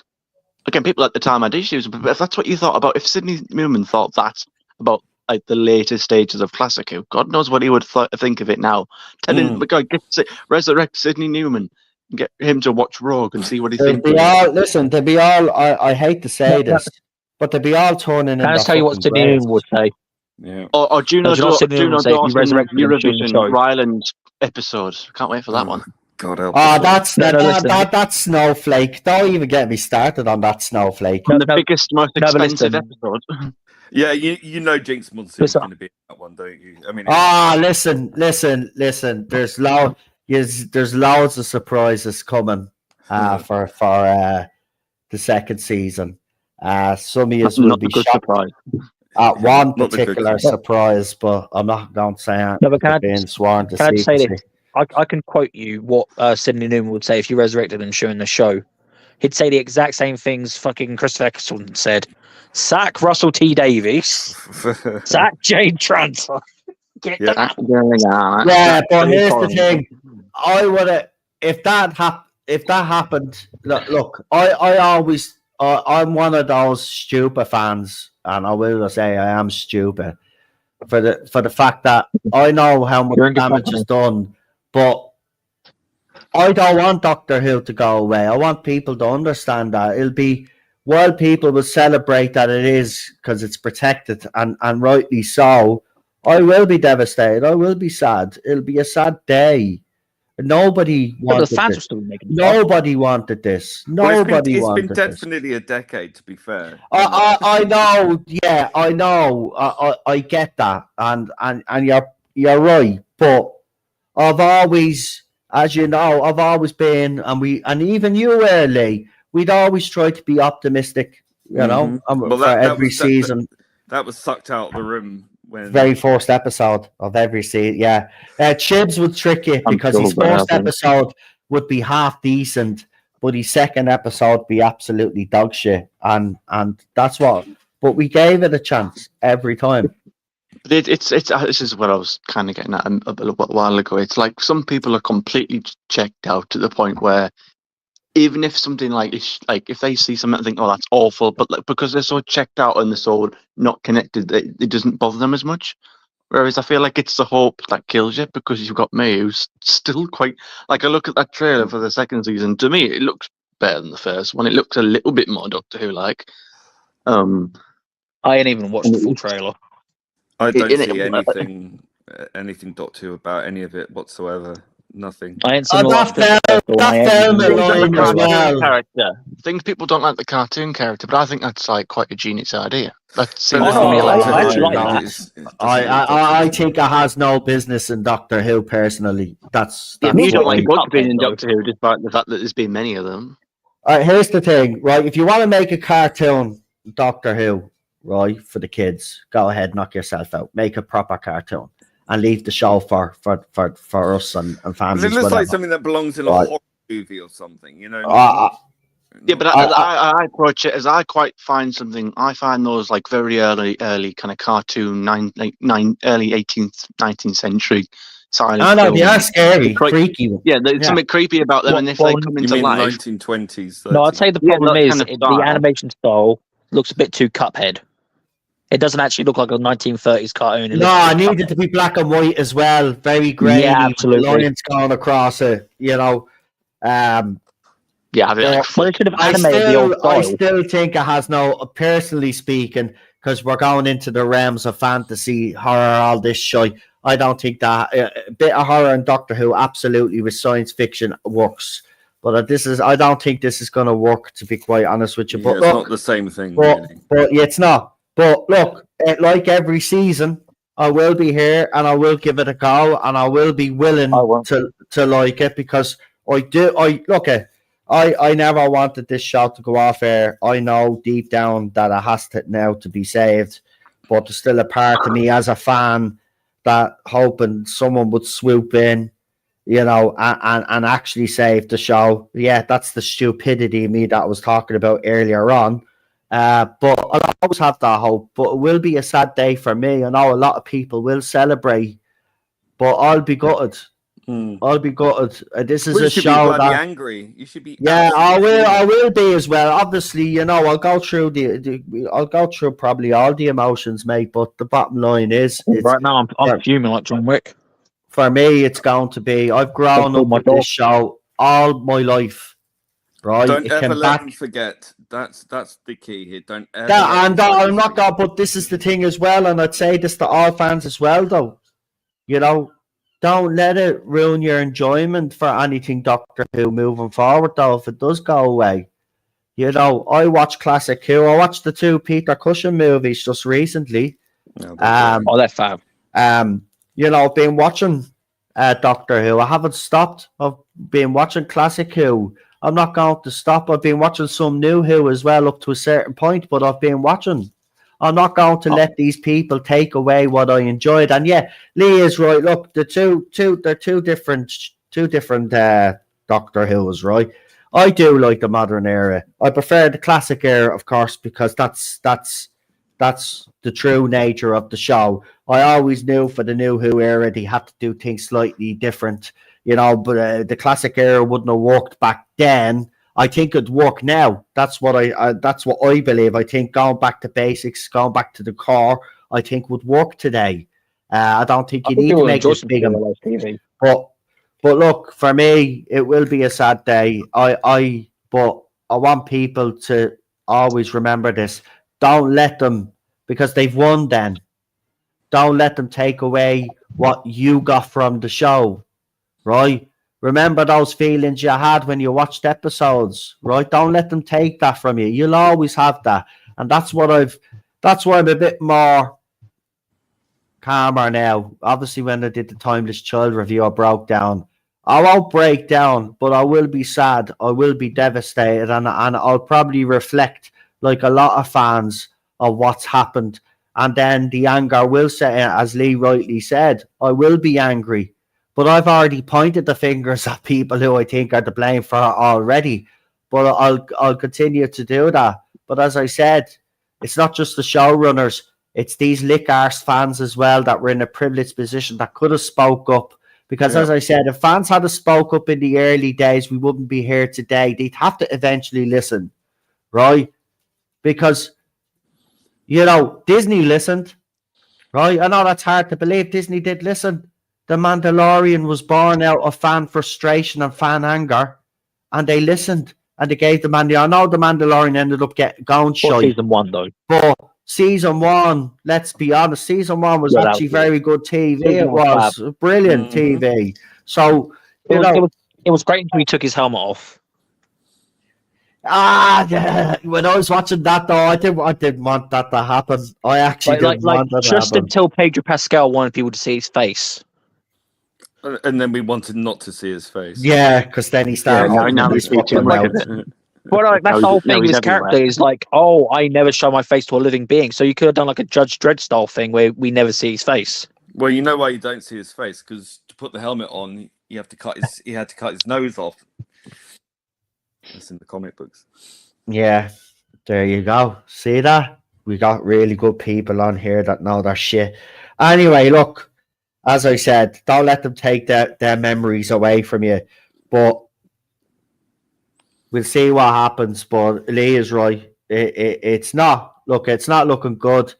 again, people at the time had issues, but if that's what you thought about, if Sydney Newman thought that about like the later stages of Classic Who, God knows what he would think of it now. Tell him, God, resurrect Sydney Newman, and get him to watch Rogue and see what he thinks. They'd be all. I hate to say this, but they'd be all turning in. I'll tell you what Sydney Newman would say. Yeah. Or Juno Dawson, Eurovision Ryland episode. Can't wait for that one. God help. That's Snowflake. Don't even get me started on that Snowflake. The biggest, most expensive episode. Yeah, you know Jinx Monsoon's going to be in that one, don't you? I mean, listen. There's loads of surprises coming for the second season. Some of you will Not be a good shocked surprise. at one Not the good particular surprise, but I'm not going to say No, it. but can I Being sworn to can I just say secrecy. this? I can quote you what Sidney Newman would say if you resurrected him during the show. He'd say the exact same things fucking Christopher Eccleston said. Sack Russell T Davies. Sack Jane Tranter. Get Yeah. that. Yeah, but here's the thing. I would have if that happened. Look, I'm one of those stupid fans, and I will say I am stupid for the fact that I know how much You're in good damage company. is done, but I don't want Doctor Who to go away. I want people to understand that it'll be while people will celebrate that it is because it's protected and rightly so. I will be devastated. I will be sad. It'll be a sad day. Nobody But the wanted fans will this. still be making stuff. Nobody wanted this. Well, Nobody it's wanted been this. definitely a decade, to be fair. I know. Yeah, I know. I get that, and you're right. But I've always, as you know, I've always been, and even you, Lee, we'd always try to be optimistic. You know, Well, for every season. That was sucked out of the room when Very first episode of every season. Yeah, Chibs would trick you I'm because sure his that first happened. episode would be half decent, but his second episode be absolutely dog shit, and that's what. But we gave it a chance every time. But it's this is what I was kind of getting at a while ago. It's like some people are completely checked out to the point where even if something like if they see something and think, oh, that's awful, but like, because they're so checked out and they're so not connected, it doesn't bother them as much. Whereas I feel like it's the hope that kills you, because you've got me who's still quite like, I look at that trailer for the second season. To me, it looks better than the first one. It looks a little bit more Doctor Who like. I ain't even watched the full trailer. I don't see anything Doctor Who about any of it whatsoever. Nothing. I ain't seen the last that film alone as well. Character. Things people don't like the cartoon character, but I think that's like quite a genius idea. That seems But to me like I actually like no. that. I think it has no business in Doctor Who personally. That's you don't what like I- book being in Doctor Who, despite the fact that there's been many of them. here's the thing, right? If you want to make a cartoon Doctor Who, right, for the kids, go ahead, knock yourself out. Make a proper cartoon and leave the show for us and families. It looks whatever. like something that belongs in a Right. horror movie or something, you know. Yeah, but I approach it as I quite find something. I find those like very early kind of cartoon, early 18th, 19th century silent I know films. they are scary, Quite- freaky. Yeah, there's something creepy about them, and if they come You into mean life, 1920s? No, I'd say the Yeah, problem that is kind of the style. animation style looks a bit too Cuphead. It doesn't actually look like a 1930s cartoon. It No, looks I a bit needed to be black and white as well, very grainy. Yeah, with absolutely. lines going across it, you know. yeah, have it like Well, they should have I animated the old style. still think it has no, personally speaking, because we're going into the realms of fantasy, horror, all this shit. I don't think that a bit of horror in Doctor Who absolutely with science fiction works. But I don't think this is going to work, to be quite honest with you. Yeah, But it's look, not the same thing, but, really. but yeah, it's not. But look, like every season, I will be here and I will give it a go, and I will be willing I won't. to like it, because I never wanted this show to go off air. I know deep down that it has to now to be saved, but there's still a part of me as a fan that hoping someone would swoop in, you know, and actually save the show. Yeah, that's the stupidity of me that I was talking about earlier on. But I'll always have that hope. But it will be a sad day for me. I know a lot of people will celebrate, but I'll be gutted. I'll be gutted. This is Well, a you should be show bloody that. angry. You should be. Yeah, absolutely I furious. will be as well. Obviously, you know, I'll go through I'll go through probably all the emotions, mate. But the bottom line is, Right now, I'm fuming like John Wick. for me, it's going to be. I've grown up with this show all my life, right? Don't It ever came let back. them forget. That's the key here. Don't ever. That, let and them I'm not forget. going, but this is the thing as well, and I'd say this to all fans as well, though. You know, don't let it ruin your enjoyment for anything Doctor Who moving forward, though, if it does go away. You know, I watch Classic Who. I watched the 2 Peter Cushing movies just recently. No, that's Oh, they're fab. You know, been watching Doctor Who. I haven't stopped. I've been watching Classic Who. I'm not going to stop. I've been watching some new Who as well up to a certain point, but I've been watching. I'm not going to let these people take away what I enjoyed. And yeah, Lee is right. Look, they're two different Doctor Who's, right? I do like the modern era. I prefer the classic era, of course, because that's the true nature of the show. I always knew for the new Who era they had to do things slightly different, but the classic era wouldn't have worked back then. I think it'd work now. That's what I believe. I think going back to basics, going back to the core, I think would work today. I don't think you need to make this big. But look, for me, it will be a sad day. But I want people to always remember this. Don't let them, because they've won then. Don't let them take away what you got from the show, right? Remember those feelings you had when you watched episodes, right? Don't let them take that from you. You'll always have that. And that's why I'm a bit more calmer now. Obviously, when I did the Timeless Child review, I broke down. I won't break down, but I will be sad. I will be devastated, and I'll probably reflect like a lot of fans of what's happened. And then the anger will set in, as Lee rightly said. I will be angry, but I've already pointed the fingers at people who I think are to blame for it already. But I'll continue to do that. But as I said, it's not just the showrunners. It's these lick arse fans as well that were in a privileged position that could have spoke up. Because as I said, if fans had spoke up in the early days, we wouldn't be here today. They'd have to eventually listen, right? Because, Disney listened, right? I know that's hard to believe. Disney did listen. The Mandalorian was born out of fan frustration and fan anger, and they listened, and they gave the Mandalorian. I know the Mandalorian ended up going shy. Season 1, though. But Season 1, let's be honest, Season 1 was actually very good TV. It was brilliant TV. So, it was great until he took his helmet off. Yeah. When I was watching that, though, I didn't want that to happen. I actually didn't want that to happen. Just until Pedro Pascal wanted people to see his face. And then we wanted not to see his face. Yeah, because then he started. But that's the whole thing. His character is like, I never show my face to a living being. So you could have done like a Judge Dredd style thing where we never see his face. Well, you know why you don't see his face? Because to put the helmet on, he had to cut his nose off. That's in the comic books. Yeah, there you go. See that? We got really good people on here that know their shit. Anyway, look, as I said, don't let them take their memories away from you. But we'll see what happens. But Lee is right. It's not looking good.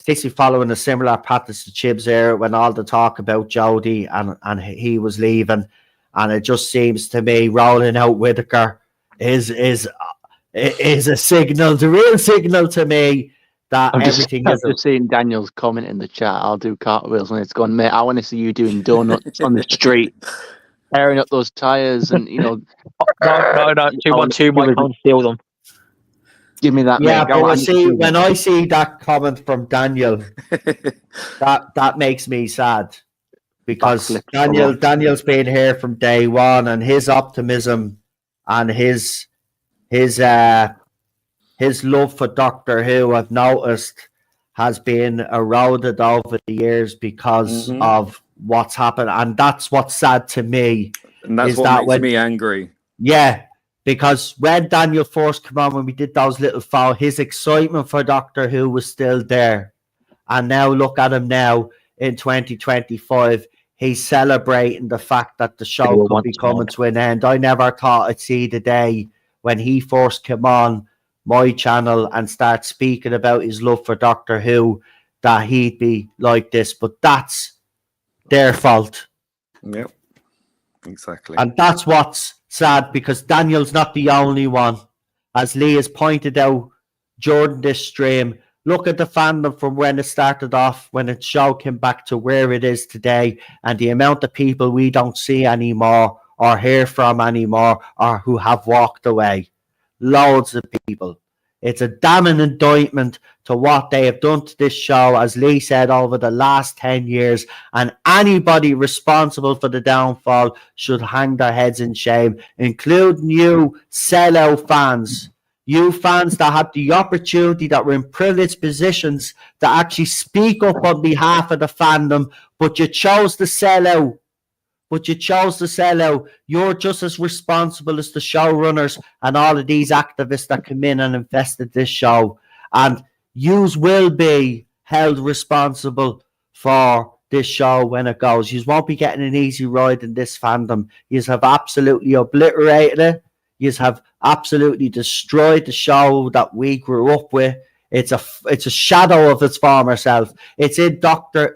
It's following a similar path as the Chibs era when all the talk about Jodie and he was leaving. And it just seems to me rolling out Whittaker is a signal, the real signal to me that everything is. I'm just seeing Daniel's comment in the chat. I'll do cartwheels when it's gone, mate. I want to see you doing donuts on the street, tearing up those tires, and No. 212 might can't steal them. Give me that. Yeah, mate. but when I see that comment from Daniel, that makes me sad because Daniel's been here from day one, and his optimism and his love for Doctor Who, I've noticed, has been eroded over the years because of what's happened, and that's what's sad to me. And that's what makes me angry. Yeah, because when Daniel first came on, when we did those little falls, his excitement for Doctor Who was still there. And now look at him now in 2025. He's celebrating the fact that the show could be coming to an end. I never thought I'd see the day when he first came on my channel and start speaking about his love for Doctor Who, that he'd be like this. But that's their fault. Yep, exactly. And that's what's sad, because Daniel's not the only one. As Lee has pointed out during this stream, look at the fandom from when it started off, when the show came back to where it is today, and the amount of people we don't see anymore or hear from anymore or who have walked away. Loads of people. It's a damning indictment to what they have done to this show, as Lee said, over the last 10 years. And anybody responsible for the downfall should hang their heads in shame, including you sellout fans. You fans that had the opportunity, that were in privileged positions to actually speak up on behalf of the fandom, but you chose to sell out. You're just as responsible as the showrunners and all of these activists that come in and invested this show. And yous will be held responsible for this show when it goes. Yous won't be getting an easy ride in this fandom. Yous have absolutely obliterated it. Yous have absolutely destroyed the show that we grew up with. It's a shadow of its former self. It's in Doctor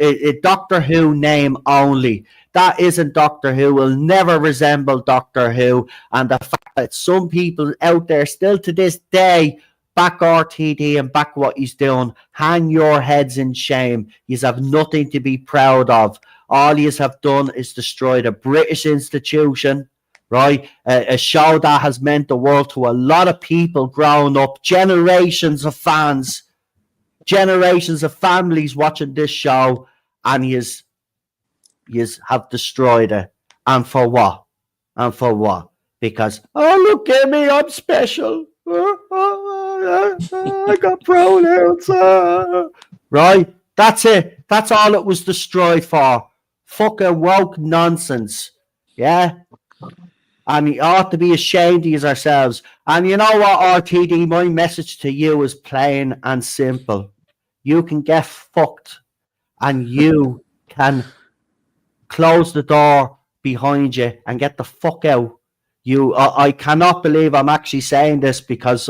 Who name only. That isn't Doctor Who. Will never resemble Doctor Who. And the fact that some people out there still to this day back RTD and back what he's doing, hang your heads in shame. You have nothing to be proud of. All you have done is destroyed a British institution, right? A show that has meant the world to a lot of people growing up, generations of fans, generations of families watching this show, and you have destroyed it. And for what? Because, oh, look at me, I'm special. I got pronouns. Right? That's it. That's all it was destroyed for. Fucking woke nonsense. Yeah? And you ought to be ashamed of ourselves. And you know what, RTD? My message to you is plain and simple. You can get fucked, and you can close the door behind you and get the fuck out. I cannot believe I'm actually saying this, because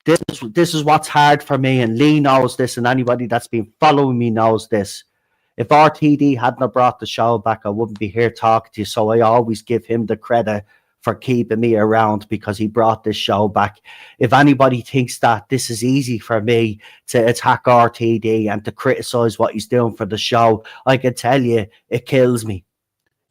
this is what's hard for me, and Lee knows this, and anybody that's been following me knows this. If RTD hadn't brought the show back, I wouldn't be here talking to you. So I always give him the credit for keeping me around, because he brought this show back. If anybody thinks that this is easy for me to attack RTD and to criticize what he's doing for the show, I can tell you it kills me.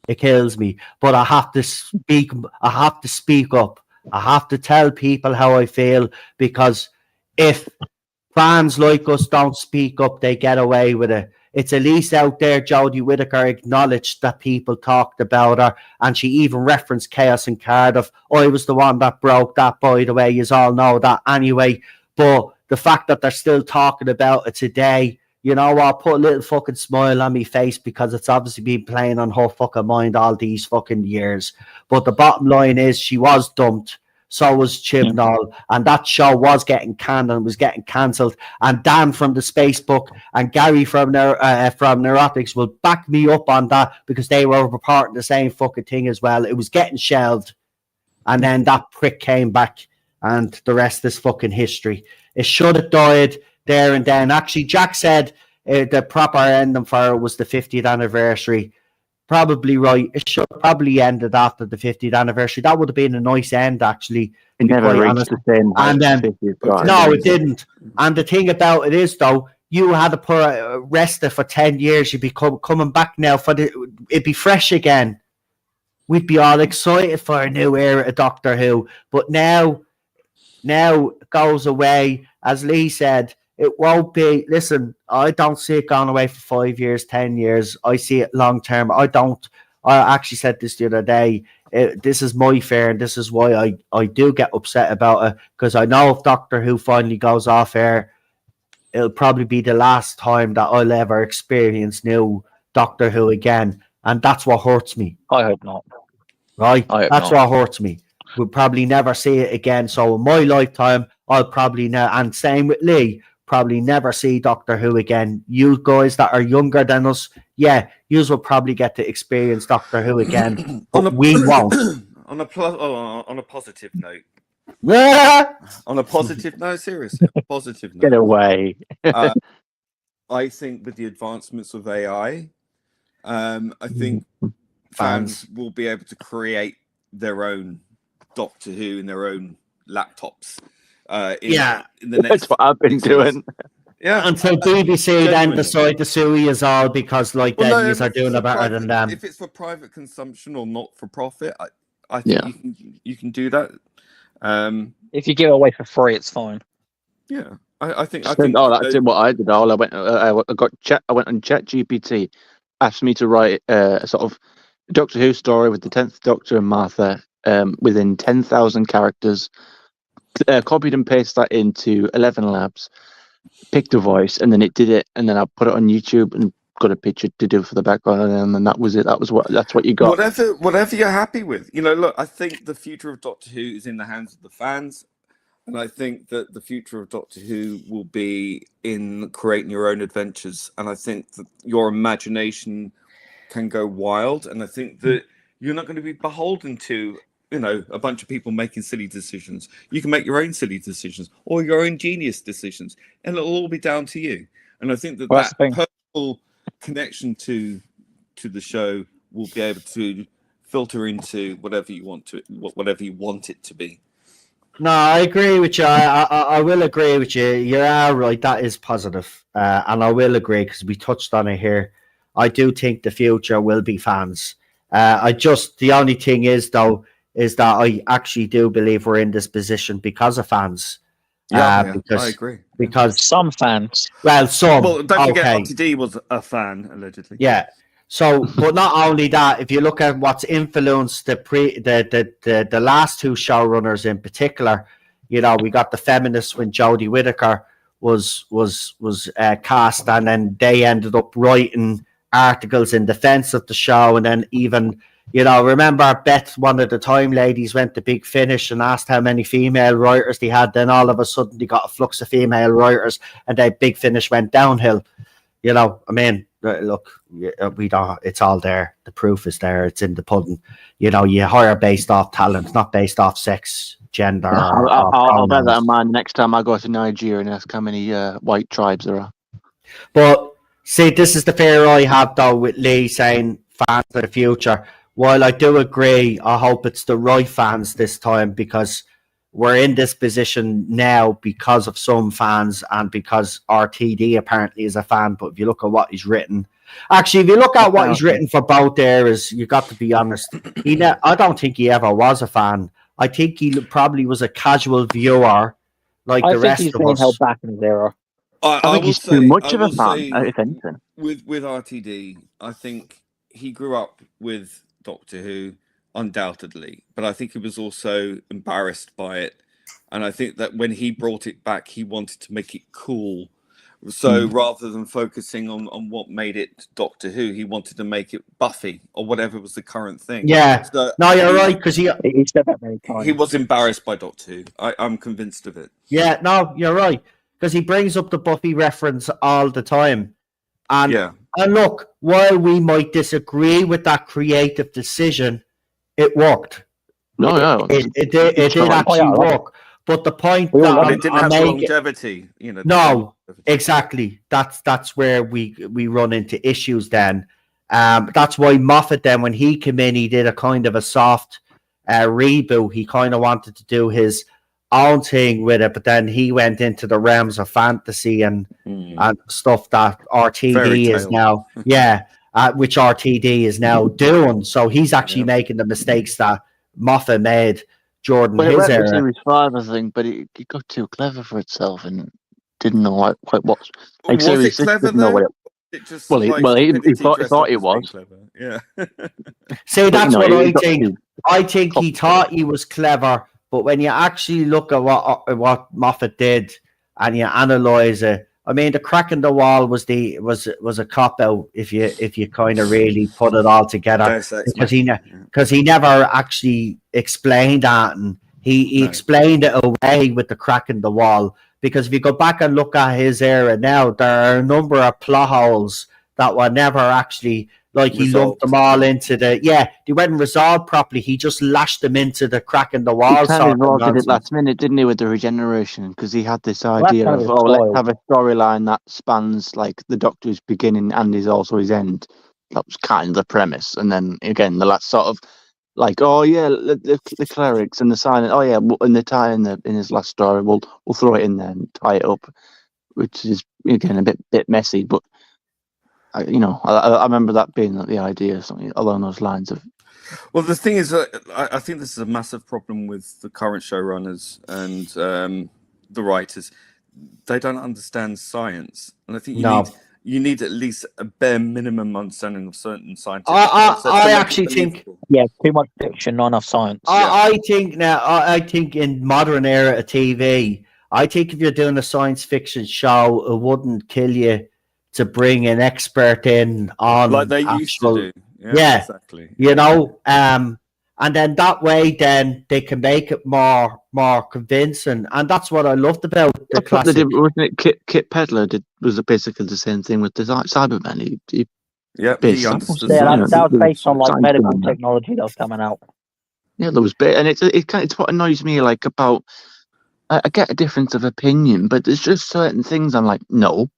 It kills me. But I have to speak up. I have to tell people how I feel, because if fans like us don't speak up, they get away with it. It's at least out there, Jodie Whittaker acknowledged that people talked about her, and she even referenced Chaos in Cardiff. I was the one that broke that, by the way. You all know that anyway. But the fact that they're still talking about it today, you know what, put a little fucking smile on my face, because it's obviously been playing on her fucking mind all these fucking years. But the bottom line is, she was dumped. So was Chibnall, and that show was getting canned and was getting cancelled. And Dan from the Spacebook and Gary from Neurotics will back me up on that, because they were reporting the same fucking thing as well. It was getting shelved, and then that prick came back, and the rest is fucking history. It should have died there and then. Actually, Jack said the proper ending for it was the 50th anniversary. Probably right. It should have probably ended after the 50th anniversary. That would have been a nice end, actually. It never reached the same. And no, it didn't. And the thing about it is, though, you had to put rested for 10 years. You'd be coming back now it'd be fresh again. We'd be all excited for a new era of Doctor Who. But now it goes away. As Lee said, it won't be. Listen, I don't see it going away for 5 years, 10 years. I see it long term. I actually said this the other day. This is my fear, and this is why I do get upset about it, because I know if Doctor Who finally goes off air, it'll probably be the last time that I'll ever experience new Doctor Who again. And that's what hurts me. I hope not. Right? That's what hurts me. We'll probably never see it again. So in my lifetime, I'll probably and same with Lee, probably never see Doctor Who again. You guys that are younger than us, yeah, you will probably get to experience Doctor Who again, but we won't. On a positive note. Yeah. On a positive note, seriously, positive note. Get away. I think with the advancements of AI, I think fans will be able to create their own Doctor Who in their own laptops. In the next That's what I've been doing. Yeah, until BBC then decide to sue you all, because you are doing it better than them. If it's for private consumption or not for profit, I think you can do that. If you give it away for free, it's fine. Yeah, I think That's it. What I did. All I went on ChatGPT, asked me to write a sort of Doctor Who story with the 10th Doctor and Martha within 10,000 characters. Copied and pasted that into 11 labs. Picked a voice, and then it did it, and then I put it on YouTube and got a picture to do for the background, and then that was it. That's what you got. Whatever you're happy with. Look, I think the future of Doctor Who is in the hands of the fans, and I think that the future of Doctor Who will be in creating your own adventures, and I think that your imagination can go wild, and I think that you're not going to be beholden to a bunch of people making silly decisions. You can make your own silly decisions or your own genius decisions, and it'll all be down to you. And I think that personal connection to the show will be able to filter into whatever you want it to be. No, I agree with you. I will agree with you. You are right. That is positive. And I will agree because we touched on it here. I do think the future will be fans. The only thing is that I actually do believe we're in this position because of fans. Because, I agree. Because some fans. Well, some. Well, don't forget RTD was a fan, allegedly. Yeah. So, but not only that, if you look at what's influenced the last two showrunners in particular, we got the feminists when Jodie Whittaker was cast, and then they ended up writing articles in defense of the show, and then even remember Beth, one of the Time ladies, went to Big Finish and asked how many female writers they had. Then all of a sudden they got a flux of female writers, and then Big Finish went downhill. Look, we don't. It's all there. The proof is there. It's in the pudding. You hire based off talent, not based off sex, gender. I'll bear that in mind next time I go to Nigeria and ask how many white tribes there are. But see, this is the fear I have though with Lee saying fans for the future. While I do agree, I hope it's the right fans this time, because we're in this position now because of some fans and because RTD apparently is a fan. But if you look at what he's written, actually, if you look at what he's written for both eras, you got to be honest. I don't think he ever was a fan. I think he probably was a casual viewer, like the rest of us. I think he's been held back in his era. I think he's too much of a fan, if anything. With RTD, I think he grew up with Doctor Who, undoubtedly, but I think he was also embarrassed by it, and I think that when he brought it back, he wanted to make it cool. So rather than focusing on what made it Doctor Who, he wanted to make it Buffy or whatever was the current thing. Yeah, so no, you're right, because he said that many times. He was embarrassed by Doctor Who. I'm convinced of it. Yeah, no, you're right, because he brings up the Buffy reference all the time. And look, while we might disagree with that creative decision, it worked. It did actually work. But the point that it didn't have longevity, No, exactly. That's where we run into issues then. That's why Moffat then, when he came in, he did a kind of a soft reboot. He kind of wanted to do his own thing with it, but then he went into the realms of fantasy and stuff that RTD is now, which RTD is now doing. So he's actually making the mistakes that Moffat made during his era. Series 5, I think, but it got too clever for itself and didn't know quite what. Like, was it clever though? He thought it was. Yeah. See, that's what I think. I think he thought he was clever. But when you actually look at what Moffat did and you analyze it, I mean, the crack in the wall was a cop out if you kind of really put it all together, because he never actually explained that, and he explained it away with the crack in the wall. Because if you go back and look at his era now, there are a number of plot holes that were never actually. Like he lumped them all into they weren't resolved properly. He just lashed them into the crack in the wall. He kind of did it last minute, didn't he, with the regeneration? Because he had this idea of, let's have a storyline that spans like the Doctor's beginning and is also his end. That was kind of the premise. And then again, the last sort of like, the clerics and the silent. And the tie in his last story, we'll throw it in there and tie it up, which is again a bit messy, but. I remember that being the idea, something along those lines of. Well, the thing is, I think this is a massive problem with the current showrunners and the writers. They don't understand science, and I think No. you need at least a bare minimum understanding of certain scientific I concepts to make it actually think believable. Yeah, too much fiction, not enough science. I think now. I think in modern era of TV, I think if you're doing a science fiction show, it wouldn't kill you to bring an expert in on Like they used to actual. do. Yeah, Exactly. you know, and then that way, then they can make it more convincing, and that's what I loved about the That's what they classic. did, wasn't it? Kit Pedler was basically the same thing with the Cyberman. He Yeah, based he on- understood Yeah, science. that was based on like Science medical behind that. technology that was coming out. Yeah, there was and it's what annoys me like about. I get a difference of opinion, but there's just certain things I'm like, no,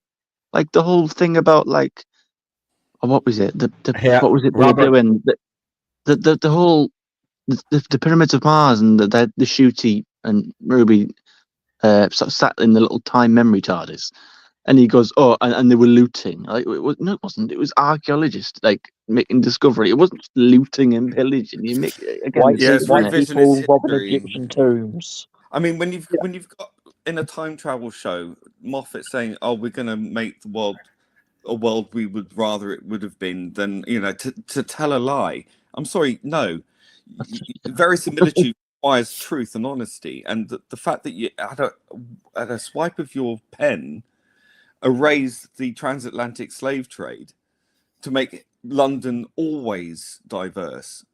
like the whole thing about like, what was it? Yeah, What was it they Robert. were doing? The whole the pyramids of Mars and the Ncuti and Ruby sort of sat in the little time memory TARDIS, and he goes, oh, and they were looting. Like it wasn't. It was archaeologists like making discovery. It wasn't just looting and pillaging. You make again. White, Yeah, it's white revisionist people robbing history. Egyptian tombs. I mean, when you've got in a time travel show, Moffat saying, "Oh, we're going to make the world a world we would rather it would have been," than to tell a lie. I'm sorry, no. Verisimilitude requires truth and honesty, and the fact that you at a swipe of your pen erased the transatlantic slave trade to make London always diverse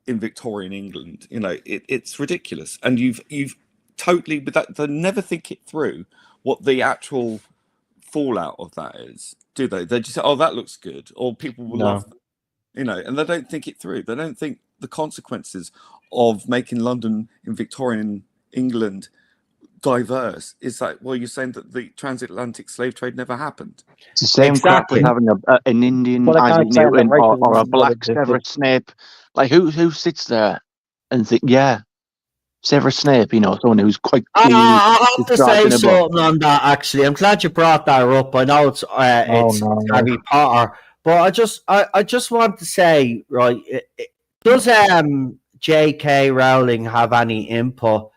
in Victorian England, it's ridiculous, and you've totally, but that they never think it through what the actual fallout of that is, do they? They just say, "Oh, that looks good," or people will love them, and they don't think it through. They don't think the consequences of making London in Victorian England diverse is like, well, you're saying that the transatlantic slave trade never happened. It's the same crap Exactly. with having an Indian Well, they Isaac can't say that Newton or a racism black existed. Severus Snape. Like who sits there and think, yeah, Severus Snape, someone who's quite clean. I have to say in a book. something on that. Actually, I'm glad you brought that up. I know it's no. Harry Potter, but I just want to say, right? Does J.K. Rowling have any input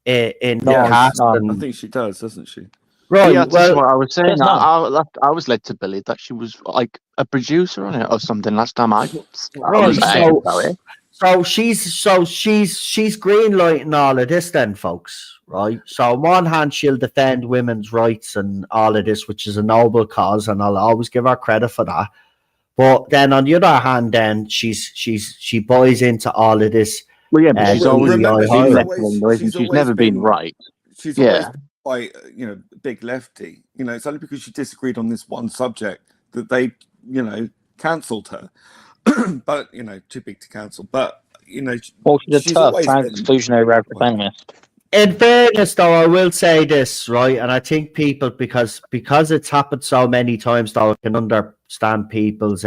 in No, the casting? no. I think she does, doesn't she? Right. Yeah, that's well, what I was saying. there's none. I was led to believe that she was like a producer on it or something last time I right. was heard about it. So she's greenlighting all of this, then, folks. Right. So on one hand, she'll defend women's rights and all of this, which is a noble cause, and I'll always give her credit for that. But then on the other hand, then she buys into all of this. Well, yeah, but she's always remember, been she's left always- wing, though, isn't she's she? She's always never been been- right. She's Yeah. always quite, big lefty. It's only because she disagreed on this one subject that they, cancelled her. But too big to cancel. But Well, she's a tough always been- trans-exclusionary radical feminist. In fairness, though, I will say this, right? And I think people, because it's happened so many times, though, I can understand people's,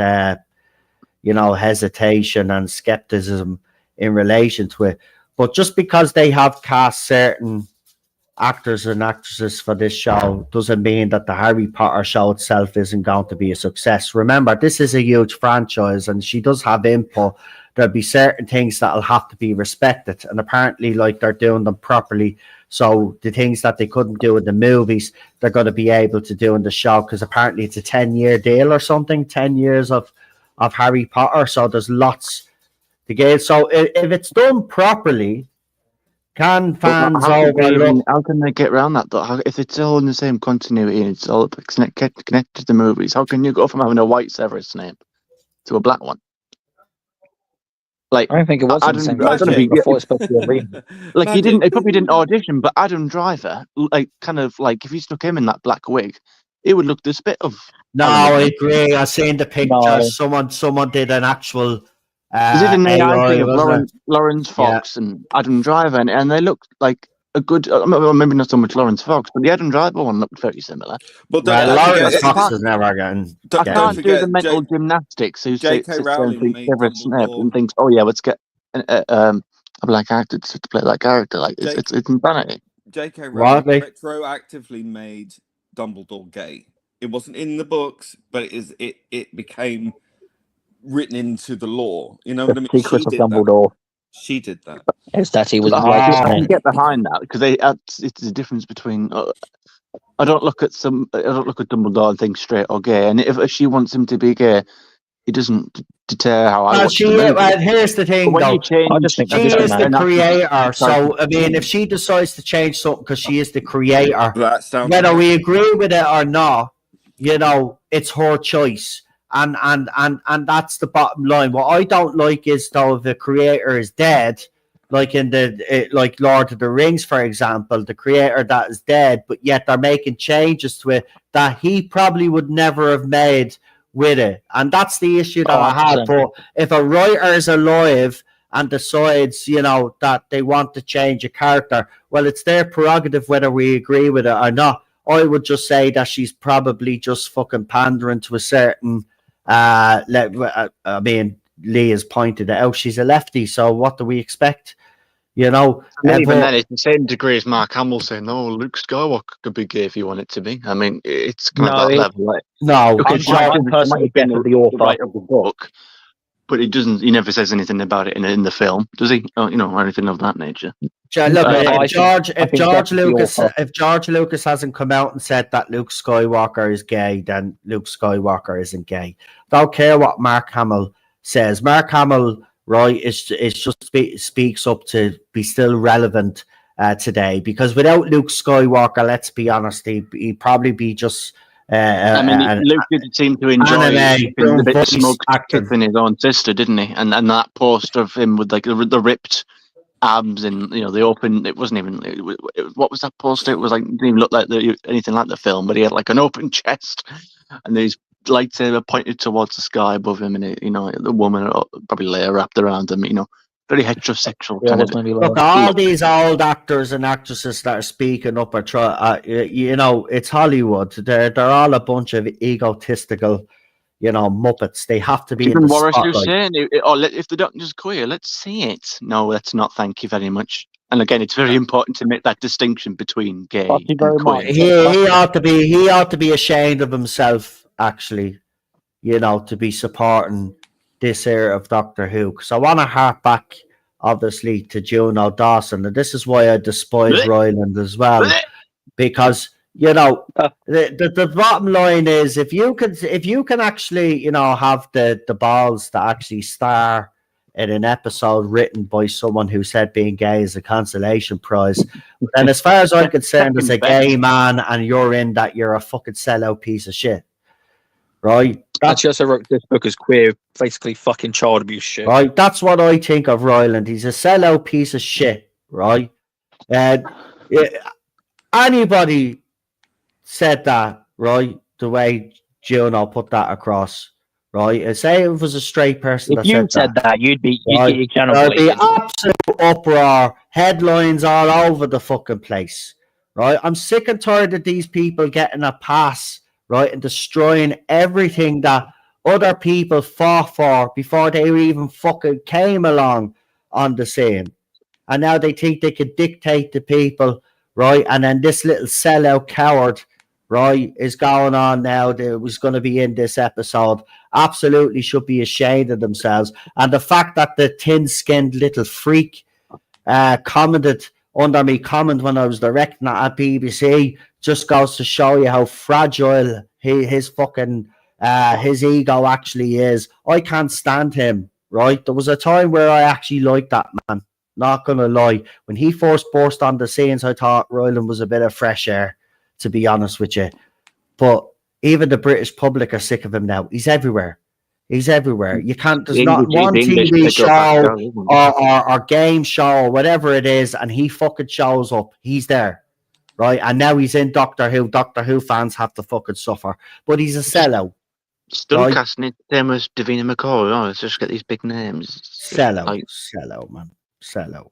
hesitation and skepticism in relation to it. But just because they have cast certain actors and actresses for this show doesn't mean that the Harry Potter show itself isn't going to be a success. Remember, this is a huge franchise, and she does have input. There'll be certain things that'll have to be respected, and apparently, like, they're doing them properly. So the things that they couldn't do in the movies, they're going to be able to do in the show, because apparently it's a 10-year deal or something, 10 years of Harry Potter. So there's lots to get. So if it's done properly, can fans overlook? How can they get around that, though? If it's all in the same continuity and it's all connected to the movies, how can you go from having a white Severus Snape to a black one? Like, I don't think it was in the same Magic. before it's supposed to be a remake. like he probably didn't audition, but Adam Driver, like, kind of like if you stuck him in that black wig, it would look this bit of. No, I agree. I seen the picture. No. Someone did an actual. Is it an AI thing of wasn't it? Lawrence Fox and Adam Driver, and they looked like a good. Maybe not so much Lawrence Fox, but the Adam Driver one looked very similar. But Well, Lawrence forget- Fox is never getting. Don't I can't do the forget, mental gymnastics. Who J.K. sits there and Rowling thinks made Severus Snape Dumbledore- and thinks, oh yeah, let's get a black actor to play that character. Like it's insanity. J.K. Right, Rowling mate. retroactively made Dumbledore gay. It wasn't in the books, but it became written into the law. You know what I The mean? secret of did that. Dumbledore. She did that. Is that he was I like, can get behind that because it's the difference between. I don't look at Dumbledore and think straight or gay, and if she wants him to be gay, it doesn't deter how I Well, watch the movie. well, here's the But thing, when you though. change, I just think She that's is the an creator, so I mean, if she decides to change something because she is the creator, That's down to whether her. we agree with it or not, you know, it's her choice, and that's the bottom line. What I don't like is though if the creator is dead, like in like Lord of the Rings, for example, the creator that is dead, but yet they're making changes to it that he probably would never have made with it, and that's the issue that I have. 100%. But if a writer is alive and decides, you know, that they want to change a character, well, it's their prerogative whether we agree with it or not. I would just say that she's probably just fucking pandering to a certain. I mean, Lee has pointed it out. She's a lefty, so what do we expect? You know, And even but- then, it's the same degree as Mark Hamill saying, "No, Luke Skywalker could be gay if you want it to be." I mean, it's kind No, of that it- level. Like, no, okay, I'm George personally might have been better the author. writer of the book, but it doesn't. He never says anything about it in the film, does he? Or, you know, or anything of that nature. Look, I if think George that's the author. if George Lucas hasn't come out and said that Luke Skywalker is gay, then Luke Skywalker isn't gay. Don't care what Mark Hamill says. Mark Hamill, right, is just speaks up to be still relevant today, because without Luke Skywalker, let's be honest, he'd probably be just. I mean, Luke did seem to enjoy anime, being a bit voice smug, acting. kissing his own sister, didn't he? And that poster of him with like the ripped abs and, you know, the open. It wasn't even. What was that poster? It was like, didn't even look like anything like the film, but he had like an open chest and his lightsaber pointed towards the sky above him, and it, you know, the woman probably layer wrapped around him. You know, very heterosexual Yeah, kind wasn't of. he Look, like- all these old actors and actresses that are speaking up or try, you know, it's Hollywood. They're all a bunch of egotistical, you know, muppets. They have to be in Even the Morris was spotlight. saying, if the doctor's queer, let's see it. No, let's not. Thank you very much. And again, it's very important to make that distinction between gay Thank you and very queer. much. He ought to be ashamed of himself, actually, you know, to be supporting this era of Doctor Who. Because I want to hark back, obviously, to Juno Dawson, and this is why I despise Ryland as well, because, you know, the bottom line is, if you can actually, you know, have the balls to actually star in an episode written by someone who said being gay is a consolation prize, then as far as I'm concerned, as a gay man and you're in that, you're a fucking sellout piece of shit, right? That's just I wrote this book as queer, basically fucking child abuse shit. Right, that's what I think of Ryland. He's a sellout piece of shit, right? And anybody said that, right? The way Juno put that across, right? And say it was a straight person If that you said that, you'd get right? your channel There'd be deleted. absolute uproar, headlines all over the fucking place, right? I'm sick and tired of these people getting a pass, right, and destroying everything that other people fought for before they even fucking came along on the scene. And now they think they could dictate to people, right? And then this little sellout coward, right, is going on now. That was going to be in this episode. Absolutely should be ashamed of themselves. And the fact that the thin-skinned little freak commented under me comment when I was directing it at BBC just goes to show you how fragile his fucking his ego actually is. I can't stand him, right? There was a time where I actually liked that man. Not gonna lie. When he first burst on the scenes, I thought Ryland was a bit of fresh air, to be honest with you. But even the British public are sick of him now. He's everywhere. He's everywhere. You can't. There's not one TV show or game show or whatever it is, and he fucking shows up. He's there, right? And now he's in Doctor Who. Doctor Who fans have to fucking suffer. But he's a sellout. Still Right. casting it same as Davina McCall. Oh, let's just get these big names. Sellout. Sellout, man. Sellout.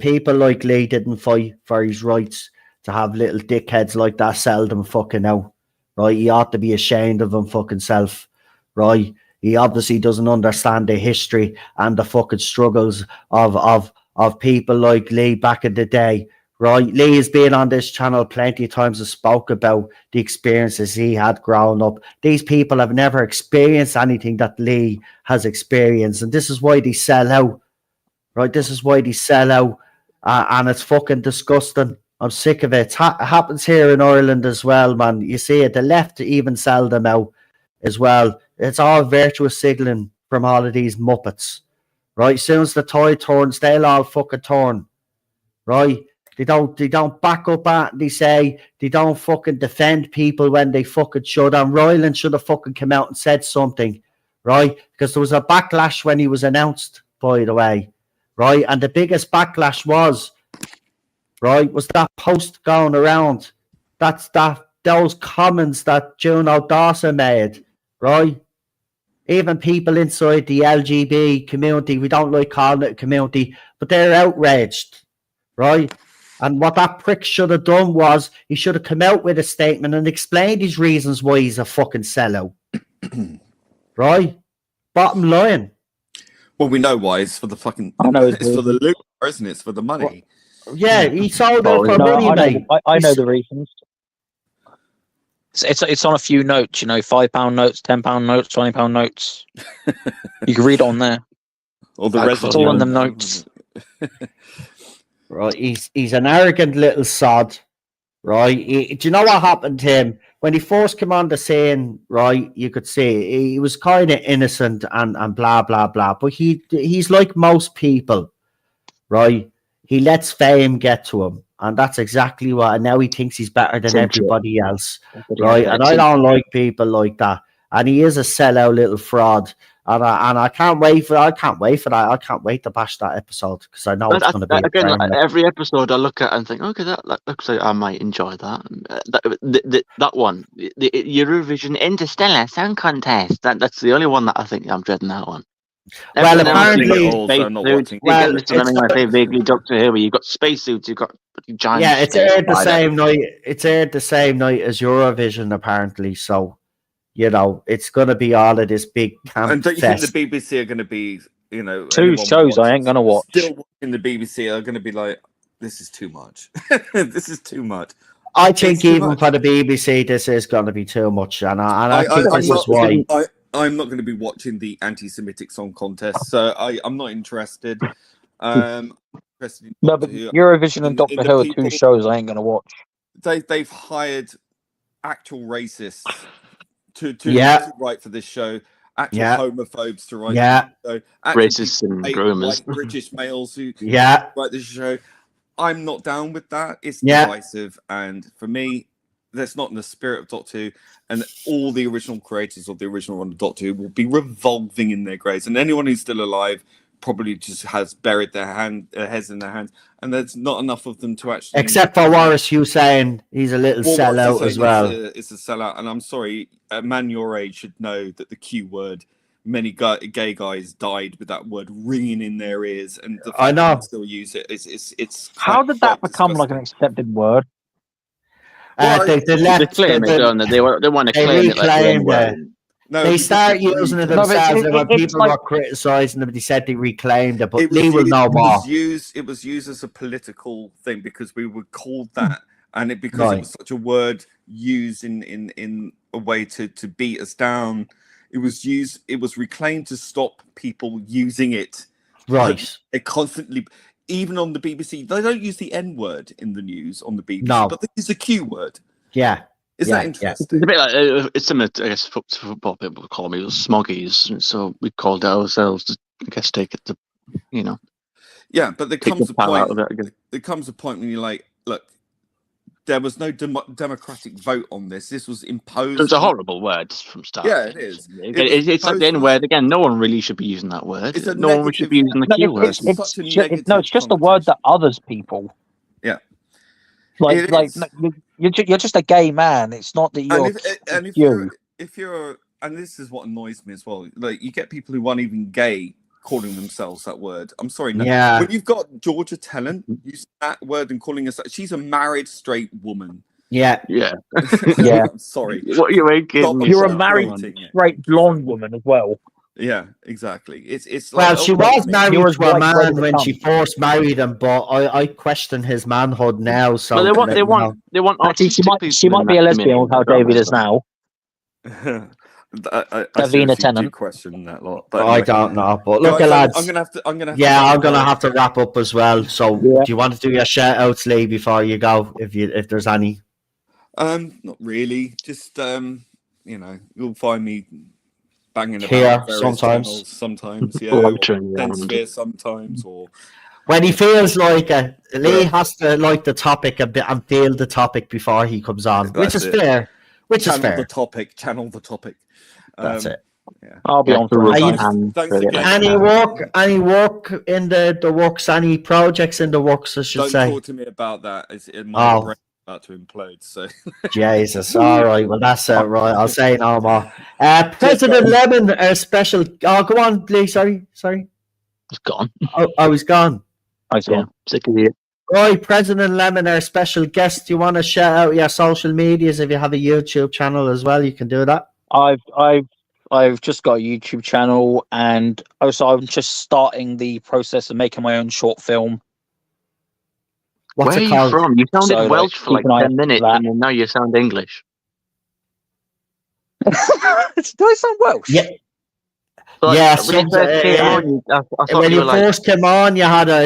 People like Lee didn't fight for his rights to have little dickheads like that sell them fucking out. Right? He ought to be ashamed of him fucking self. Right? He obviously doesn't understand the history and the fucking struggles of people like Lee back in the day. right? Lee has been on this channel plenty of times and spoke about the experiences he had growing up. These people have never experienced anything that Lee has experienced, and this is why they sell out, right? This is why they sell out, and it's fucking disgusting. I'm sick of it. It happens here in Ireland as well, man. You see it. The left even sell them out as well. It's all virtuous signaling from all of these muppets, right? As soon as the tide turns, they'll all fucking turn, right? They don't back up at. They say they don't fucking defend people when they fucking should. And Ryland should have fucking come out and said something, right? Because there was a backlash when he was announced, by the way, right? And the biggest backlash was, right, was that post going around. That's those comments that Juno Dawson made, right? Even people inside the LGBT community, we don't like calling it a community, but they're outraged, right? And what that prick should have done was he should have come out with a statement and explained his reasons why he's a fucking sellout. Right? Bottom line. Well, we know why. It's for the fucking. It's for the loot, isn't it? It's for the money. Well, yeah, he sold out for money, mate. I know the reasons. It's on a few notes, you know, £5 notes, £10 notes, £20 notes. You can read it on there. Or the rest It's all in them notes. Right, he's an arrogant little sod, right? Do you know what happened to him when he first came on the scene? Right, you could see he was kind of innocent and blah blah blah, but he's like most people, right? He lets fame get to him, and that's exactly what. And now he thinks he's better than everybody else, right? And I don't like people like that. And he is a sellout little fraud. And I can't wait for that. I can't wait to bash that episode because I know it's going to be again. Every episode I look at and think, okay, that looks like I might enjoy that. That one, the Eurovision Interstellar Song Contest. That's the only one that I think I'm dreading. That one. Well, apparently, I say vaguely Doctor Who. You've got spacesuits. You've got giant. Yeah, it's aired the same night. It's aired the same night as Eurovision, apparently. So. You know, it's going to be all of this big camp. And don't you think the BBC are going to be, you know, two shows I ain't going to watch. Still watching the BBC are going to be like, this is too much. This is too much. I think even for the BBC, this is going to be too much, and I think this is why. I'm not going to be watching the anti-Semitic song contest, so I'm not interested. No, but Eurovision and Doctor Who are two shows I ain't going to watch. They've hired actual racists to write for this show, actual homophobes to write for this show, racists and groomers, like British males who write this show. I'm not down with that. It's divisive, and for me, that's not in the spirit of Doctor Who. And all the original creators of the original run of Doctor Who will be revolving in their graves, and anyone who's still alive probably just has buried their heads in their hands, and there's not enough of them to actually. Except for Warris Hussein, he's a little sellout as well. It's a sellout, and I'm sorry, a man your age should know that the Q word. Many gay guys died with that word ringing in their ears, and the fact that they still use it. It's how did that become like an accepted word? They claim it. They want to claim it like no, they start using it themselves, and when people were criticising them, they said they reclaimed it. But Lee will know more. It was used as a political thing because we were called that, and it because it was such a word used in a way to beat us down. It was reclaimed to stop people using it. Right. It constantly, even on the BBC, they don't use the N word in the news on the BBC, but they use the Q word. Yeah. Is that interesting? It's a bit like it's similar to, I guess, football people call me smoggies, so we called it ourselves to, I guess, take it to, you know. Yeah, but there comes a point. There comes a point when you're like, look, there was no democratic vote on this. This was imposed. It's a horrible word from start. Yeah, it is. It's like the N word again. No one really should be using that word. No one should be using the Q word. It's just a word that others people. Yeah. You're just a gay man. It's not that you're. If you're, and this is what annoys me as well. Like you get people who aren't even gay calling themselves that word. I'm sorry. No. Yeah. When you've got Georgia Tennant using that word and calling us, she's a married straight woman. Yeah. I'm sorry. What are you making? You're a married straight blonde woman as well. Yeah, exactly. It's Well, like she was married You're as to a white ready man to when come. she first married him, but I question his manhood now. So Well, they to want let they you want know. they want Actually, autistic she people in might be that a lesbian with community, how don't David they? is now. I Davina seriously do Tennant. question that lot. But I anyway, don't know. But look, guys, I'm lads. gonna have to. I'm gonna have to Yeah, let you I'm gonna go. have to wrap up as well. So, Yeah. do you want to do your shout outs, Lee, before you go? If there's any. Not really. Just you'll find me banging Here, about various sometimes. channels sometimes, yeah, or Loitering around. Sphere sometimes, or When he feels like it, Lee Yeah. has to like the topic a bit and feel the topic before he comes on, which That's is it. fair. Which is channel fair. the topic. Channel the topic. That's it. Yeah. I'll be Yeah, on the for rub you- anytime. hand Thanks for it. again. Any work in the works? Any projects in the works? I should Don't say. talk to me about that. It's in my Oh. brain about to implode. So Jesus. All right. Well, that's right. I'll say no more. President guys. Lemon, a special. Oh, go on, Lee. Sorry. It's gone. Oh, he's gone. I Yeah, saw. sick of it. Right, President Lemon, our special guest. Do you want to shout out your social medias? If you have a YouTube channel as well, you can do that. I've just got a YouTube channel, and also I'm just starting the process of making my own short film. What's Where are it you called? from? You sounded So, like, Welsh for keep like an eye out 10 for minutes, that. and then now you sound English. Do I sound Welsh? Yeah. But Yeah, when you first came on, I thought when you you were like, first came on, you had a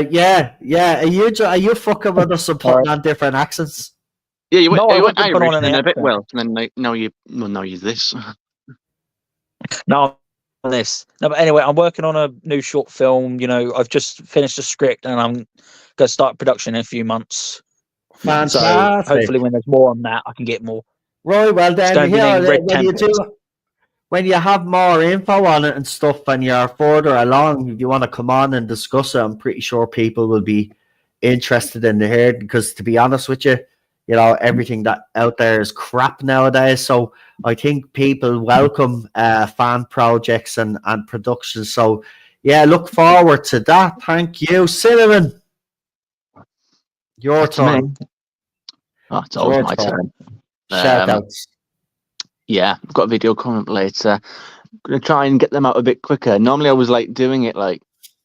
Are you fucking with us and putting on different accents? yeah, you went, No, I you went wasn't put Irish on and any then a bit accent. Welsh, and then like, now you're this. No, on this. No, but anyway, I'm working on a new short film. I've just finished the script, and I'm gonna start production in a few months. So Fantastic. hopefully, when there's more on that, I can get more. Right, well then, gonna be named Red when you have more info on it and stuff, and you're further along, if you want to come on and discuss it, I'm pretty sure people will be interested in the hear. Because to be honest with you, everything that out there is crap nowadays. So I think people welcome fan projects and productions. So yeah, look forward to that. Thank you, Cinnamon. Your That's me. turn. Oh, it's always Your my turn. Shout outs. Yeah, I've got a video coming up later. I'm gonna try and get them out a bit quicker. Normally, I was like doing it like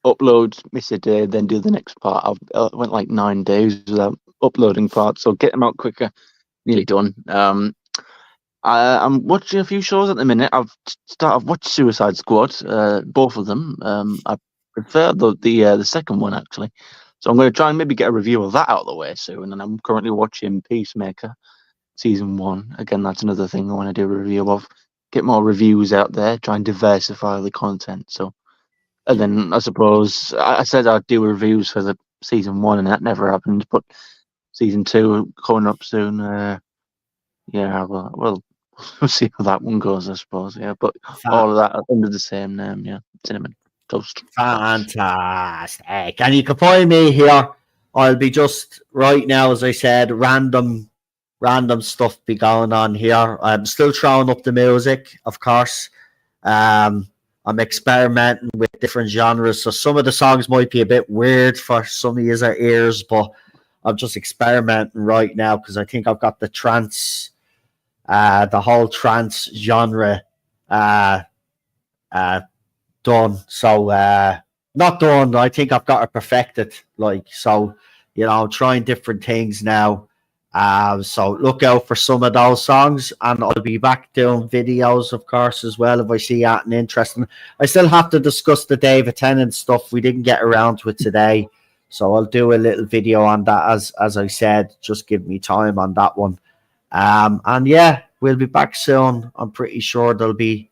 upload, miss a day, then do the next part. I went like 9 days without uploading parts, so get them out quicker. Nearly done. I'm watching a few shows at the minute. I've watched Suicide Squad, both of them. I prefer the second one actually, so I'm going to try and maybe get a review of that out of the way soon. And I'm currently watching Peacemaker season 1. Again, that's another thing I want to do a review of. Get more reviews out there. Try and diversify the content. So, and then I suppose I said I'd do reviews for the season 1, and that never happened. But season 2 coming up soon. Yeah, well, we'll see how that one goes, I suppose. Yeah, but all of that under the same name. Yeah, Cinnamon Toast. Fantastic. And you can find me here. I'll be just right now, as I said, random stuff be going on here. I'm still throwing up the music, of course. I'm experimenting with different genres, so some of the songs might be a bit weird for some of your ears, but I'm just experimenting right now because I think I've got the trance, the whole trance genre done. So not done. I think I've got it perfected. Trying different things now. So look out for some of those songs, and I'll be back doing videos, of course, as well if I see anything interesting. I still have to discuss the David Tennant stuff. We didn't get around to it today, so I'll do a little video on that. As I said, just give me time on that one. And yeah, we'll be back soon. I'm pretty sure there'll be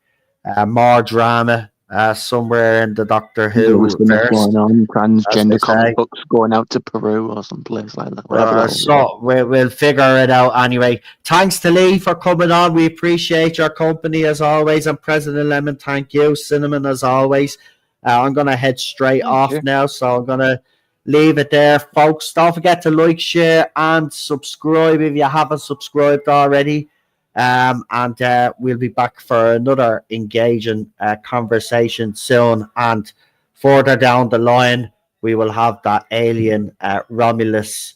more drama somewhere in the Doctor Who verse. Going on, transgender comic books going out to Peru or someplace like that. So we'll figure it out anyway. Thanks to Lee for coming on. We appreciate your company as always. And President Lemon, thank you. Cinnamon, as always. I'm going to head straight off now, so I'm going to leave it there, folks. Don't forget to like, share, and subscribe if you haven't subscribed already. And we'll be back for another engaging conversation soon. And further down the line, we will have that alien Romulus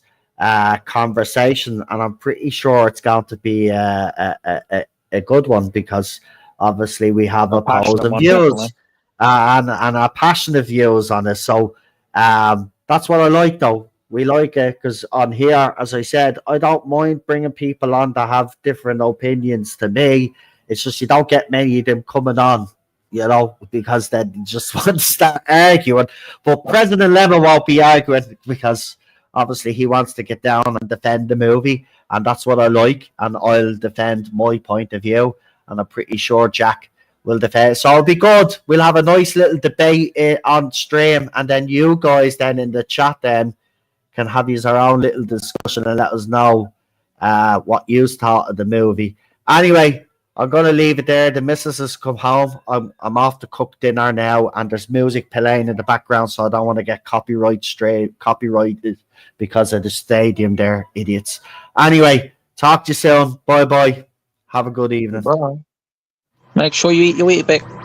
conversation, and I'm pretty sure it's going to be a good one because obviously we have opposing views. and our passionate views on it. So that's what I like, though. We like it because on here, as I said, I don't mind bringing people on that have different opinions to me. It's just you don't get many of them coming on, you know, because they just want to start arguing. But President Lemon won't be arguing because obviously he wants to get down and defend the movie, and that's what I like. And I'll defend my point of view, and I'm pretty sure Jack will defend. So it'll be good. We'll have a nice little debate on stream, and then you guys then in the chat then can have your own little discussion and let us know what you thought of the movie. Anyway, I'm going to leave it there. The missus has come home. I'm off to cook dinner now, and there's music playing in the background, so I don't want to get copyrighted because of the stadium there, idiots. Anyway, talk to you soon. Bye-bye. Have a good evening. Bye. Make sure you eat your Weetabix.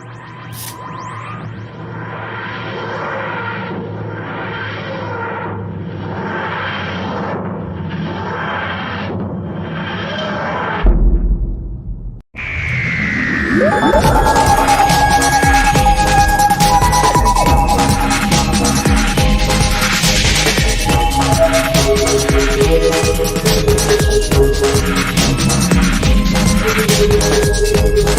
We'll be right back.